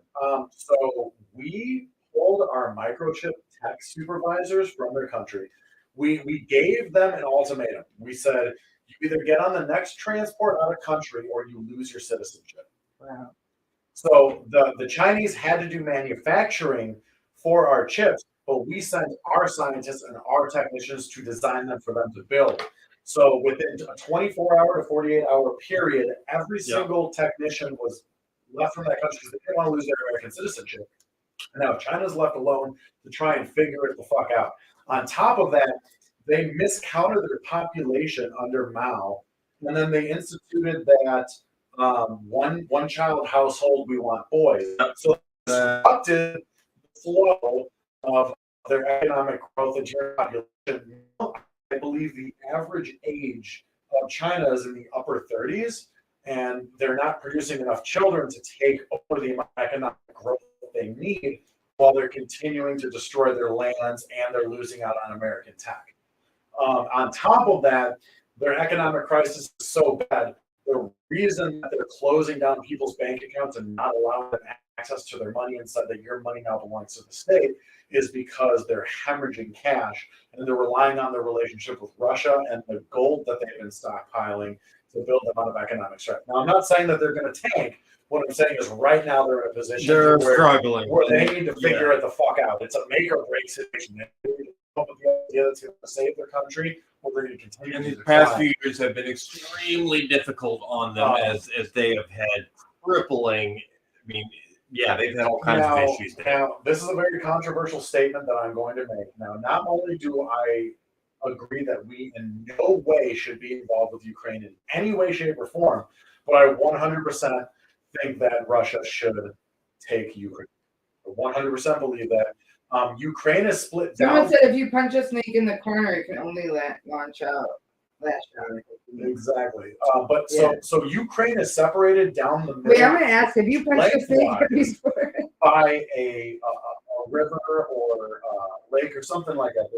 So we pulled our microchip tech supervisors from their country. We gave them an ultimatum. We said, you either get on the next transport out of country or you lose your citizenship. Wow. So the Chinese had to do manufacturing for our chips, but we sent our scientists and our technicians to design them for them to build. So within a 24-hour to 48-hour period, every single technician was left from that country because they didn't want to lose their American citizenship. And now China's left alone to try and figure it the fuck out. On top of that, they miscounted their population under Mao, and then they instituted that one child household, we want boys. So disrupted the flow of their economic growth into your population. I believe the average age of China is in the upper 30s, and they're not producing enough children to take over the amount of economic growth that they need while they're continuing to destroy their lands and they're losing out on American tech. On top of that, their economic crisis is so bad. The reason that they're closing down people's bank accounts and not allowing them access to their money and said that your money now belongs to the state is because they're hemorrhaging cash and they're relying on their relationship with Russia and the gold that they've been stockpiling to build them out of economic strength. Now, I'm not saying that they're going to tank. What I'm saying is right now they're in a position They're where struggling. they need to figure it the fuck out. It's a make or break situation. They need to come up with the idea that's going to save their country, or they're going to continue And to these decline. past few years have been extremely difficult on them as they have had crippling. I mean, yeah, they've had all kinds of issues. Now, this is a very controversial statement that I'm going to make. Now, not only do I agree that we in no way should be involved with Ukraine in any way, shape, or form, but I 100% think that Russia should take Ukraine. I 100% believe that. Ukraine is split down. Someone said if you punch a snake in the corner, it can only lash out. Exactly. So Ukraine is separated down the middle. Wait, I'm gonna ask: have you punched a snake before? By a river or a lake or something like that.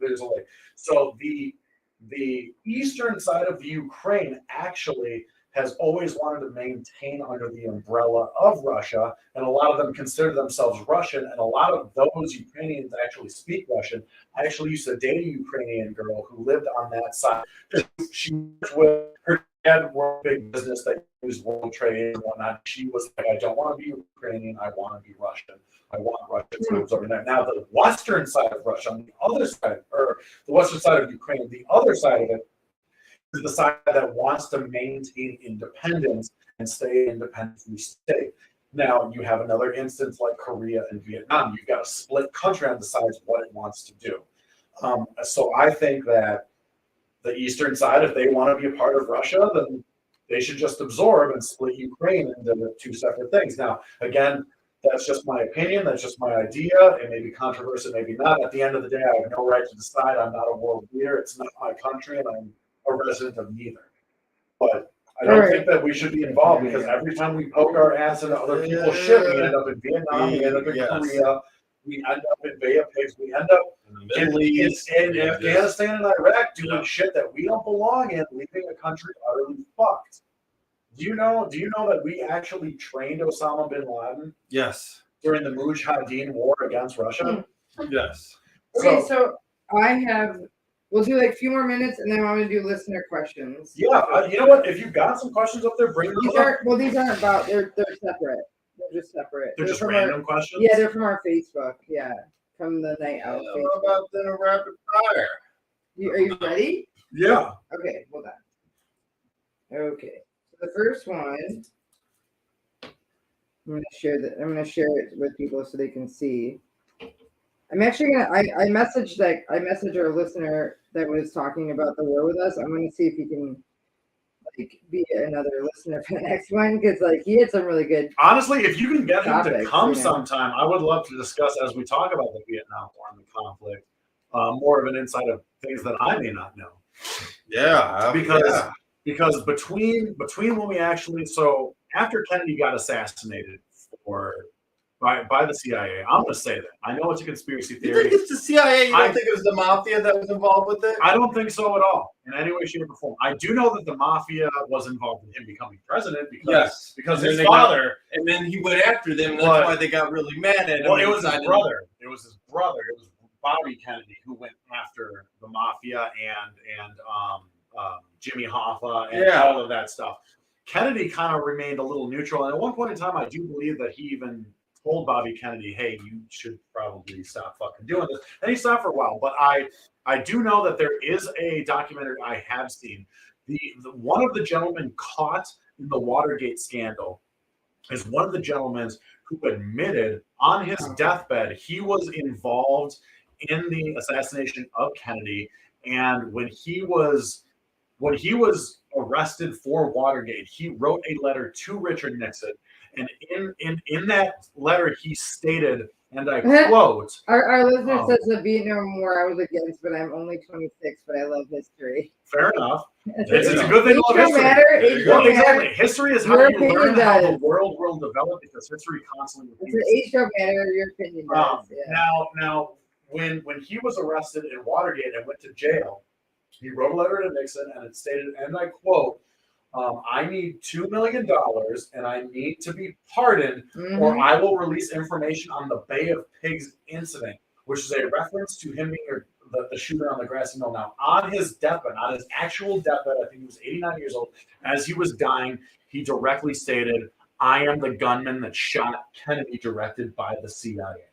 There's a lake. So the eastern side of the Ukraine actually has always wanted to maintain under the umbrella of Russia, and a lot of them consider themselves Russian, and a lot of those Ukrainians actually speak Russian. I actually used to date a Ukrainian girl who lived on that side. She worked with her dad, worked big business that used world trade and whatnot. She was like, I don't want to be Ukrainian, I want to be Russian. I want Russian troops over there. Now, the western side of Russia, on the other side, or the western side of Ukraine, the other side of it, is the side that wants to maintain independence and stay an independent free state. Now, you have another instance like Korea and Vietnam. You've got a split country that decides what it wants to do. So I think that the eastern side, if they want to be a part of Russia, then they should just absorb and split Ukraine into two separate things. Now, again, that's just my opinion. That's just my idea. It may be controversial, maybe not. At the end of the day, I have no right to decide. I'm not a world leader. It's not my country, and I'm a resident of neither. But I don't think that we should be involved, because every time we poke our ass into other people's shit, we end up in Vietnam, we end up in Korea, we end up in Bay of Pigs, we end up in Afghanistan and Iraq doing shit that we don't belong in, leaving a country utterly fucked. Do you know that we actually trained Osama bin Laden? Yes. During the Mujahideen war against Russia? Yes. Okay, so we'll do like a few more minutes, and then I'm going to do listener questions. Yeah, you know what? If you've got some questions up there, bring them These up. these aren't about, they're separate. They're just separate. They're just from random questions? Yeah, they're from our Facebook. Yeah, from the Night Owl Facebook. What about the rapid fire? Are you ready? Yeah. Okay, hold on. Okay, so the first one, I'm going to share it with people so they can see. I'm actually gonna. I messaged our listener that was talking about the war with us. I'm gonna see if he can be another listener for the next one, because he had some really good. Honestly, if you can get him to topics, come sometime, I would love to discuss, as we talk about the Vietnam War and the conflict, more of an insight of things that I may not know. Yeah, because between when we actually, so after Kennedy got assassinated by the CIA. I'm going to say that. I know it's a conspiracy theory. You think it's the CIA? You don't think it was the mafia that was involved with it? I don't think so at all, in any way, shape, or form. I do know that the mafia was involved in him becoming president because his father. And then he went after them, and that's why they got really mad at him. Well, it was his brother. It was Bobby Kennedy who went after the mafia and Jimmy Hoffa and all of that stuff. Kennedy kind of remained a little neutral, and at one point in time, I do believe that he even told Bobby Kennedy, hey, you should probably stop fucking doing this. And he stopped for a while. But I do know that there is a documentary I have seen. The one of the gentlemen caught in the Watergate scandal is one of the gentlemen who admitted on his deathbed he was involved in the assassination of Kennedy. And when he was arrested for Watergate, he wrote a letter to Richard Nixon. And in that letter, he stated, and I quote, Our listener says the Vietnam War I was against, but I'm only 26, but I love history. Fair enough. It's a good thing to love history. Exactly. History is how you learn how the world will develop, because history constantly repeats. Age don't matter, your opinion does. Now, when he was arrested in Watergate and went to jail, he wrote a letter to Nixon, and it stated, and I quote, I need $2 million and I need to be pardoned, or I will release information on the Bay of Pigs incident, which is a reference to him being the shooter on the grassy knoll. Now, on his deathbed, on his actual deathbed, I think he was 89 years old, as he was dying, he directly stated, I am the gunman that shot Kennedy, directed by the CIA.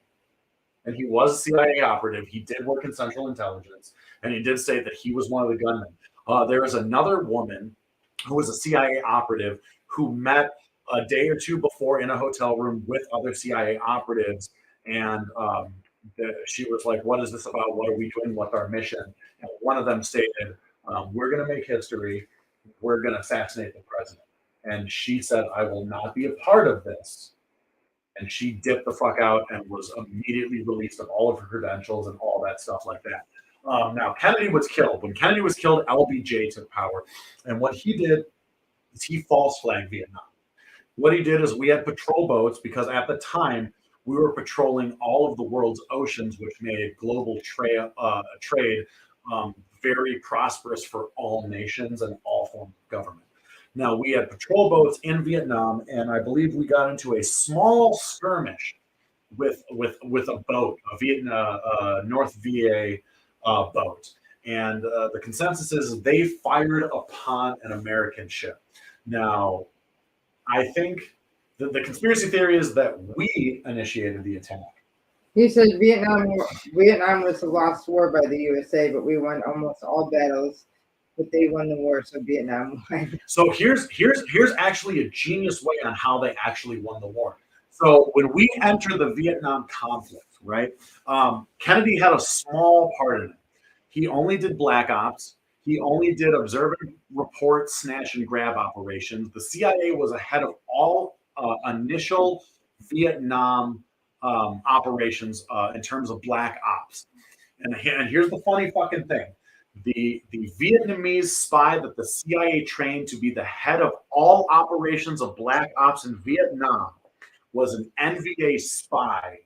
And he was a CIA operative. He did work in Central Intelligence, and he did say that he was one of the gunmen. There is another woman who was a CIA operative who met a day or two before in a hotel room with other CIA operatives. And she was like, what is this about? What are we doing? What's our mission? And one of them stated, we're going to make history. We're going to assassinate the president. And she said, I will not be a part of this. And she dipped the fuck out and was immediately released of all of her credentials and all that stuff like that. Now, Kennedy was killed. When Kennedy was killed, LBJ took power. And what he did is he false flagged Vietnam. What he did is we had patrol boats, because at the time we were patrolling all of the world's oceans, which made global trade very prosperous for all nations and all forms of government. Now, we had patrol boats in Vietnam, and I believe we got into a small skirmish with a boat, a North VA boat. And the consensus is they fired upon an American ship. Now, I think the conspiracy theory is that we initiated the attack. He said Vietnam was a lost war by the USA, but we won almost all battles. But they won the war, so Vietnam won. So here's actually a genius way on how they actually won the war. So when we entered the Vietnam conflict, right, Kennedy had a small part in it. He only did black ops. He only did observe and report, snatch and grab operations. The CIA was ahead of all initial Vietnam operations in terms of black ops. And here's the funny fucking thing. The Vietnamese spy that the CIA trained to be the head of all operations of black ops in Vietnam was an NVA spy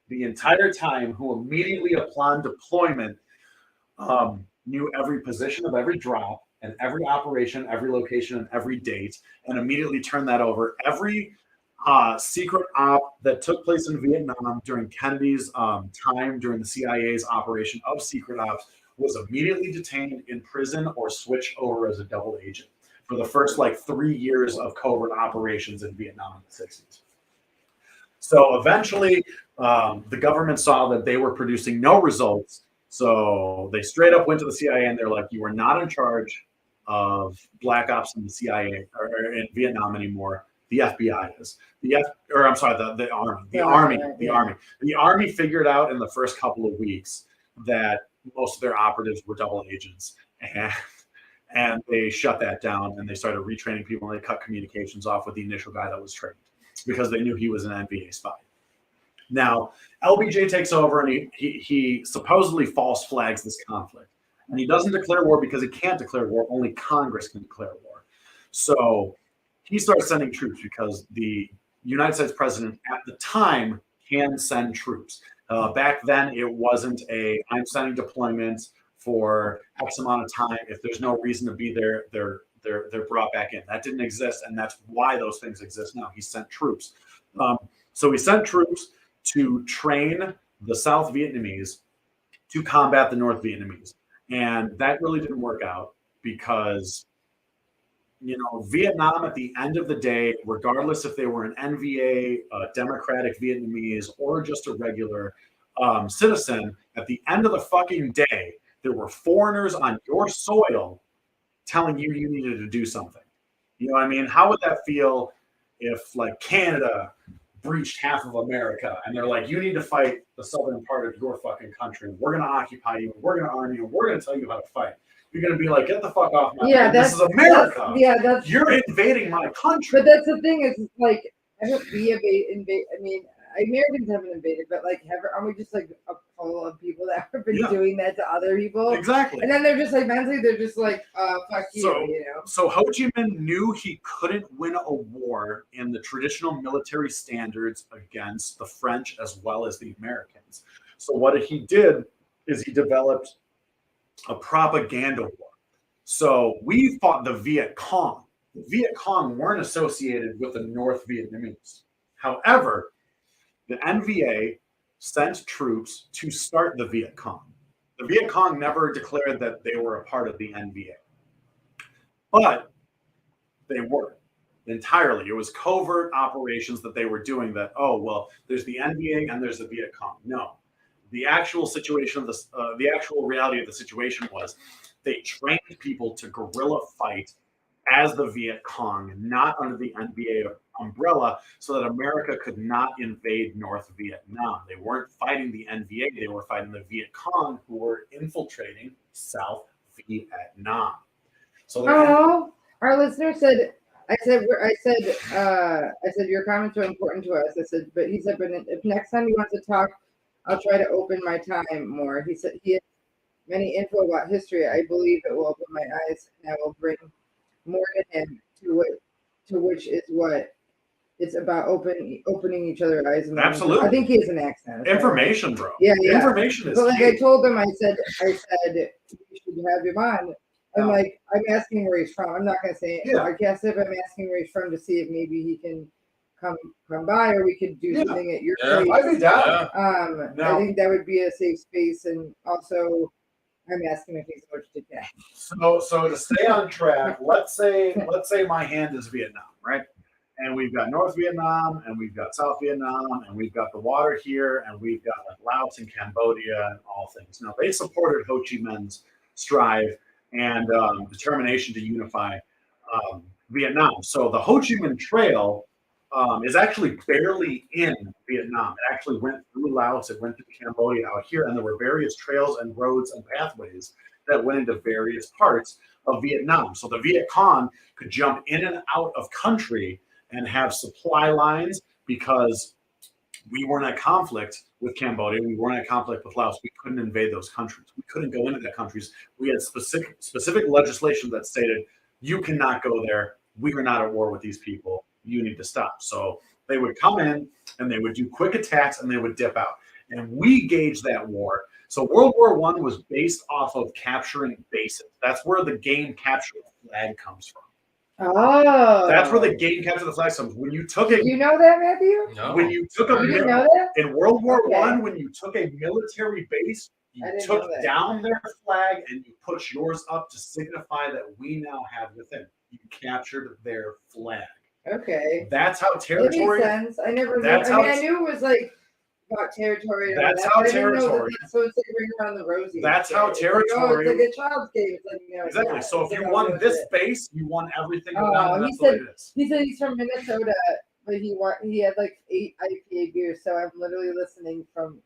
the entire time, who immediately upon deployment knew every position of every drop and every operation, every location, and every date, and immediately turned that over. Every secret op that took place in Vietnam during Kennedy's time during the CIA's operation of secret ops was immediately detained in prison or switched over as a double agent for the first 3 years of covert operations in Vietnam in the 60s. So eventually the government saw that they were producing no results. So they straight up went to the CIA and they're like, you are not in charge of black ops in the CIA or in Vietnam anymore. The FBI is. The Army. The Army figured out in the first couple of weeks that most of their operatives were double agents, and they shut that down, and they started retraining people, and they cut communications off with the initial guy that was trained because they knew he was an NVA spy. Now, LBJ takes over, and he supposedly false flags this conflict, and he doesn't declare war because he can't declare war. Only Congress can declare war. So he starts sending troops because the United States president at the time can send troops. Back then, it wasn't I'm sending deployments for X amount of time. If there's no reason to be there, they're brought back in. That didn't exist, and that's why those things exist now. He sent troops. So he sent troops to train the South Vietnamese to combat the North Vietnamese. And that really didn't work out because, Vietnam at the end of the day, regardless if they were an NVA, Democratic Vietnamese, or just a regular citizen, at the end of the fucking day, there were foreigners on your soil telling you needed to do something. You know what I mean? How would that feel if Canada breached half of America and they're like, you need to fight the southern part of your fucking country. We're going to occupy you. We're going to arm you. We're going to tell you how to fight. You're going to be like, get the fuck off my land. This is America. You're invading my country. But that's the thing is, haven't we invaded? I mean, Americans haven't invaded, but aren't we just a full of people that have been doing that to other people? Exactly. And then they're just mentally, they're just fuck you, So Ho Chi Minh knew he couldn't win a war in the traditional military standards against the French as well as the Americans. So what he did is he developed a propaganda war. So we fought the Viet Cong. The Viet Cong weren't associated with the North Vietnamese. However, the NVA sent troops to start the Viet Cong. The Viet Cong never declared that they were a part of the NVA. But they were entirely. It was covert operations that they were doing that, there's the NVA and there's the Viet Cong. No. The actual situation of the actual reality of the situation was they trained people to guerrilla fight as the Viet Cong, not under the NVA umbrella, so that America could not invade North Vietnam. They weren't fighting the NVA, they were fighting the Viet Cong, who were infiltrating South Vietnam. So our listener said, I said your comments are important to us. I said, but he said, but if next time he wants to talk, I'll try to open my time more. He said he has many info about history. I believe it will open my eyes and I will bring more to him to which is what it's about, opening each other's eyes. And absolutely. I think he has an accent. Information, bro. Yeah. Information is. But I told him, I said we should have him on I'm like, I'm asking where he's from. I'm not gonna say it. Yeah. I guess if I'm asking where he's from to see if maybe he can come by, or we could do Yeah. something at your Yeah. place. I'd be down. Yeah. I Now- think that would be a safe space, and also I'm asking if he's allergic to cats. So to stay on track, let's say my hand is Vietnam, right? And we've got North Vietnam, and we've got South Vietnam, and we've got the water here, and we've got like Laos and Cambodia and all things. Now they supported Ho Chi Minh's strive and determination to unify Vietnam. So the Ho Chi Minh Trail is actually barely in Vietnam. It actually went through Laos, it went through Cambodia out here, and there were various trails and roads and pathways that went into various parts of Vietnam. So the Viet Cong could jump in and out of country and have supply lines because we weren't at conflict with Cambodia. We weren't at conflict with Laos. We couldn't invade those countries. We couldn't go into the countries. We had specific legislation that stated, you cannot go there. We are not at war with these people. You need to stop. So they would come in and they would do quick attacks and they would dip out. And we gauged that war. So World War I was based off of capturing bases. That's where the game capture the flag comes from. Oh, That's where the game capture the flag comes. When you took a You know that, Matthew? No. when you took a You didn't know that? in World War Okay. I, when you took a military base, you I didn't took know that. down their flag and you put yours up to signify that we now have within. You captured their flag. Okay. That's how It territory. makes sense. I never knew. That's I how mean, I it's- knew it was like about territory. And all That's that, how but I didn't know that territory- so it's like ring around the rosy. That's how It's like, oh, territory- it's like a child's game. It's like, you know, Exactly. yeah, So if it's you like, won oh, this shit. base, you won everything Oh, around. And he that's the way said- it is. He said he's from Minnesota, but he had like 8 IPA beers, so I'm literally listening from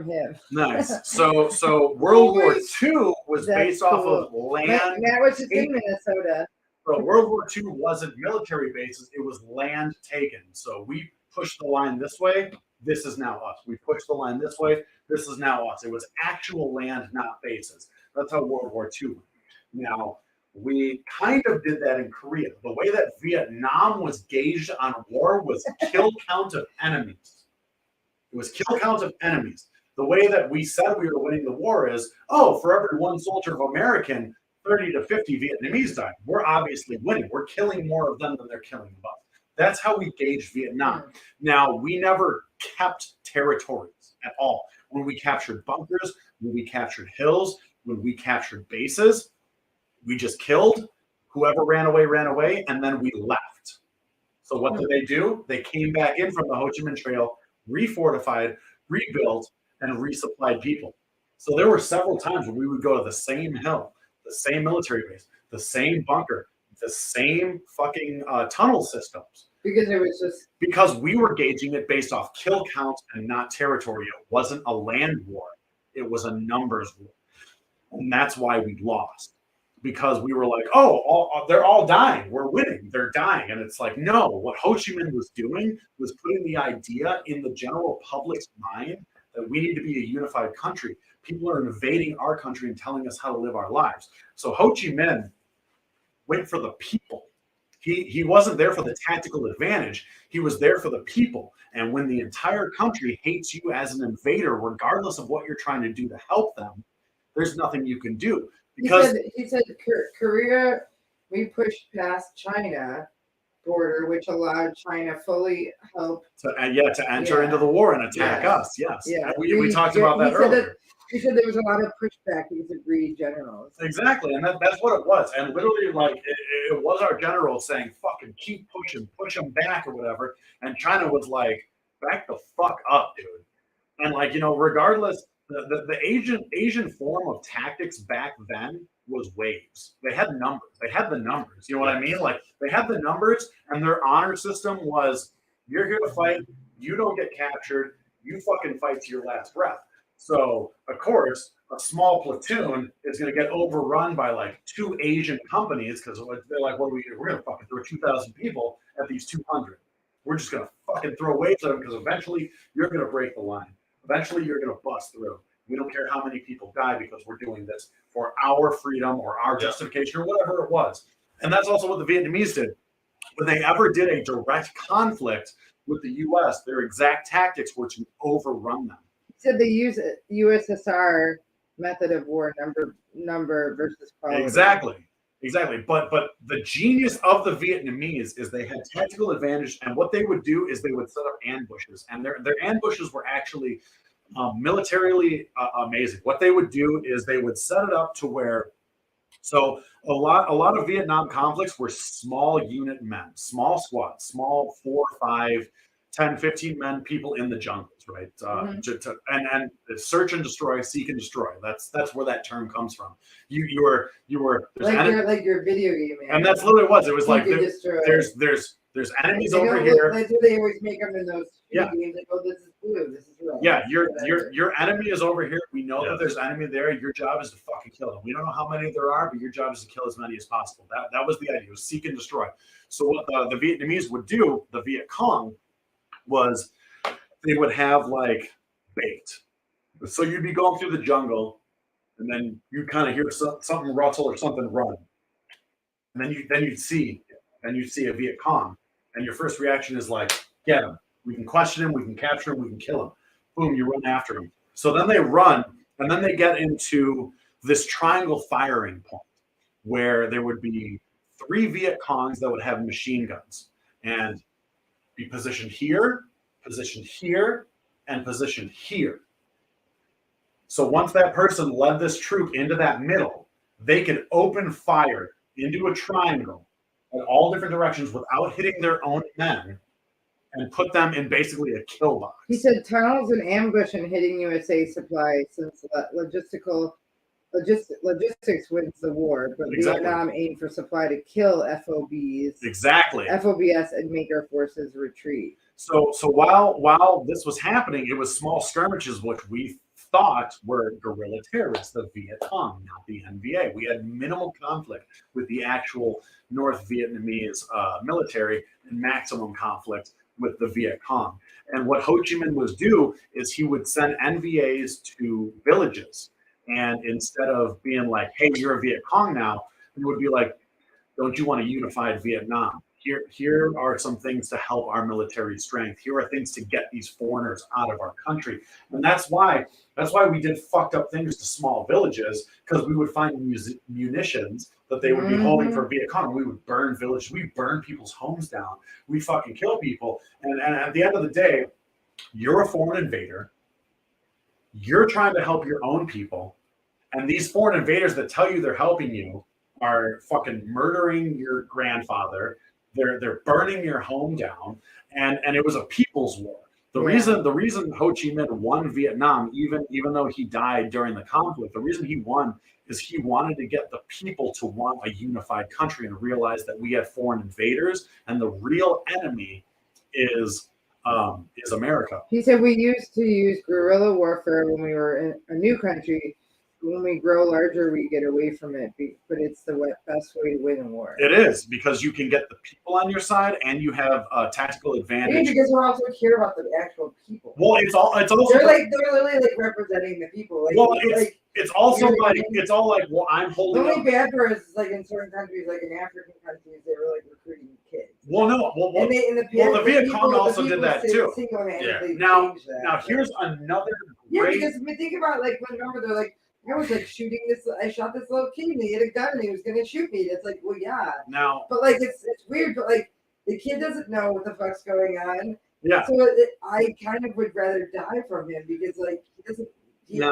him. Nice. So World War Holy II was That's based off of cool. land. Matt was just in eight- Minnesota. So World War II wasn't military bases; it was land taken. So we pushed the line this way. This is now us. We pushed the line this way. This is now us. It was actual land, not bases. That's how World War II went. Now we kind of did that in Korea. The way that Vietnam was gauged on war was kill count of enemies. It was kill count of enemies. The way that we said we were winning the war is, oh, for every one soldier of American, 30 to 50 Vietnamese died. We're obviously winning. We're killing more of them than they're killing of us. That's how we gauged Vietnam. Now, we never kept territories at all. When we captured bunkers, when we captured hills, when we captured bases, we just killed. Whoever ran away, and then we left. So what did they do? They came back in from the Ho Chi Minh Trail, refortified, rebuilt, and resupplied people. So there were several times when we would go to the same hill, the same military base, the same bunker, the same fucking tunnel systems, Because it was just because we were gauging it based off kill count and not territory. It wasn't a land war. It was a numbers war. And that's why we lost. Because we were like, oh, they're all dying. We're winning. They're dying. And it's like, no, what Ho Chi Minh was doing was putting the idea in the general public's mind that we need to be a unified country. People are invading our country and telling us how to live our lives. So Ho Chi Minh went for the people. He wasn't there for the tactical advantage. He was there for the people. And when the entire country hates you as an invader, regardless of what you're trying to do to help them, there's nothing you can do. Because he said Korea, we pushed past China border, which allowed China fully help. to enter Yeah. into the war and attack Yeah. us. Yes. Yeah. And we talked about that He said earlier. He said there was a lot of pushback because of greedy generals. Exactly, and that's what it was. And literally, like, it was our general saying, fucking keep pushing, push them back or whatever. And China was like, back the fuck up, dude. And like, regardless, the Asian form of tactics back then was waves. They had numbers. They had the numbers. You know what I mean? Like, they had the numbers, and their honor system was, you're here to fight, you don't get captured, you fucking fight to your last breath. So, of course, a small platoon is going to get overrun by like 2 Asian companies because they're like, what do we do? We're going to fucking throw 2,000 people at these 200. We're just going to fucking throw waves at them because eventually you're going to break the line. Eventually you're going to bust through. We don't care how many people die because we're doing this for our freedom or our justification or whatever it was. And that's also what the Vietnamese did. When they ever did a direct conflict with the U.S., their exact tactics were to overrun them. He said they use USSR method of war, number versus quality. Exactly. But the genius of the Vietnamese is they had tactical advantage, and what they would do is they would set up ambushes, and their ambushes were actually militarily amazing. What they would do is they would set it up to where, so a lot of Vietnam conflicts were small unit men, small squads, small 4, 5, 10, 15 men, people in the jungles, right? And search and destroy, seek and destroy. That's where that term comes from. You were like your video game, man. and that's literally what it was like. Destroy. There's enemies over here. That's what they always make them in those Yeah. games. Like, oh, this is blue, this is red. Yeah, your enemy is over here. We know that there's enemy there. Your job is to fucking kill them. We don't know how many there are, but your job is to kill as many as possible. That was the idea. It was seek and destroy. So what the Vietnamese would do, the Viet Cong, was they would have like bait. So you'd be going through the jungle, and then you'd kind of hear something rustle or something run, and then you'd see a Viet Cong, and your first reaction is like, get him. We can question him, we can capture him, we can kill him. Boom, you run after him. So then they run, and then they get into this triangle firing point where there would be 3 Viet Congs that would have machine guns and be positioned here, and positioned here. So once that person led this troop into that middle, they could open fire into a triangle in all different directions without hitting their own men and put them in basically a kill box. He said tunnels and ambush and hitting USA supply since logistics wins the war, but Exactly. Vietnam aimed for supply to kill FOBs. Exactly. FOBS and make our forces retreat. So while this was happening, it was small skirmishes, which we thought were guerrilla terrorists, the Viet Cong, not the NVA. We had minimal conflict with the actual North Vietnamese military and maximum conflict with the Viet Cong. And what Ho Chi Minh would do is he would send NVAs to villages. And instead of being like, hey, you're a Viet Cong now, he would be like, don't you want a unified Vietnam? Here are some things to help our military strength. Here are things to get these foreigners out of our country. And that's why we did fucked up things to small villages, because we would find munitions that they would be holding for Viet Cong. We would burn villages. We burn people's homes down. We fucking kill people. And at the end of the day, you're a foreign invader. You're trying to help your own people. And these foreign invaders that tell you they're helping you are fucking murdering your grandfather. They're burning your home down, and it was a people's war. The reason Ho Chi Minh won Vietnam, even though he died during the conflict, the reason he won is he wanted to get the people to want a unified country and realize that we had foreign invaders, and the real enemy is America. He said we used to use guerrilla warfare when we were in a new country. When we grow larger, we get away from it, but it's the best way to win a war. It is, because you can get the people on your side, and you have a tactical advantage. Yeah, because we're also here about the actual people. Well, it's also they're literally like representing the people. Like, well, it's also like well, I'm holding. The only bad part is like in certain countries, like in African countries, they were like recruiting kids. Well, no, the Viet Cong also did that too. Yeah. Now here's another. Because think about like remember they're like. I was like shooting this. I shot this little kid, and he had a gun, and he was gonna shoot me. It's like, well, yeah. Now, but like, it's weird. But like, the kid doesn't know what the fuck's going on. Yeah. So I kind of would rather die from him because like he doesn't.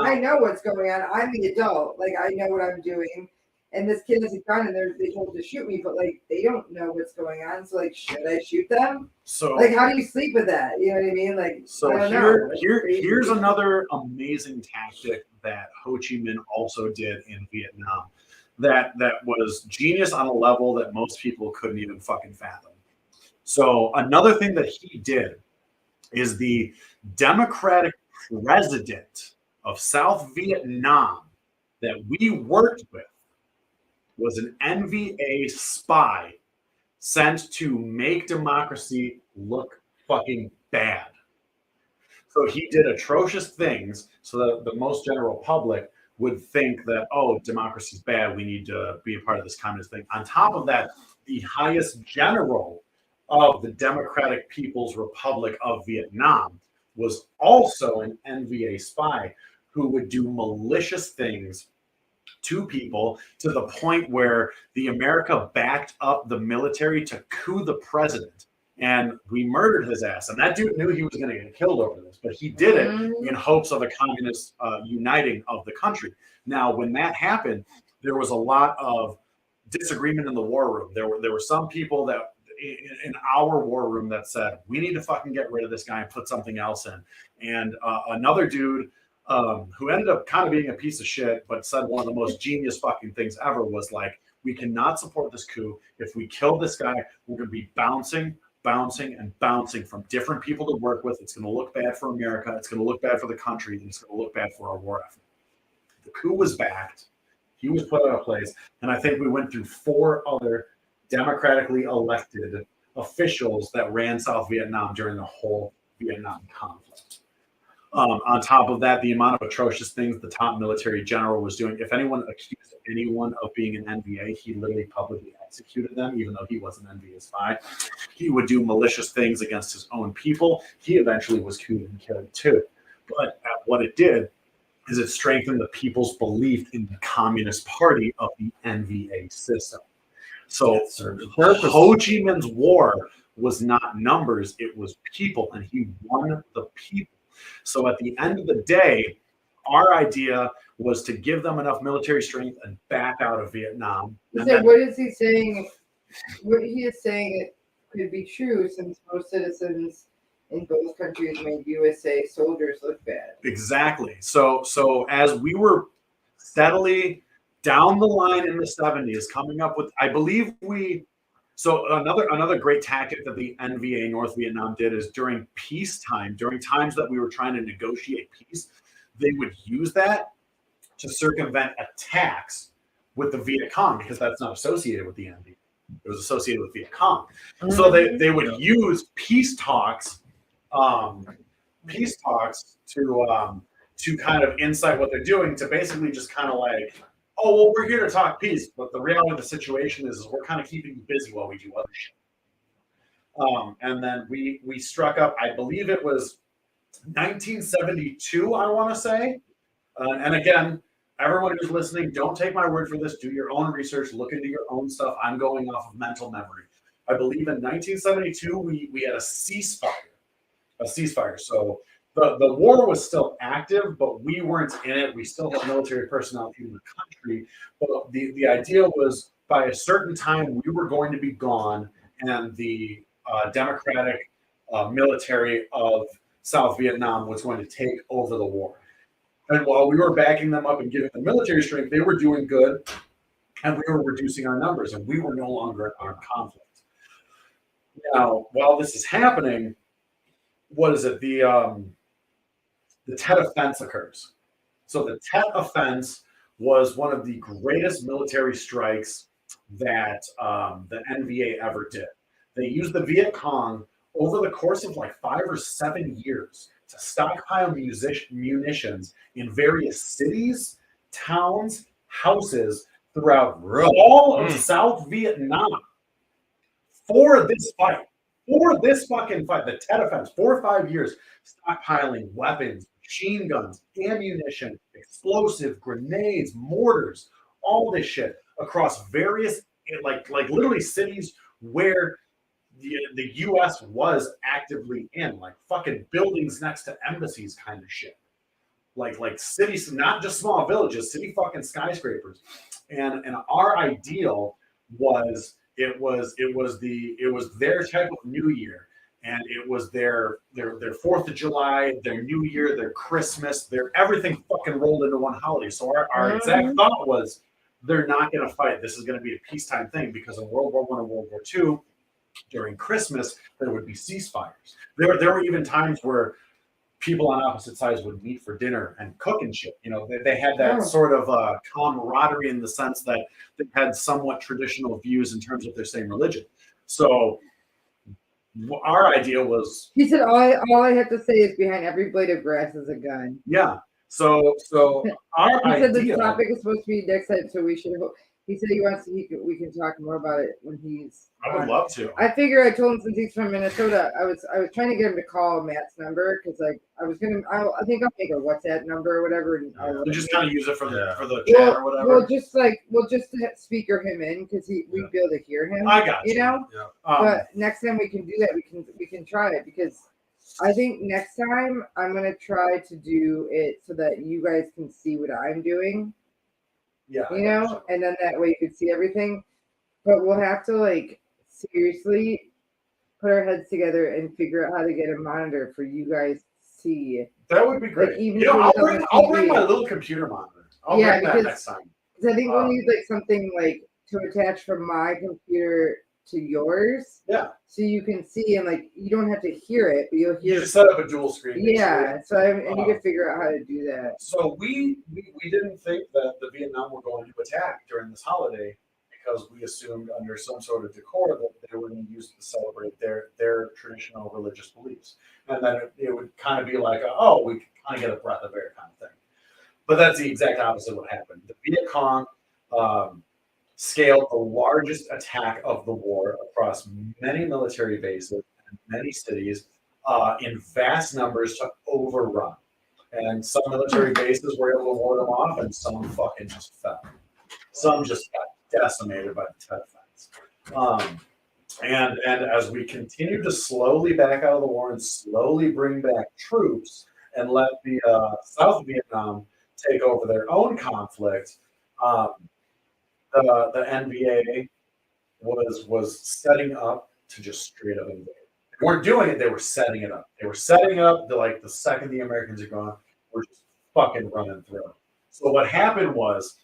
I know what's going on. I'm the adult. Like I know what I'm doing, and this kid has a gun, and they told to shoot me, but like they don't know what's going on. So like, should I shoot them? So like, how do you sleep with that? You know what I mean? Like, so I don't know. Here's another amazing tactic that Ho Chi Minh also did in Vietnam that was genius on a level that most people couldn't even fucking fathom. So another thing that he did is the Democratic president of South Vietnam that we worked with was an NVA spy sent to make democracy look fucking bad. So he did atrocious things so that the most general public would think that, oh, democracy's bad, we need to be a part of this communist thing. On top of that, the highest general of the Democratic People's Republic of Vietnam was also an NVA spy who would do malicious things to people to the point where the America backed up the military to coup the president. And we murdered his ass. And that dude knew he was going to get killed over this, but he did it in hopes of a communist uniting of the country. Now, when that happened, there was a lot of disagreement in the war room. There were some people that in our war room that said, we need to fucking get rid of this guy and put something else in. And another dude who ended up kind of being a piece of shit, but said one of the most genius fucking things ever was like, we cannot support this coup. If we kill this guy, we're going to be bouncing from different people to work with. It's going to look bad for America. It's going to look bad for the country. And it's going to look bad for our war effort. The coup was backed. He was put out of place. And I think we went through 4 other democratically elected officials that ran South Vietnam during the whole Vietnam conflict. On top of that, the amount of atrocious things the top military general was doing. If anyone accused anyone of being an NVA, he literally publicly executed them, even though he was an NVA spy. He would do malicious things against his own people. He eventually was couped and killed too. But what it did is it strengthened the people's belief in the Communist Party of the NVA system. So Ho Chi Minh's war was not numbers, it was people, and he won the people. So at the end of the day, our idea was to give them enough military strength and back out of Vietnam. So what is he saying? What he is saying it could be true since most citizens in both countries made USA soldiers look bad. Exactly. So as we were steadily down the line in the 70s coming up with, I believe so another great tactic that the NVA North Vietnam did is during peacetime, during times that we were trying to negotiate peace, they would use that to circumvent attacks with the Viet Cong, because that's not associated with the NVA. It was associated with Viet Cong. So they would use peace talks to kind of incite what they're doing, to basically just kind of like, oh, well, we're here to talk peace, but the reality of the situation is we're kind of keeping you busy while we do other shit. And then we struck up, I believe it was 1972, I want to say. And again, everyone who's listening, don't take my word for this. Do your own research. Look into your own stuff. I'm going off of mental memory. I believe in 1972, we had a ceasefire. So the war was still active, but we weren't in it. We still had military personnel in the country. But the idea was by a certain time, we were going to be gone, and the democratic military of South Vietnam was going to take over the war. And while we were backing them up and giving them military strength, they were doing good, and we were reducing our numbers, and we were no longer in armed conflict. Now, while this is happening, what is it? The Tet Offense occurs. So the Tet Offense was one of the greatest military strikes that the NVA ever did. They used the Viet Cong over the course of like 5 or 7 years to stockpile munitions in various cities, towns, houses throughout all of South Vietnam for this fight. For this fucking fight, the Tet Offense, 4 or 5 years, stockpiling weapons, machine guns, ammunition, explosive, grenades, mortars, all this shit across various, like literally cities where the U.S. was actively in, like fucking buildings next to embassies kind of shit. Like cities, not just small villages, city fucking skyscrapers. And our ideal was it was their type of New Year, and it was their 4th of July, their New Year, their Christmas, their everything fucking rolled into one holiday. So our exact thought was, they're not going to fight. This is going to be a peacetime thing, because in World War I and World War II, during Christmas, there would be ceasefires. There were even times where people on opposite sides would meet for dinner and cook and shit. You know, they had that sort of camaraderie, in the sense that they had somewhat traditional views in terms of their same religion. So our idea was... He said, all I have to say is behind every blade of grass is a gun. Yeah. So our he said idea... this topic is supposed to be next time, so we should... He said he wants to. We can talk more about it when he's. I would on. love to. I figure I told him since he's from Minnesota, I was trying to get him to call Matt's number because like I think I'll make a WhatsApp number or whatever. And I'll You just kind of use it for the Yeah. chat or whatever. We'll just speaker him in because we'd be able to hear him. I got you. You know. Yeah. But next time we can do that, we can try it because I think next time I'm gonna try to do it so that you guys can see what I'm doing. Yeah. I You got know, and then that way you can see everything. But we'll have to like seriously put our heads together and figure out how to get a monitor for you guys to see. That would be great. Like, even You know, if I'll it's bring on TV. my little computer monitor. I'll Yeah, bring that because- next time. Because I think we'll need like something like to attach from my computer to yours. Yeah. So you can see and like you don't have to hear it, but you'll You hear. just set up a dual screen. Yeah. So I need to figure out how to do that. So we didn't think that the Vietnam were going to attack during this holiday because we assumed under some sort of decor that they were going to use it to celebrate their traditional religious beliefs, and then it would kind of be like, oh, we kind of get a breath of air kind of thing. But that's the exact opposite of what happened. The Viet Cong scaled the largest attack of the war across many military bases and many cities in vast numbers to overrun. And some military bases were able to ward them off, and some fucking just fell. Some just got decimated by the Tet Offense. And as we continue to slowly back out of the war and slowly bring back troops and let the South Vietnam take over their own conflict, the NBA was setting up to just straight up invade. They weren't doing it; they were setting it up. They were setting up the second the Americans are gone, we're just fucking running through. So what happened was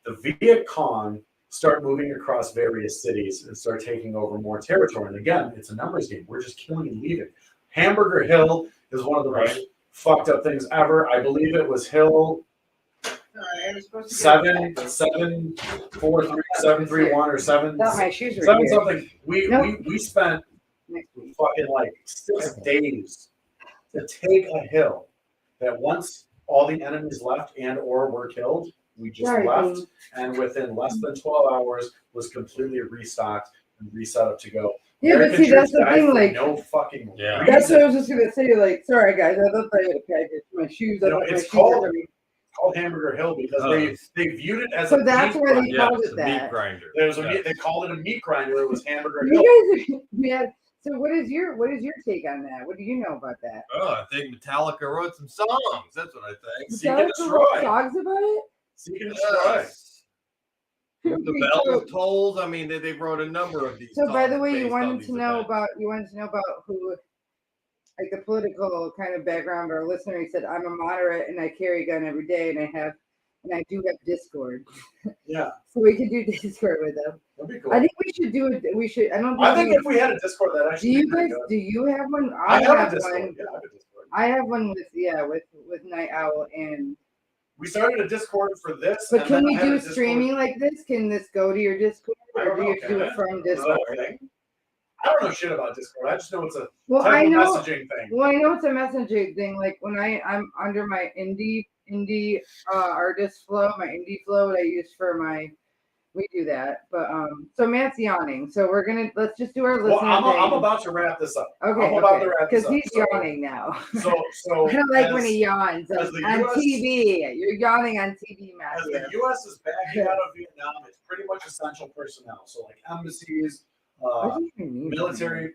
the Viet Cong start moving across various cities and start taking over more territory. And again, it's a numbers game. We're just killing and leaving. Hamburger Hill is one of the most fucked up things ever. I believe it was Hill 7-4-3-7-3-1 or 7 Thought my shoes were 7 here. something. We spent Next week. fucking like 6 days to take a hill that once all the enemies left and or were killed, we just Sorry, left, Dean. and within less than 12 hours was completely restocked and reset up to go. Yeah, but American see, that's troops the died thing, for like- no fucking Yeah. That's what I reason. was just gonna say. Like, sorry guys, I thought I had a package. My shoes. I You know, thought my it's shoes called- were coming. Called Hamburger Hill because they viewed it as So a that's meat why they grinder. Yeah, called it's it a that. meat grinder. There was a Yeah. meat, they called it a meat grinder. It was Hamburger Hill. You guys, yeah. So what is your take on that? What do you know about that? Oh, I think Metallica wrote some songs. That's what I think. Seek and Metallica destroy. wrote songs about it? Seek and destroy. Yes. The Bell Tolls. I mean, they wrote a number of these. So by the songs way, you based on wanted these to know events. about who, like the political kind of background of our listener. He said, "I'm a moderate and I carry a gun every day, and I do have Discord, Yeah, so we could do Discord with them." that'd be cool. I think we should do it. We should. I don't. I think if we had a Discord, that Do actually. you be pretty guys? good. Do you have one? I have a Discord. one. Yeah, I have a Discord. I have one with Night Owl and. We started a Discord for this. But and can then we I had a do Discord- streaming like this? Can this go to your Discord, I or don't do you know, have to do can it from Is that a Discord? thing? I don't know shit about Discord. I just know it's a Well, type I of know. messaging thing. Well, I know it's a messaging thing. Like when I'm under my indie artist flow, my indie flow that I use for my. We do that, but so Matt's yawning, so let's just do our listener Well, I'm thing. about to wrap this up. Okay, I'm about to wrap this because up. he's So- yawning now. So I don't like when as- he yawns as on the US TV. You're yawning on TV, As Matthew. the U.S. is backing out of Vietnam, it's pretty much essential personnel. So like embassies, What do you even mean? military,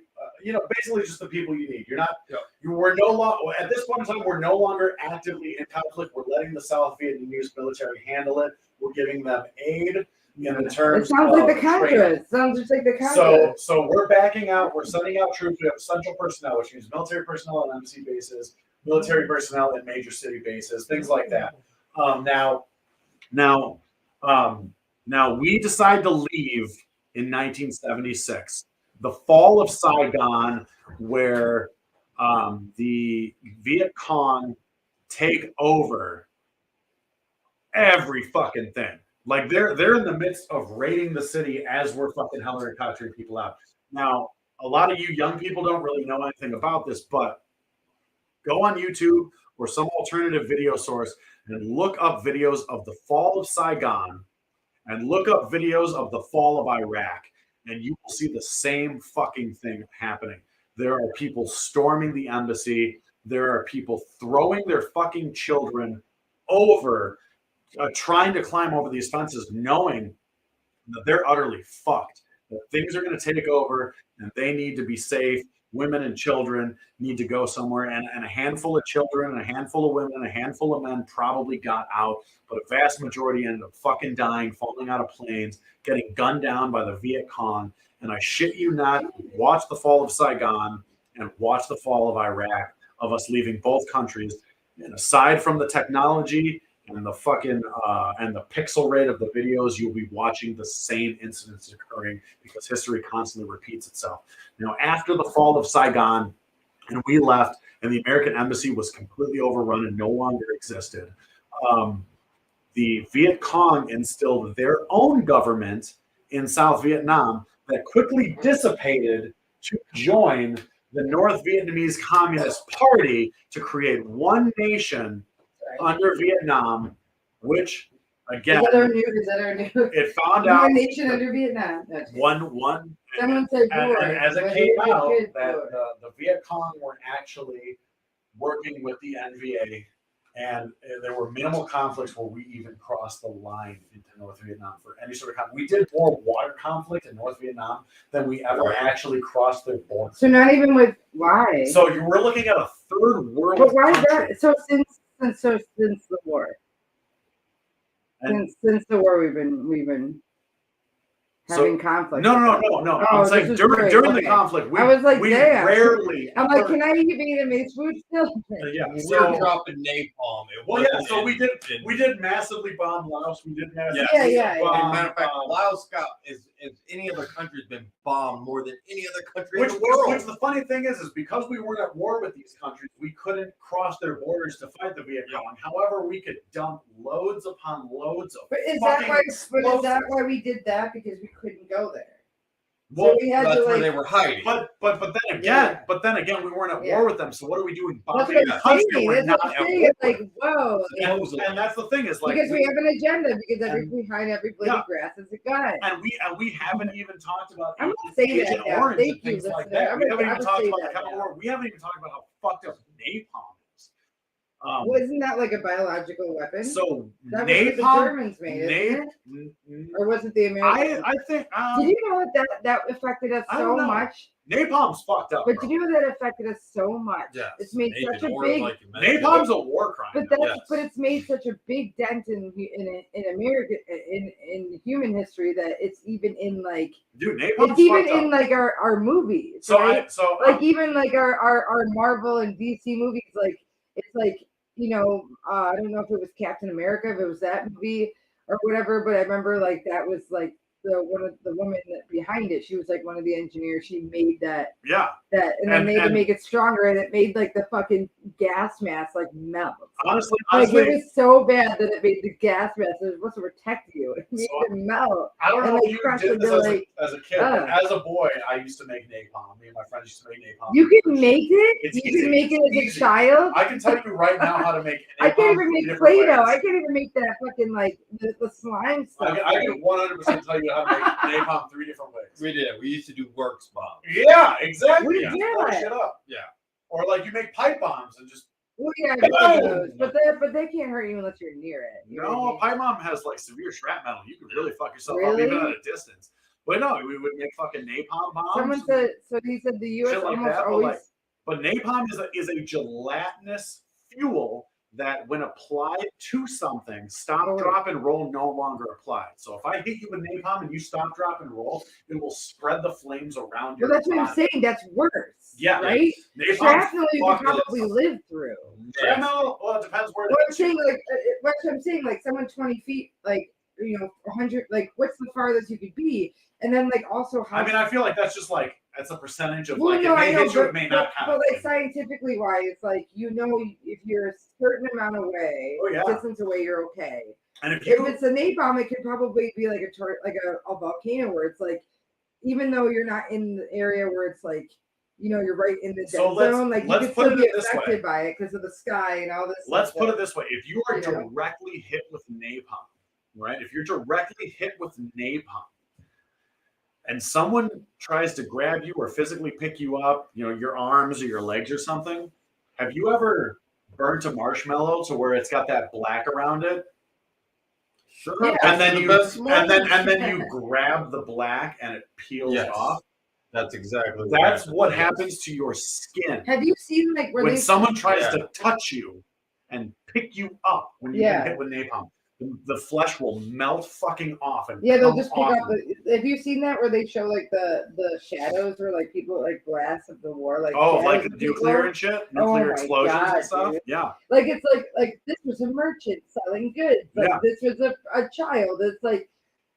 basically just the people you need. You're not. Yep. We're no longer at this point in time. We're no longer actively in conflict. We're letting the South Vietnamese military handle it. We're giving them aid in the It terms. sounds like the of training. Contras. Sounds just like the Contras. So we're backing out. We're sending out troops. We have essential personnel, which means military personnel on embassy bases, military personnel at major city bases, things like that. Now we decide to leave in 1976, the fall of Saigon, where the Viet Cong take over every fucking thing. Like they're in the midst of raiding the city as we're fucking hellering and capturing people out. Now, a lot of you young people don't really know anything about this, but go on YouTube or some alternative video source and look up videos of the fall of Saigon and look up videos of the fall of Iraq, and you will see the same fucking thing happening. There are people storming the embassy. There are people throwing their fucking children over, trying to climb over these fences, knowing that they're utterly fucked, that things are going to take over and they need to be safe. Women and children need to go somewhere, and a handful of children, and a handful of women, and a handful of men probably got out, but a vast majority ended up fucking dying, falling out of planes, getting gunned down by the Viet Cong. And I shit you not, watch the fall of Saigon and watch the fall of Iraq, of us leaving both countries. And aside from the technology and the fucking and the pixel rate of the videos, you'll be watching the same incidents occurring because history constantly repeats itself. Now, after the fall of Saigon, and we left, and the American embassy was completely overrun and no longer existed, the Viet Cong instilled their own government in South Vietnam that quickly dissipated to join the North Vietnamese Communist Party to create one nation under Vietnam, which again, Is that our new? it found One out nation under Vietnam. That's it. one Someone said and war. as it but came it's out good that war. the Viet Cong were actually working with the NVA, and there were minimal conflicts where we even crossed the line into North Vietnam for any sort of conflict. We did more water conflict in North Vietnam than we ever actually crossed their border. So not even with why? So you were looking at a third world But why is country. that? So since the war, And- since the war, we've been having conflict. No. Oh, I'm this saying is during great. the Okay. conflict, we, I was like, we damn. rarely. I'm like, can I eat Vietnamese food still? Yeah. We were So dropping napalm. It well, yeah. wasn't So we did. in- We did massively bomb Laos. We did massively. Yeah. bomb, Matter of fact, Laos got is any other country's been bombed more than any other country in the world. Which the funny thing is because we weren't at war with these countries, we couldn't cross their borders to fight the Viet Cong. However, we could dump loads upon loads of But is that fucking why? But is that explosives. why we did that? Because we couldn't go there. Well, So we had That's to where like. they were hiding. but then again, we weren't at Yeah. war with them. So what are we doing? That's Bombing what a I'm country saying. we're That's not what I'm at saying. war It's like, with? whoa. And that's the thing is like Because we have an agenda. Because behind every blade Yeah. of grass is a gun. and we haven't even talked about I'm gonna say Agent that now. Orange Thank and you, things like listener. that. I'm We gonna- haven't I even would talked say about that the chemical now. war. We haven't even talked about how fucked up napalm is. Well, isn't that like a biological weapon? So That was what the napalm, Germans made, isn't it? napalm. Or was it the Americans? I think Did you know that affected us I so don't know. much? napalm's fucked up. But bro. did you know that affected us so much? Yes. It's made Agent such a Orange, big. like you mentioned. Napalm's a war crime. But though. that's Yes. but it's made such a big dent in America in human history that it's even in like Dude, napalm's it's even fucked in up. like our movies, So right? I Like even like our Marvel and DC movies, like it's like I don't know if it was Captain America, if it was that movie or whatever, but I remember like that was like one of the woman that behind it. She was like one of the engineers. She made that, yeah. and then And- they had to and- make it stronger, and it made like the fucking gas mask like melt. Honestly, Like it was so bad that it made the gas mask. It was supposed to protect you. It made So- it melt. I don't and know they if you crushed did it this to, as, like, as a kid, but as a boy, I used to make napalm. Me and my friends used to make napalm. You can make it. It's You easy. can make it It's as easy. a child. I can tell you right now how to make napalm. I can't even three make different Play-Doh. ways. I can't even make that fucking like the slime stuff. I can 100% tell you how to make napalm three different ways. We did. We used to do works bomb. Yeah, exactly. What is You blow that? shit up. Yeah. Or like you make pipe bombs and just Well, yeah, No! but they can't hurt you unless you're near it. You know what I no. mean? A pipe bomb has like severe shrapnel. You can really fuck yourself Really? up even at a distance. But no, we would make fucking napalm bombs. Someone said so. He said the U.S. Shit like almost that, but, always. like, But napalm is a gelatinous fuel that, when applied to something, stop, Oh. drop, and roll no longer applied. So if I hit you with napalm and you stop, drop, and roll, it will spread the flames around your Well, that's what I'm body. saying. That's worse. Yeah. right. Napalm's Shrapnel you can fucking- probably live through. Shrapnel, well, it depends where. What I'm saying, like, what I'm saying, like, someone 20 feet, like, 100, like, what's the farthest you could be? And then, like, also how. I mean, I feel like that's just like that's a percentage of Well, like no, it I may know, hit you, but, it may not count. but like scientifically wise, it's like if you're a certain amount away, Oh, yeah. distance away, you're okay. And if If you it's a napalm, it could probably be like a volcano where it's like, even though you're not in the area where it's like, you're right in the dead So let's- zone, like you let's could put still be it this way. affected by it because of the sky and all this. let's stuff put that- it this way: if you are Yeah. directly hit with napalm, right? If you're directly hit with napalm and someone tries to grab you or physically pick you up, your arms or your legs or something, have you ever burnt a marshmallow to where it's got that black around it? Sure. Yeah. And then you then you grab the black and it peels off. That's exactly That's what happens to your skin Have you seen like where when they someone tries to touch you and pick you up when you get hit with napalm. The flesh will melt fucking off and they'll just pick off. up. Have you seen that where they show like the shadows or like people like glass of the war, like like shadows of nuclear people? and shit, Oh nuclear my explosions God, and stuff. dude. Yeah, Like it's like this was a merchant selling goods. Like this was a child. It's like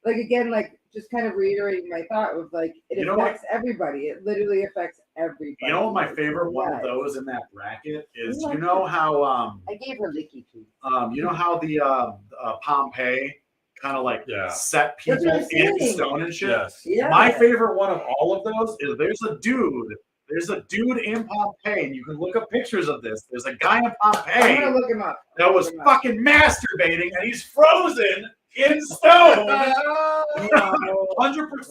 again, like just kind of reiterating my thought of like it affects everybody. It literally affects everybody. You know what my favorite one of those in that bracket is? Ooh, You know how I gave her licky treats. you know how the Pompeii kind of like set people That's what I'm in saying. stone and shit? Yes. Yeah. My favorite one of all of those is there's a dude in Pompeii, and you can look up pictures of this. There's a guy in I'm Pompeii gonna look him up. that was fucking masturbating, and he's frozen in stone. 100%.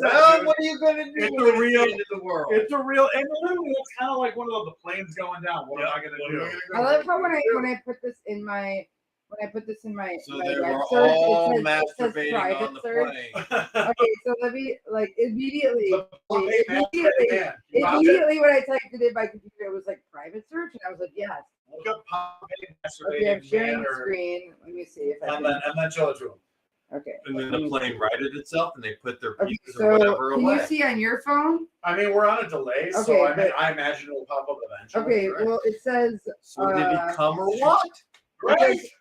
Well, what are you gonna do? It's when a real, the end of the world. it's a real, and literally it's kind of like one of the planes going down. What am I gonna do? I love how when I put this in my So my they web were search, all it says masturbating private on the search. plane. Okay, so let me like immediately Pompeii masturbating man. You found it? immediately when I typed it in my computer, it was like private search, and I was like, yes. Look up Pompeii Okay, I'm masturbating sharing man, screen. Let me see if I and can. then show it to him. Okay. And then the plane righted itself, and they put their Okay, pieces so or whatever can away. you see on your phone? I mean, we're on a delay, so Okay, I imagine it'll pop up eventually. Okay, well it says So did he come or what? It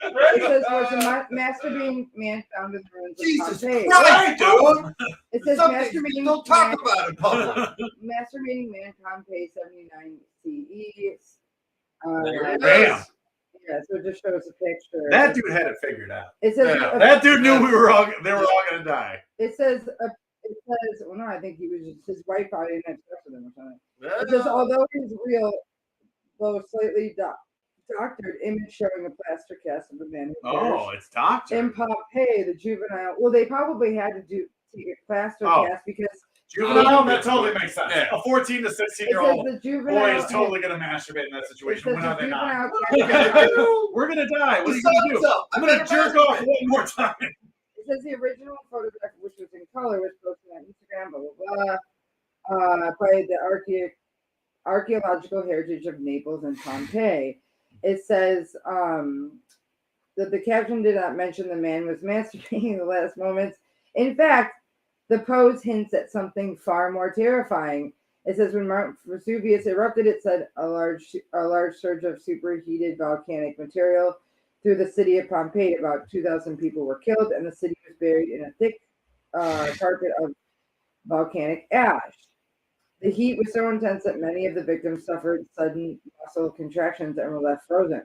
says was a masturbating man found in the ruins of Jesus Pompeii. Christ, dude! It says Something masturbating don't talk man, about in public. masturbating man Pompeii 79 CE. There it Bam. is. Yeah, so it just shows a picture. That dude had it figured out. It says Yeah, That dude knew they were all gonna die. it says well no, I think he was just his wife probably didn't have sex with him or something. It says although he's real, though slightly doctored image showing a plaster cast of a man who Oh, it's doctor. in Pompeii, the juvenile. Well, they probably had to take a plaster cast because Juvenile, that totally makes sense. Yeah. A 14 to 16 it says year old the juvenile boy is totally gonna masturbate in that it situation. says When the are they not? juvenile cast- We're gonna die. What are you gonna do? I'm gonna jerk off one more time. It says the original photograph, which was in color, was posted on Instagram, blah blah blah, by the archaeological heritage of Naples and Pompeii. It says that the caption did not mention the man was masturbating in the last moments. In fact, the pose hints at something far more terrifying. It says when Mount Vesuvius erupted, it said a large surge of superheated volcanic material through the city of Pompeii. About 2,000 people were killed, and the city was buried in a thick carpet of volcanic ash. The heat was so intense that many of the victims suffered sudden muscle contractions and were left frozen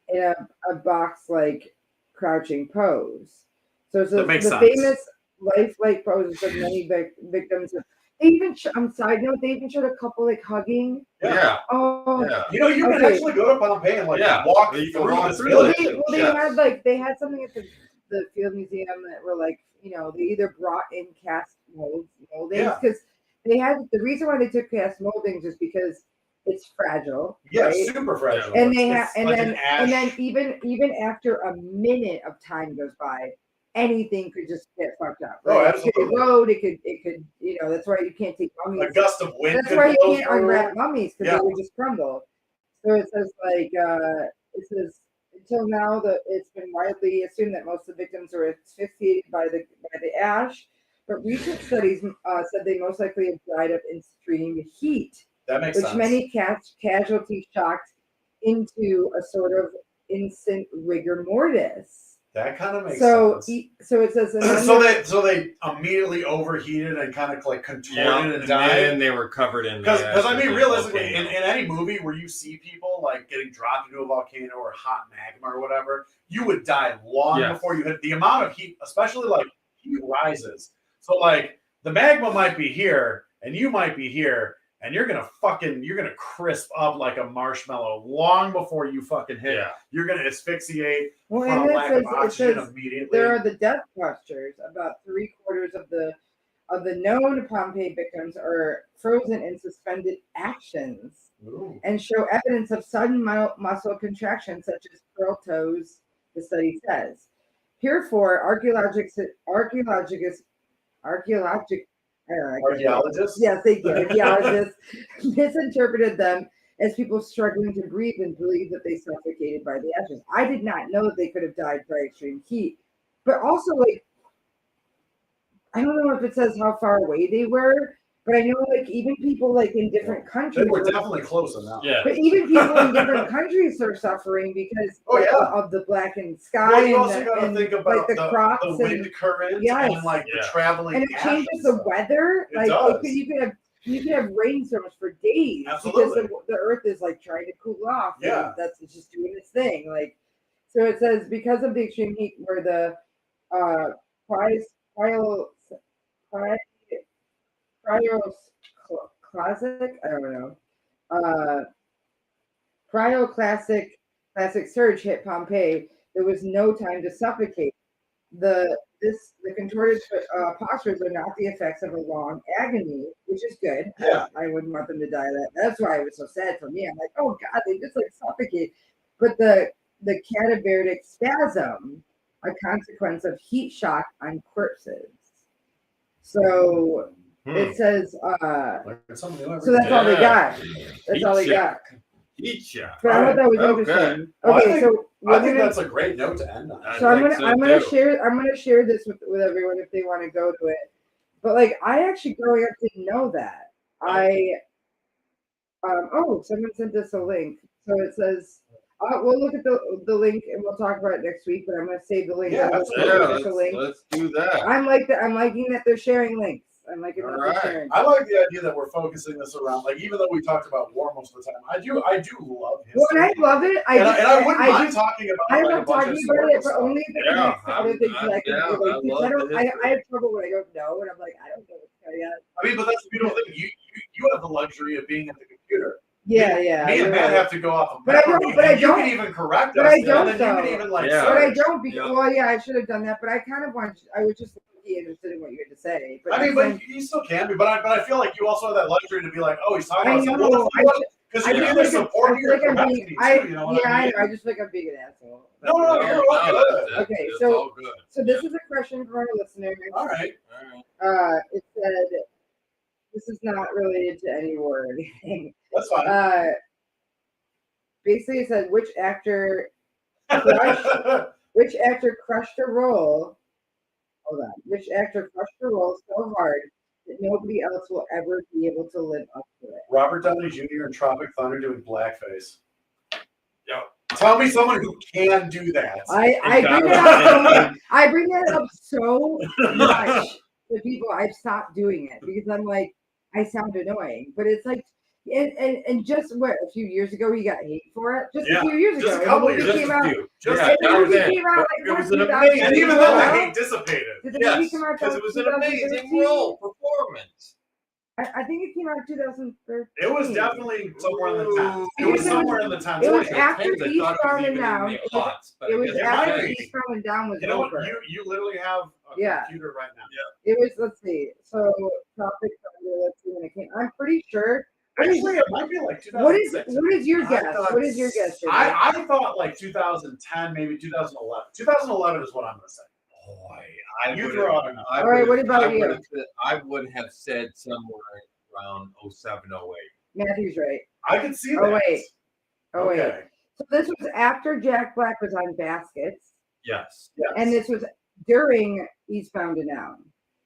in a box-like crouching pose. So it says That makes the sense. famous lifelike poses of many victims. They even on side note, they even showed a couple like hugging. Yeah. Oh, Yeah. You know, you can Okay. actually go to Pompeii and like Yeah. walk You can through walk this through village. it. they Yeah. had they had something at the Field Museum that were like, you know, they either brought in cast moldings Yeah. because they had the reason why they took cast moldings is because it's fragile, Yeah, right? super fragile. And It's- they have, it's and like then an ash. and then even after a minute of time goes by, anything could just get fucked up. Oh, Right? It could absolutely. erode. It could, you know. That's why you can't take a mummies. gust of wind. That's could why you blow can't through. unwrap mummies because Yeah. they would just crumble. So it says it says until now it's been widely assumed that most of the victims were asphyxiated by the ash, but recent studies said they most likely have died of extreme heat, That makes which sense. many casualties shocked into a sort of instant rigor mortis. That kind of makes So sense. so it says So they immediately overheated and kind of like contorted Yeah. and And died. then they were covered in Because I ashes mean, and realistically, in volcano. any movie where you see people like getting dropped into a volcano or hot magma or whatever, you would die long Yes. before you hit the amount of heat, especially like heat rises. So like the magma might be here and you might be here, and you're gonna crisp up like a marshmallow long before you fucking hit. Yeah. You're gonna asphyxiate Well, from and lack it of says, oxygen immediately. there are the death clusters. About 3/4 of the known Pompeii victims are frozen in suspended actions Ooh. and show evidence of sudden muscle contraction, such as curled toes. The study says. Heretofore, archaeologists, Archaeologists? yes, they do. Archaeologists misinterpreted them as people struggling to breathe and believed that they suffocated by the ashes. I did not know that they could have died by extreme heat, but also like I don't know if it says how far away they were, but I know like even people like in different countries They were definitely close enough. Yeah. but even people in different countries are suffering because of the blackened sky Well, you and, also got to think like about the crops the wind currents yes. and like the Yeah. traveling. and it changes ashes. the weather. It Like does. you could have rainstorms for days Absolutely. because the earth is like trying to cool off. and Yeah. that's it's just doing its thing. Like so, it says because of the extreme heat, where the classic, I don't know. Classic surge hit Pompeii. There was no time to suffocate. The contorted postures are not the effects of a long agony, which is good. Yeah. I wouldn't want them to die of that. That's why it was so sad for me. I'm like, oh God, they just like suffocate. But the cadaveric spasm, a consequence of heat shock on corpses. So it says so that's all they got. That's all they got. But I thought that was interesting. Well, Okay, so I think that's a great note to end on. so I'm gonna share this with everyone if they want to go to it. But like I actually growing up didn't know that. Someone sent us a link. So it says we'll look at the link and we'll talk about it next week. But I'm gonna save the link. Yeah, Let's do that. I'm liking that they're sharing links. I'm liking that they're sharing. I like the idea that we're focusing this around, like, even though we talked about war most of the time, I do love history. Well, and I love it. I wouldn't mind talking about. I like, love a bunch of talking about it, but stuff. only if it connects to other things that I can relate to. I have trouble when I don't know, and I'm like, I don't know what's going on. I mean, but that's the beautiful thing. You have the luxury of being at the computer. Yeah, Me and Matt have to go off of But I memory, don't. But I and you don't. can even correct But us. I don't. And then you can even like. Yeah. But I search. don't. Because, well, yeah, I should have done that. But I kind of wanted. I was just interested in what you had to say. But I mean, but you still can be. But I feel like you also have that luxury to be like, oh, he's talking I about know. something. Because you can support your correcting too. You know what I mean? I just think I'm being an asshole. No, you're all good. Okay, It's so all good. so this is a question from our listener. All right. It said this is not related to any war or anything. That's fine. Basically, it said which actor crushed a role. Hold on. Which actor crushed a role so hard that nobody else will ever be able to live up to it? Robert Downey Jr. in Tropic Thunder doing blackface. Yeah. Tell me someone who can do that. I bring that up so much to people. I've stopped doing it because I'm like, I sound annoying, but it's like, and just a few years ago he got hate for it. Just a few years ago, a couple years. came out. It was an amazing. And even then, the hate dissipated. Yes, because it was an amazing role performance. I think it came out in 2013. It was definitely somewhere in the 10s. It was somewhere in the 10s. It was Like after the 10s, I Eastbound thought it was and even Down. in the aughts, but It I was guess after might be. Eastbound and Down was You know what? over. You literally have a computer right now. Yeah. It was, let's see. So Tropic Thunder, let's see when it came. I'm pretty sure. Actually, it might be like 2006. What is your guess? What is your guess? Jimmy? I thought like 2010, maybe 2011. 2011 is what I'm going to say. Boy, You throw out a number. All right, what about you? I would have said somewhere around 07, 08. Matthew's right. I could see that. Oh wait. Okay. So this was after Jack Black was on Baskets, Yes. and this was during Eastbound and Down.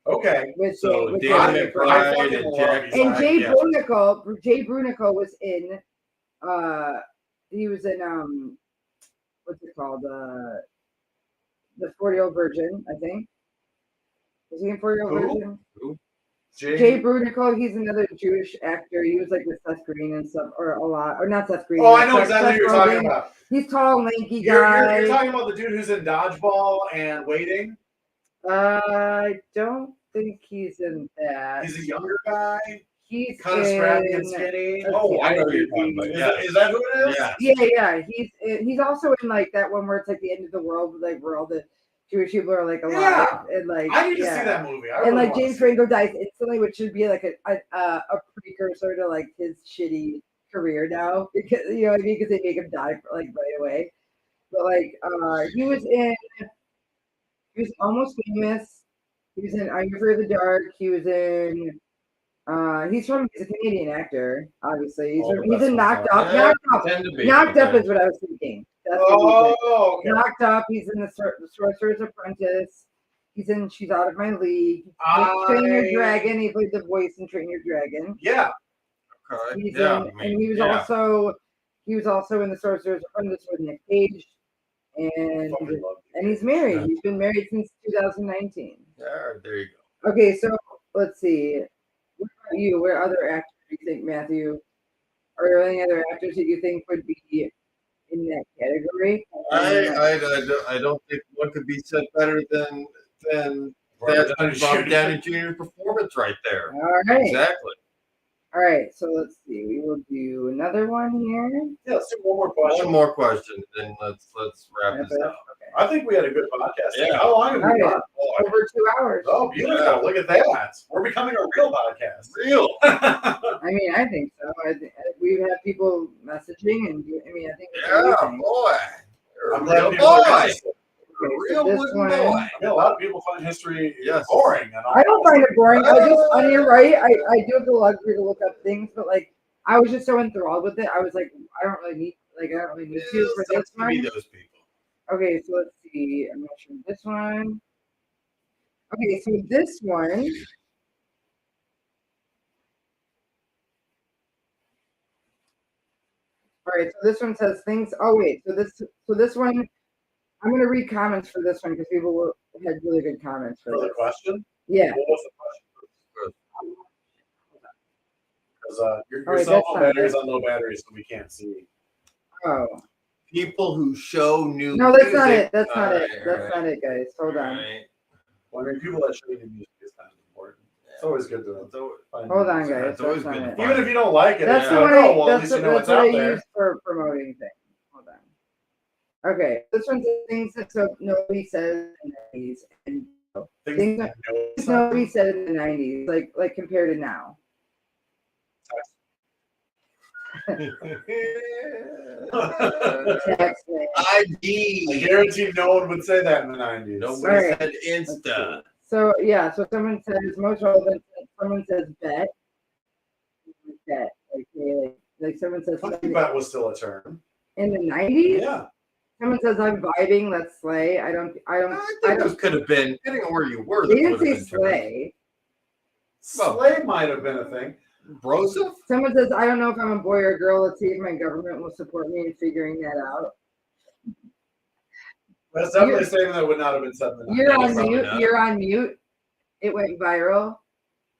Okay. With So with David Black. McBride and Jack And Black, Jay yes. Brunico was in. He was in what's it called? The 40-Year-Old Virgin, I think. Was he in 40-Year-Old Who? Virgin? Jay Jay Brunico, he's another Jewish actor. He was like with Seth Green and stuff, or not Seth Green. Oh, I know Seth exactly what you're talking Rogen. about. He's tall, lanky You're guy. talking about the dude who's in Dodgeball and Waiting. I don't think he's in that. He's a younger guy. He's kind of scrappy and in- skinny. let's Oh, see, I know who you're talking about. Is that who it is? Yeah. Yeah. He's also in like that one where it's like the end of the world, like where all the Jewish people are like alive Yeah. and like I need to yeah. see that movie. I And really like wanna James see it. Franco dies instantly, which should be like a precursor to like his shitty career now, because you know what I mean, because they make him die like right away. But like he was Almost Famous. He was in I'm Afraid of the Dark. He was in he's a Canadian actor, obviously. He's All the in best Knocked ones Up. Yeah, Knocked Up. tend to be. Knocked Up is what I was thinking. That's what he's in. Oh, okay. Knocked Up. He's in the Sorcerer's Apprentice. He's in She's Out of My League. Train Your Dragon. He played the voice in Train Your Dragon. Yeah. Okay. He's Yeah, in, I mean, and he was also in the Sorcerer's Apprentice with Nick Cage, and Fucking love you. he's married. He's been married since 2019. Yeah, there you go. Okay, so let's see. What about you? What other actors do you think, Matthew? Are there any other actors that you think would be in that category? I don't think one could be said better than Robert that's Downey Bob Jr. Downey Jr.'s performance right there. All right. Exactly. All right, so let's see. We will do another one here. Yeah, let's do one more question. One more question, then let's wrap Wrap this it up. up? Okay. I think we had a good podcast. Yeah. How long have we All right. gone? Over 2 hours. Oh, beautiful. Yeah. Look at that. We're becoming a real podcast. Real. I mean, I think so. We've had people messaging, and I mean, I think it's Yeah, amazing. boy. You're I'm a glad real people are boy. interested. A Okay, real so this wooden one- boy. Yeah, a lot of people find history Yes. boring. And all I don't find it boring. I just, Oh. on your right, I do have the luxury to look up things, but like, I was just so enthralled with it. I was like, I don't really need to for this Sucks to be one. those people. Okay, so let's see. I'm not sure this one. Okay, so this one. All right, so this one says things. Oh wait, so this one, I'm gonna read comments for this one because had really good comments for For the this. question? Yeah. What was the question? Because your All right, cell that's phone fine. battery's on low battery, so we can't see. Oh People who show new no, that's not music. it. That's not it. Alright, That's not it, guys. Hold on. alright. Well, I mean, people that show you music is kind of important. It's always good to It's always- find Hold new on, music. guys. It's always That's good not to it. Even if you don't like it, That's it's the like, one oh, well, at that's least the, you know that's what's what I out there. use for promoting things. Hold on. Okay, this one's things that so nobody says in the 90s, and things that nobody said in the 90s, like compared to now. Text me. I ID. guarantee no one would say that in the 90s. Nobody Alright. said Insta. So yeah, so someone says most relevant. Someone says bet. Bet. Like someone says I think that was still a term. in the 90s. Yeah. Someone says I'm vibing. Let's slay. I don't. I think this could have been, depending on where you were. They this didn't would say have been slay. Well- Slay might have been a thing. Broseph? Someone says I don't know if I'm a boy or a girl. Let's see if my government will support me in figuring that out. That's definitely a statement that would not have been said in the 90s. You're on probably mute. not. You're on mute. It went viral.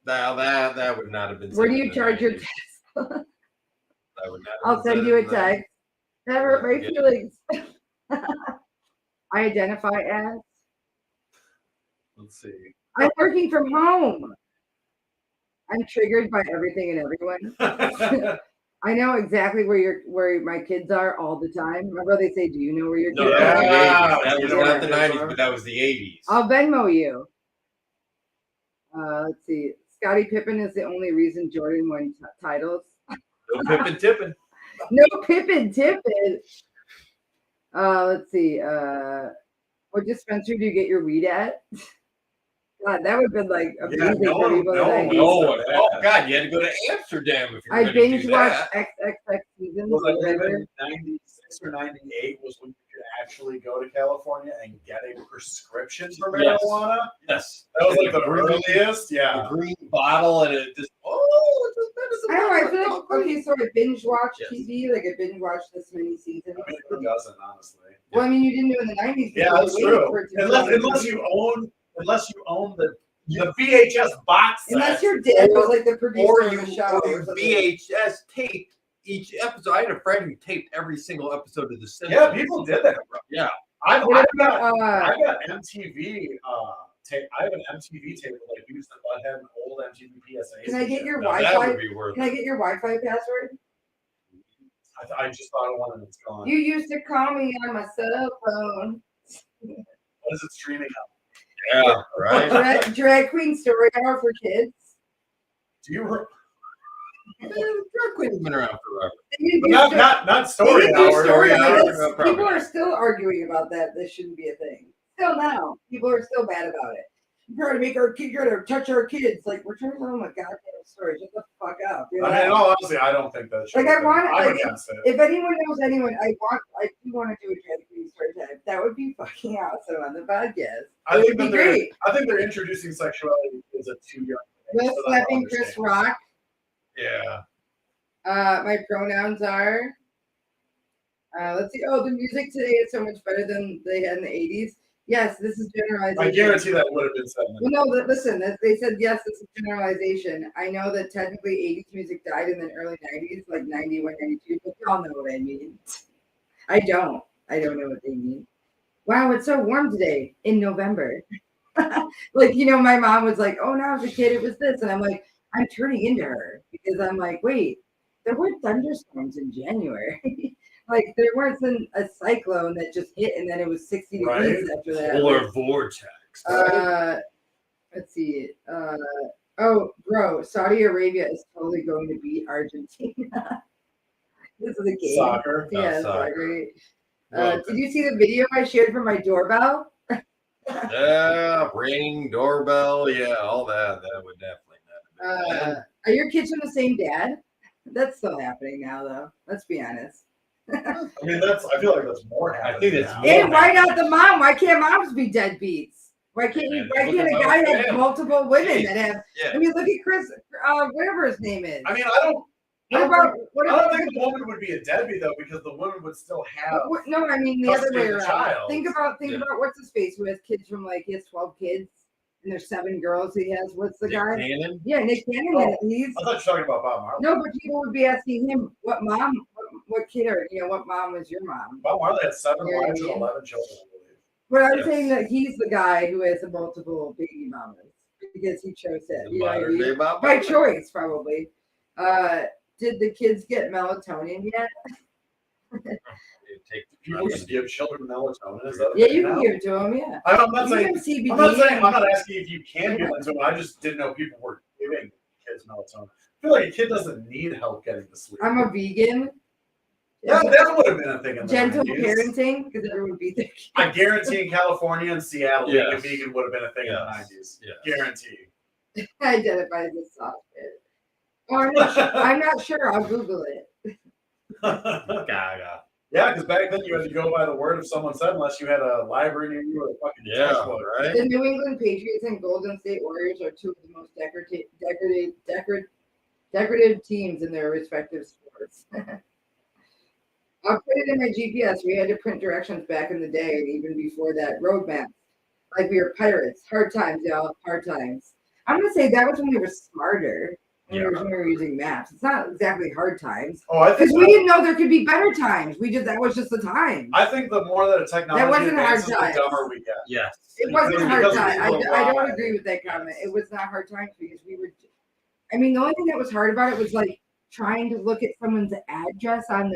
Now that would not have been. Where do said you in the charge your 90s. Tesla? That would not have I'll been send said you a in the 90s. text. That hurt my Yeah. feelings. I identify as. Let's see. I'm working from home. I'm triggered by everything and everyone. I know exactly where my kids are all the time. Remember they say, "Do you know where your No, kids that are?" was the Yeah, 80s. That you was know not the where kids 90s, are. but that was the 80s. I'll Venmo you. Let's see. Scottie Pippen is the only reason Jordan won titles. No Pippin Tippin. No Pippen Tippin. Let's see. What dispensary do you get your weed at? God, that would have been like amazing no for one- people. no that one I would. hate. Oh God, you had to go to Amsterdam if you were I going to binge do watched that. XXX seasons. Was or it whatever. 96 or 98 was when you could actually go to California and get a prescription for Yes. marijuana? Yes. That was like the green, earliest? the Yeah. green bottle, and it just it's as bad as I don't know. I a feel like okay, so I binge watch Yes. TV. Like I binge watched this many seasons. I mean, who doesn't, honestly? Well, I mean, you didn't do it in the 90s. Yeah, because that's you waited true. for it to Unless be- you own the VHS box set. Unless your dad was Or- like the or producer of you the show. or or something. VHS taped each episode. I had a friend who taped every single episode of The Simpsons. Yeah, people did that. Yeah. I've What got about, I got MTV tape. I have an MTV tape like we used to have an old MTV PSAs. Can I get your Now, that Wi-Fi? would be worth Can I it. get your Wi-Fi password? I just thought of one and it's gone. You used to call me on my cell phone. What is it streaming on? Yeah, right. Drag Queen Story Hour for kids. Do you? Drag queens have been around forever. Not story They do hour. story hour, hour. no problem. People are still arguing about that. This shouldn't be a thing. Still now, people are still bad about it. You're trying to make our kid, you're gonna touch our kids. Like we're trying to tell them a goddamn story. Shut the fuck up. You know? I mean, in all honesty, I don't think that. Like, I want it, I'm like, against it. If anyone knows anyone, I do want to do a drag queen story time. That would be fucking awesome on the podcast. I It think would that be they're. great. I think they're introducing sexuality as a too young. Will age, so I don't slapping Chris understand. Rock. Yeah. My pronouns are. Let's see. Oh, the music today is so much better than they had in the 80s. Yes, this is generalization. I guarantee that would have been said. Well, no, listen, they said yes, this is generalization. I know that technically 80s music died in the early 90s, like 91, 92, but y'all know what I mean. I don't know what they mean. Wow, it's so warm today in November. Like, you know, my mom was like, oh, now as a kid, it was this. And I'm like, I'm turning into her because I'm like, wait, there were thunderstorms in January. Like, there wasn't a cyclone that just hit and then it was 60 degrees after that. Polar vortex. Let's see. Oh, bro, Saudi Arabia is totally going to beat Argentina. This is a game. Soccer. Yeah, soccer. soccer. Did you see the video I shared from my doorbell? Yeah, ring, doorbell, yeah, all that. That would definitely happen. Are your kids from the same dad? That's still happening now, though. Let's be honest. I mean, I feel like that's more happening. I think it's now. more- And why not the mom? Why can't moms be deadbeats? Why can't you? Why Look can't a at guy my have family. multiple women Jeez. that have? Yeah. I mean, look at Chris, whatever his name is. I mean, I What don't about? think the woman would be a deadbeat though, because the woman would still have. No, I mean the other custody way of the around. child. Think Yeah. about what's his face who has kids from like he has 12 kids and there's 7 girls he has. What's the Nick guy? Cannon? Yeah, Nick Cannon. Oh. He's I thought you were talking about Bob Marley. no, but people would be asking him what mom, what kid or what mom was your mom? Bob Marley had 7 Yeah, wives and yeah. 11 children, I believe. But I'm Yes. saying that he's the guy who has multiple baby mamas because he chose it. The You know what I modern mean? day Bob By Marley. choice, probably. Did the kids get melatonin yet? You take the People drugs. just give children melatonin. Is that a Yeah, thing you can now? give it to them. Yeah. I'm not You saying. give 'em CBD. I'm not saying. I'm not asking if you can give it to them. I just didn't know people were giving kids melatonin. I feel like a kid doesn't need help getting to sleep. I'm a vegan. Yeah, that would have been a thing in the Gentle 90s. parenting because everyone would be there. I guarantee in California and Seattle, being a Yes. vegan would have been a thing Yes. in the 90s. Yes. Guarantee. Identify as a soft kid. Oh, I'm not sure. I'll Google it. Gaga. Yeah, because back then you had to go by the word of someone said, unless you had a library near you or a fucking Yeah, textbook. right? The New England Patriots and Golden State Warriors are two of the most decorative teams in their respective sports. I'll put it in my GPS. We had to print directions back in the day, and even before that, road maps. Like we were pirates. Hard times, y'all. Hard times. I'm gonna say that was when we were smarter. When we were using maps. It's not exactly hard times. Oh, I Because think we didn't know there could be better times. That was just the time. I think the more that a technology wasn't hard advances, the times. dumber we get. Yes. It wasn't Because hard we time. I were don't wide. agree with that comment. It was not hard times because we were. I mean, the only thing that was hard about it was like trying to look at someone's address on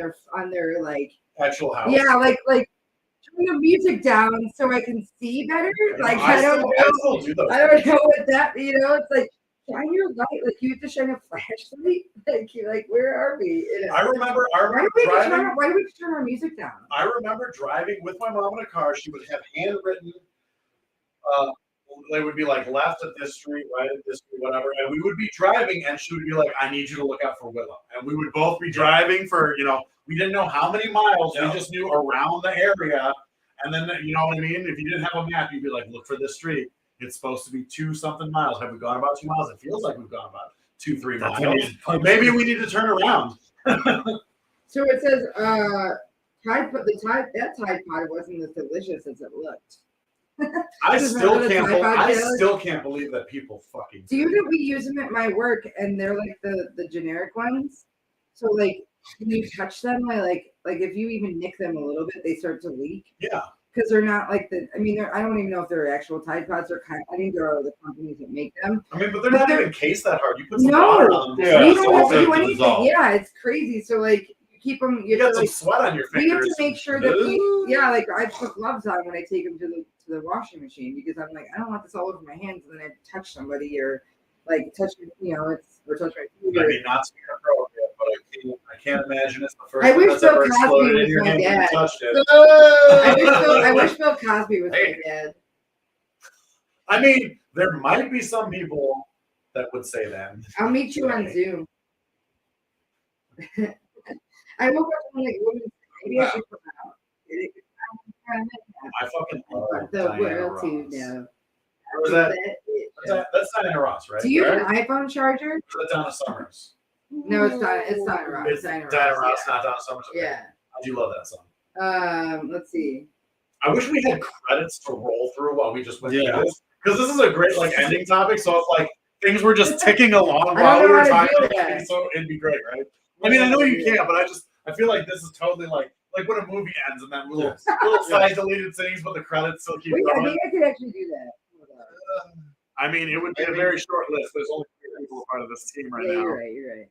their like. Actual house. Yeah, like turn the music down so I can see better. Like I don't know. still do those I don't things. know what that. It's like shine your light. Like you have to shine a flashlight. Like you're like, where are we? I remember Why do we driving. why do we turn our music down? I remember driving with my mom in a car. She would have handwritten. They would be like left at this street, right at this street, whatever. And we would be driving, and she would be like, "I need you to look out for Willow." And we would both be driving for, we didn't know how many miles. Yeah. We just knew around the area. And then, you know what I mean? If you didn't have a map, you'd be like, "Look for this street. It's supposed to be 2-something miles. Have we gone about 2 miles? It feels like we've gone about 2-3 That's when miles. you- Maybe we need to turn around." So it says, Tide Pod wasn't as delicious as it looked. I Does still remember the can't. Tide Pod I challenge? still can't believe that people fucking. Do you know we use them at my work and they're like the generic ones? So like when you touch them, like if you even nick them a little bit, they start to leak. Yeah. because they're not like the. I mean, I don't even know if they're actual Tide Pods. They're kind. I think they're the companies that make them. I mean, but they're But not they're- even cased that hard. You put some No, water on them. Yeah, you it's don't have all to do good to anything. dissolve. Yeah, it's crazy. So like, you keep them. You got have to, some like, sweat on your we have fingers. to make sure that like I put gloves on when I take them to the washing machine because I'm like I don't want this all over my hands and then I touch somebody or like touch or touch my I finger. mean, not to be inappropriate, but I can't imagine it's the first I thing wish that's Bill ever Cosby exploded was in your my hand when you dad. touched it. I wish Bill Cosby was my dad. I mean, there might be some people that would say that. I'll meet you on Zoom. I woke up and like, maybe I should come out. I fucking love The Diana world Ross. to know. Where's that? That's Diana Ross, right? Do you have Right? an iPhone charger? Or is that Donna Summers? No, it's Diana. It's Diana Ross. It's Diana Ross, yeah. not Donna Summers. Okay. Yeah. I do love that song. Let's see. I wish we had credits to roll through while we just went Yeah. through this. Because this is a great like ending topic. So if like things were just ticking along I while don't we know were how to talking, do that. so it'd be great, right? I mean, I know you can, but I feel like this is totally like when a movie ends and then little side deleted things, but the credits still keep Wait, I going. think I could actually do that. Hold on. I mean, it would be a very short list. There's only 3 people a part of this team right Yeah, now. you're right. You're right.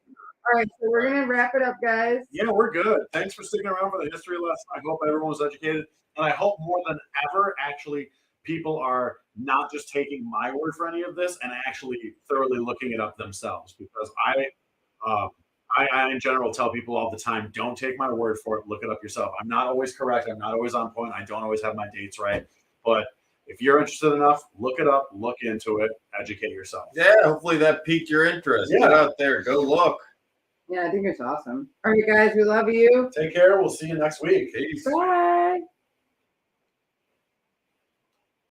All right, so we're gonna wrap it up, guys. Yeah, we're good. Thanks for sticking around for the history lesson. I hope everyone was educated. And I hope more than ever, actually, people are not just taking my word for any of this and actually thoroughly looking it up themselves. Because I in general tell people all the time, don't take my word for it. Look it up yourself. I'm not always correct. I'm not always on point. I don't always have my dates right. But if you're interested enough, look it up, look into it, educate yourself. Yeah, hopefully that piqued your interest. Yeah. Get out there, go look. Yeah, I think it's awesome. All right, guys, we love you. Take care. We'll see you next week. Peace. Bye.